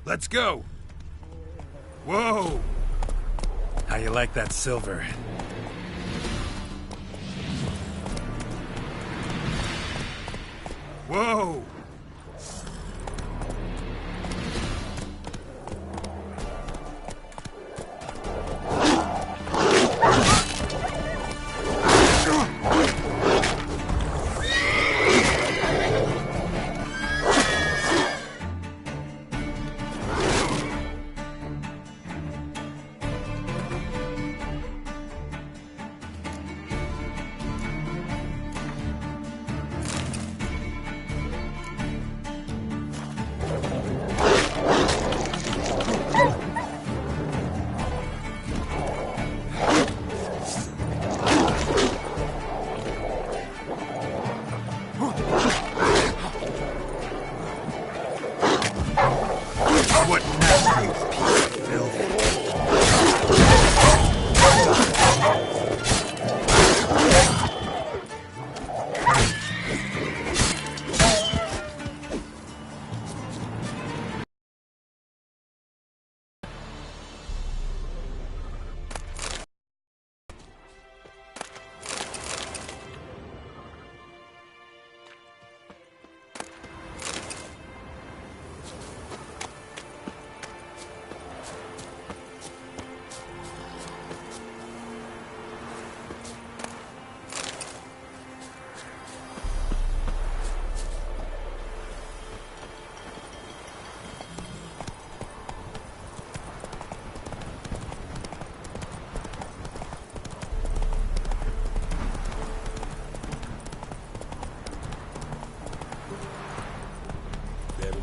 Let's go! Whoa! How you like that silver? Whoa! What now, you piece of filth?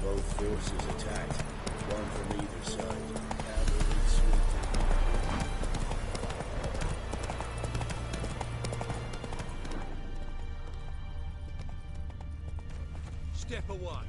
Both forces attacked, one from either side. Cavalry swept in. Step away.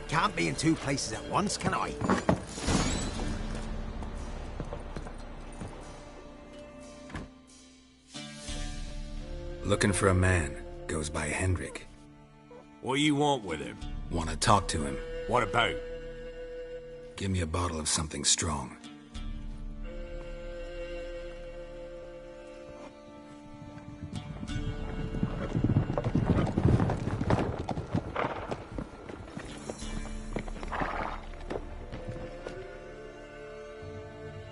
Can't be in two places at once, can I? Looking for a man. Goes by Hendrik. What do you want with him? Want to talk to him. What about? Give me a bottle of something strong.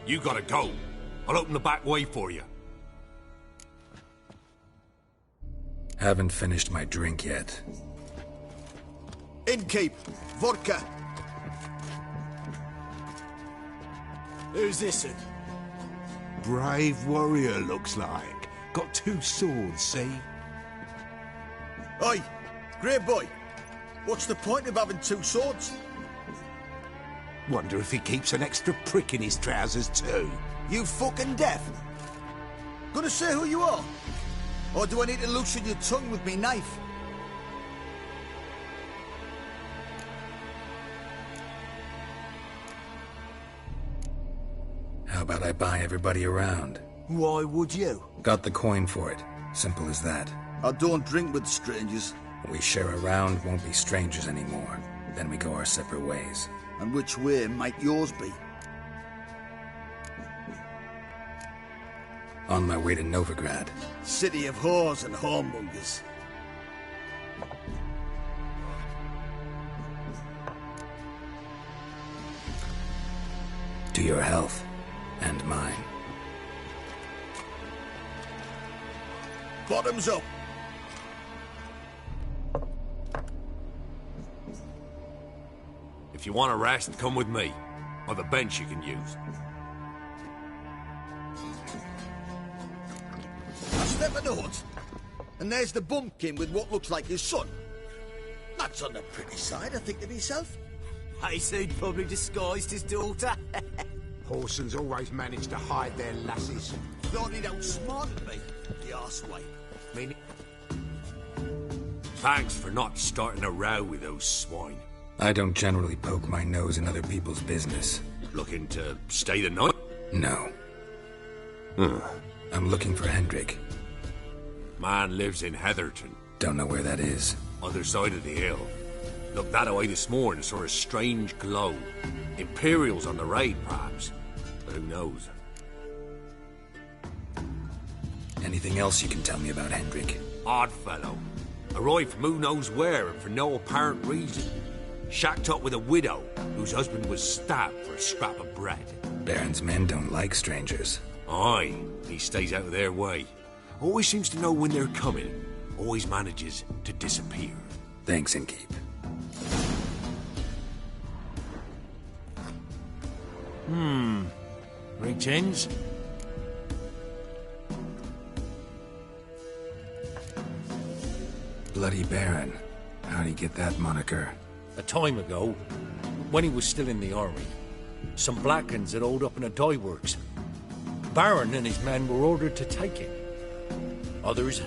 You gotta go. I'll open the back way for you. Haven't finished my drink yet. Innkeep, vodka. Who's this? Brave warrior, looks like. Got 2 swords, see? Oi, great boy. What's the point of having two swords? Wonder if he keeps an extra prick in his trousers too. You fucking deaf? Gonna say who you are? Or do I need to loosen your tongue with me knife? How about I buy everybody around? Why would you? Got the coin for it. Simple as that. I don't drink with strangers. We share a round, won't be strangers anymore. Then we go our separate ways. And which way might yours be? On my way to Novigrad. City of whores and whoremongers. To your health. And mine. Bottoms up! If you want a rest, come with me. I've a bench you can use. Now step a note. And there's the bumpkin with what looks like his son. That's on the pretty side, I think to myself. I said probably disguised his daughter. Horsons always manage to hide their lasses. Thought he'd outsmarted me, the arsewipe. Thanks for not starting a row with those swine. I don't generally poke my nose in other people's business. Looking to stay the night? No. I'm looking for Hendrik. Man lives in Heatherton. Don't know where that is. Other side of the hill. Looked that away this morning, saw a strange glow. Imperials on the raid, perhaps. But who knows? Anything else you can tell me about Hendrik? Odd fellow. Arrived from who knows where and for no apparent reason. Shacked up with a widow whose husband was stabbed for a scrap of bread. Baron's men don't like strangers. Aye, he stays out of their way. Always seems to know when they're coming. Always manages to disappear. Thanks, Innkeep. Greetings. Bloody Baron. How'd he get that moniker? A time ago, when he was still in the army, some Blackens had holed up in a dye works. Baron and his men were ordered to take it. Others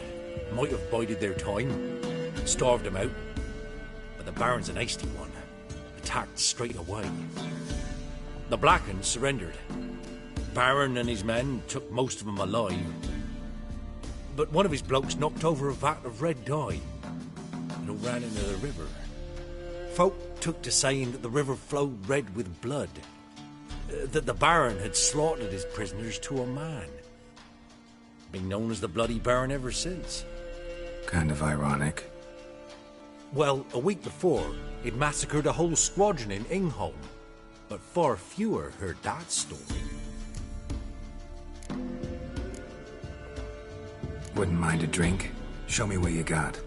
might have bided their time, starved him out. But the Baron's an hasty one. Attacked straight away. The Blackens surrendered. Baron and his men took most of them alive. But one of his blokes knocked over a vat of red dye. It all ran into the river. Folk took to saying that the river flowed red with blood. That the Baron had slaughtered his prisoners to a man. Been known as the Bloody Baron ever since. Kind of ironic. Well, a week before, he'd massacred a whole squadron in Ingholm. But far fewer heard that story. Wouldn't mind a drink? Show me what you got.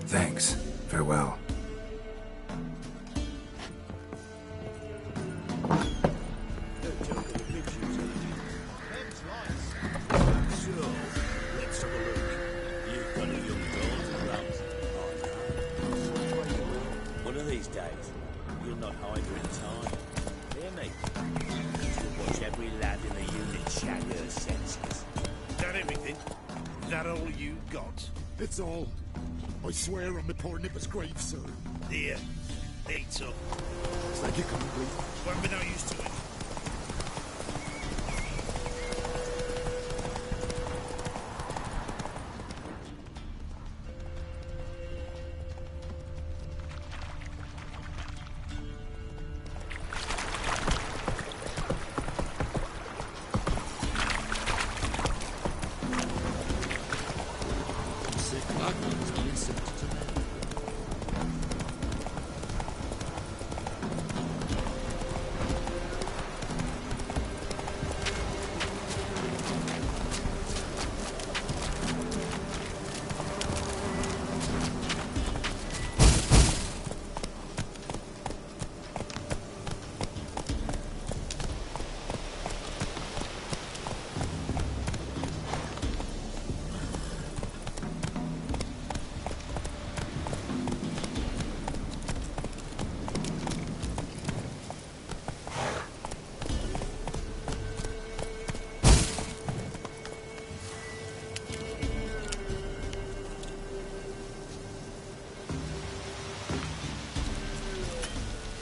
Thanks. Farewell. It's all. I swear on my poor nipper's grave, sir. Here, eat up. Thank you kindly. Won't be no use to it.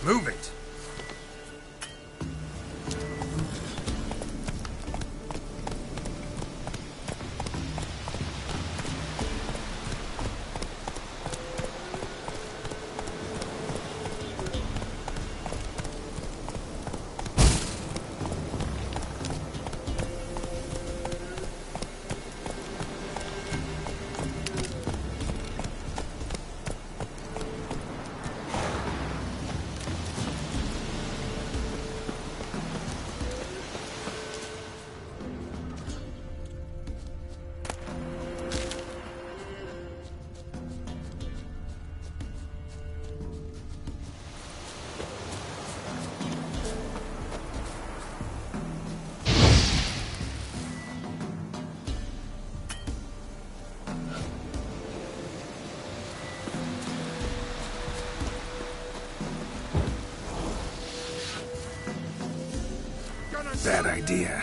Move it! Bad idea.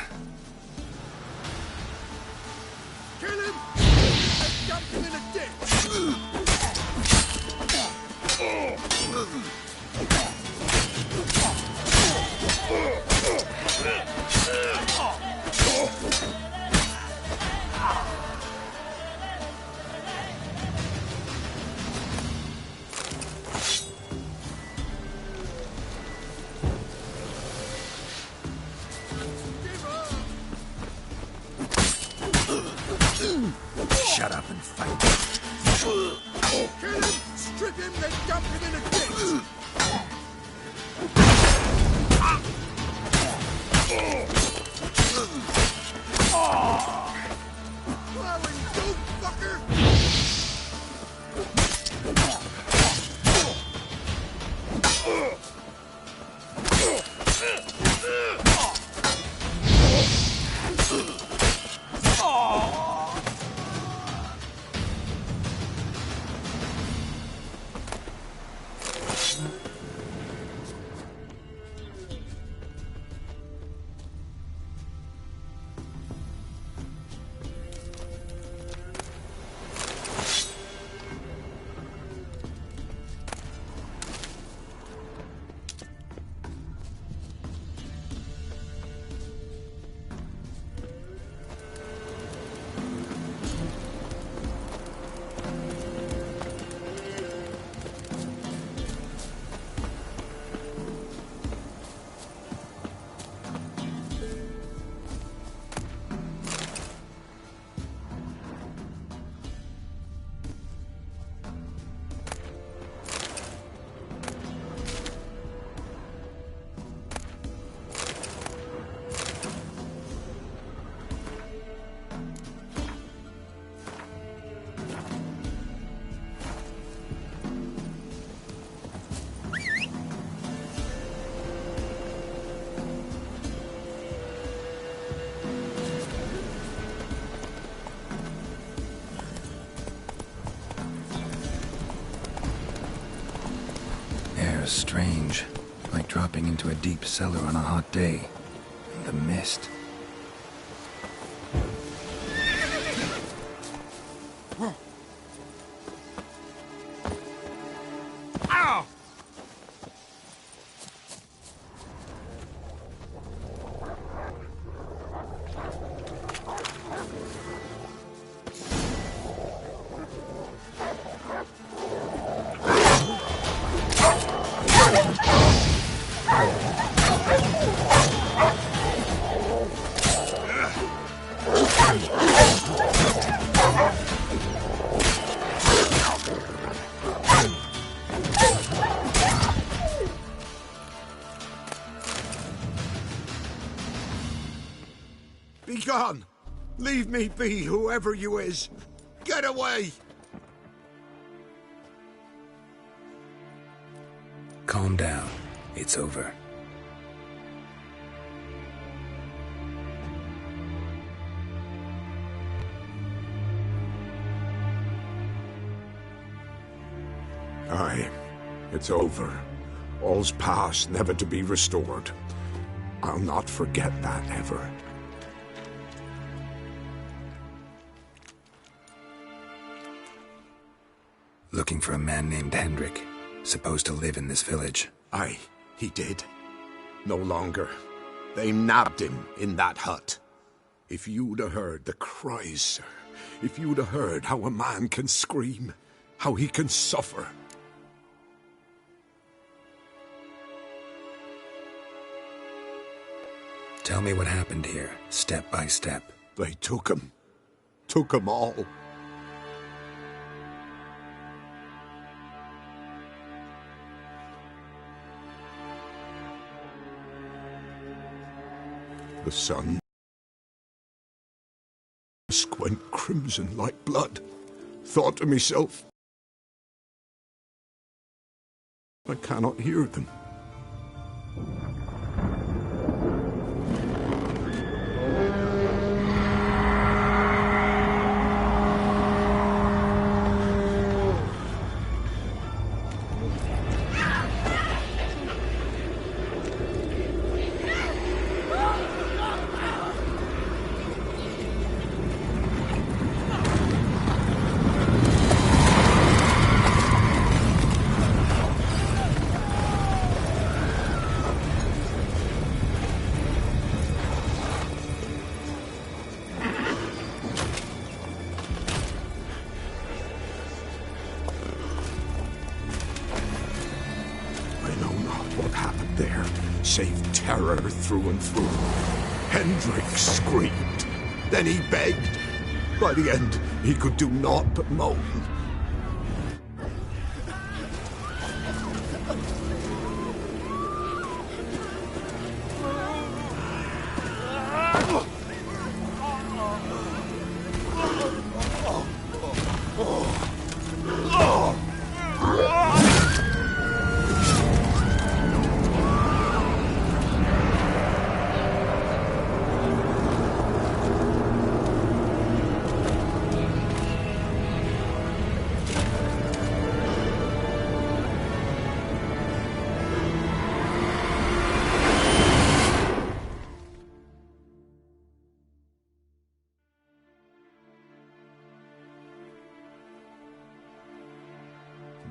Kill him! And dump him in a ditch! Shut up and fight. Kill him! Strip him, then dump him in a ditch! Plowing dope, fucker! are strange, like dropping into a deep cellar on a hot day. And the mist. Ow! Be gone! Leave me be, whoever you is! Get away! Calm down. It's over. Aye, it's over. All's past, never to be restored. I'll not forget that ever. Looking for a man named Hendrik, supposed to live in this village. Aye, he did. No longer. They nabbed him in that hut. If you'd have heard the cries, sir. If you'd have heard how a man can scream, how he can suffer. Tell me what happened here, step by step. They took him. Took him all. The sun went crimson like blood. Thought to myself, I cannot hear them. Save terror through and through. Hendrik screamed. Then he begged. By the end, he could do naught but moan.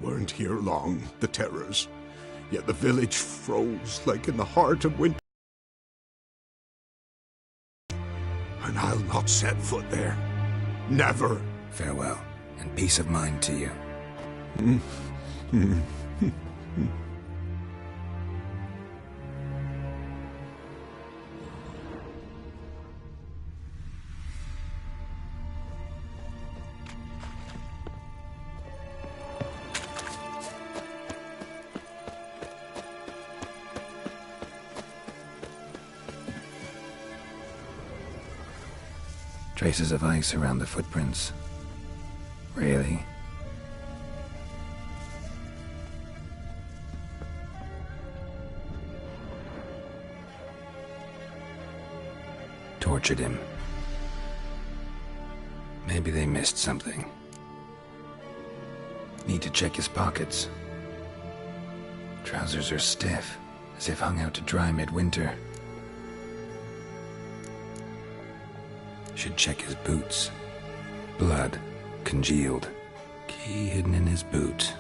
Weren't here long, the terrors. Yet the village froze like in the heart of winter. And I'll not set foot there. Never. Farewell, and peace of mind to you. Traces of ice around the footprints. Really? Tortured him. Maybe they missed something. Need to check his pockets. Trousers are stiff, as if hung out to dry midwinter. Should check his boots. Blood, congealed. Key hidden in his boot.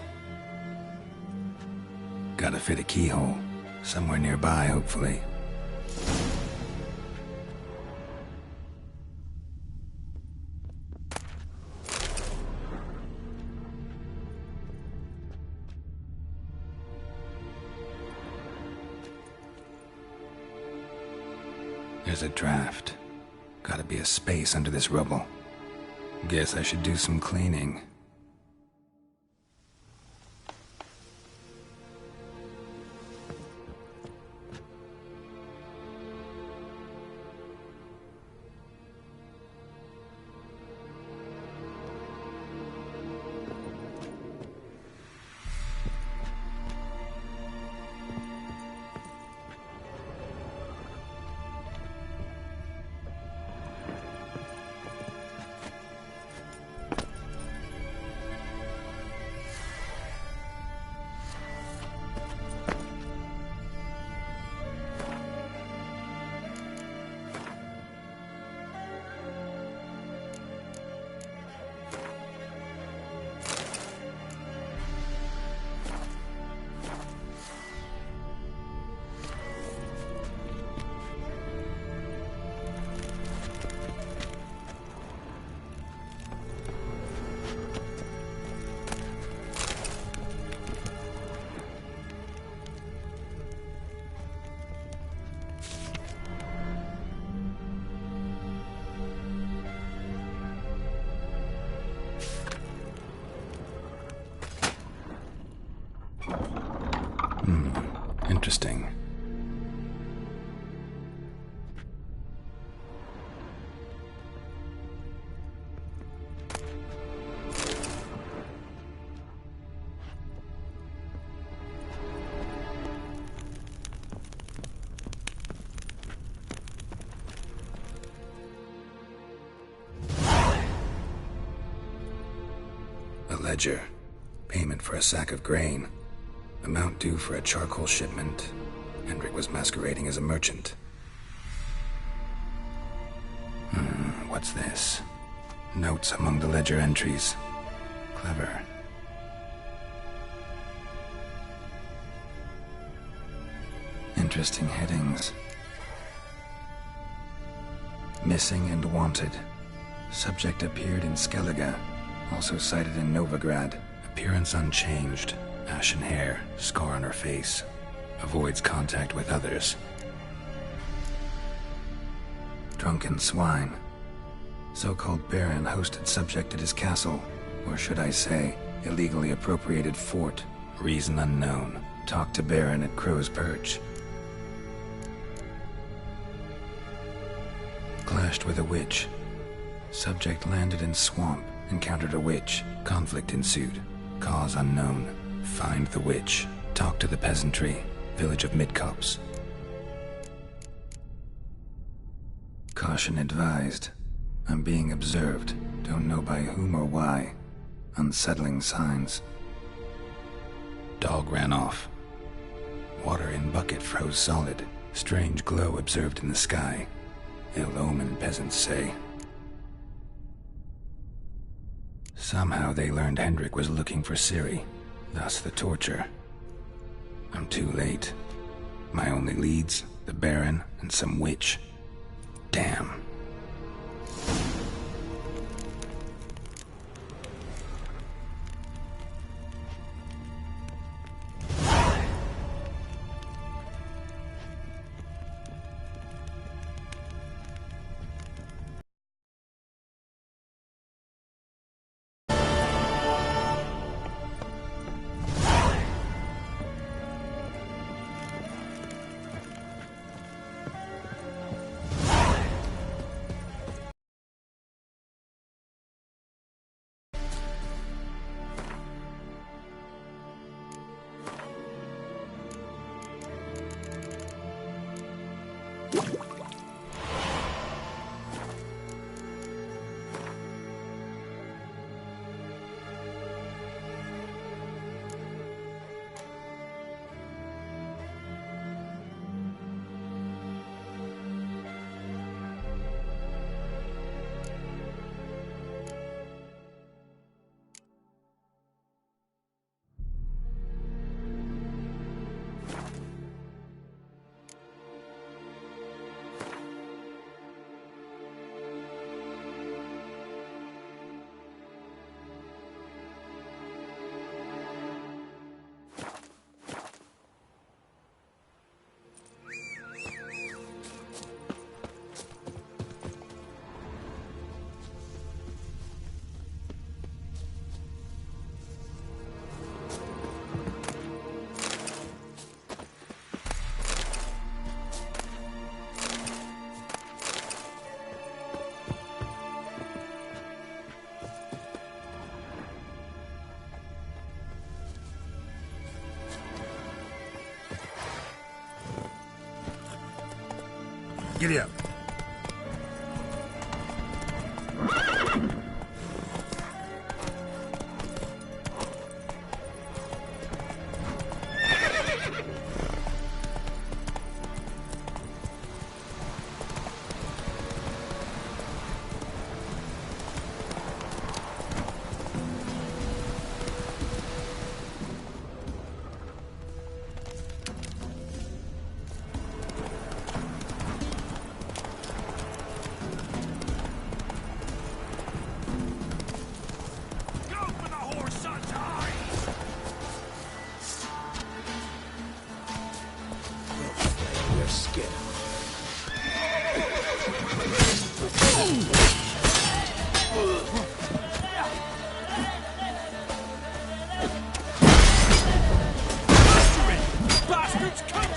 Gotta fit a keyhole. Somewhere nearby, hopefully. There's a draft. Gotta be a space under this rubble. Guess I should do some cleaning. Interesting. A ledger. Payment for a sack of grain. Amount due for a charcoal shipment. Hendrik was masquerading as a merchant. What's this? Notes among the ledger entries. Clever. Interesting headings. Missing and wanted. Subject appeared in Skellige. Also cited in Novigrad. Appearance unchanged. Ashen hair, scar on her face. Avoids contact with others. Drunken swine. So-called Baron hosted subject at his castle. Or should I say, illegally appropriated fort. Reason unknown. Talked to Baron at Crow's Perch. Clashed with a witch. Subject landed in swamp. Encountered a witch. Conflict ensued. Cause unknown. Find the witch. Talk to the peasantry. Village of Midcopse. Caution advised. I'm being observed. Don't know by whom or why. Unsettling signs. Dog ran off. Water in bucket froze solid. Strange glow observed in the sky. Ill omen, peasants say. Somehow they learned Hendrik was looking for Ciri. Thus the torture. I'm too late. My only leads, the Baron and some witch. Damn. Giddy up. Bastards, come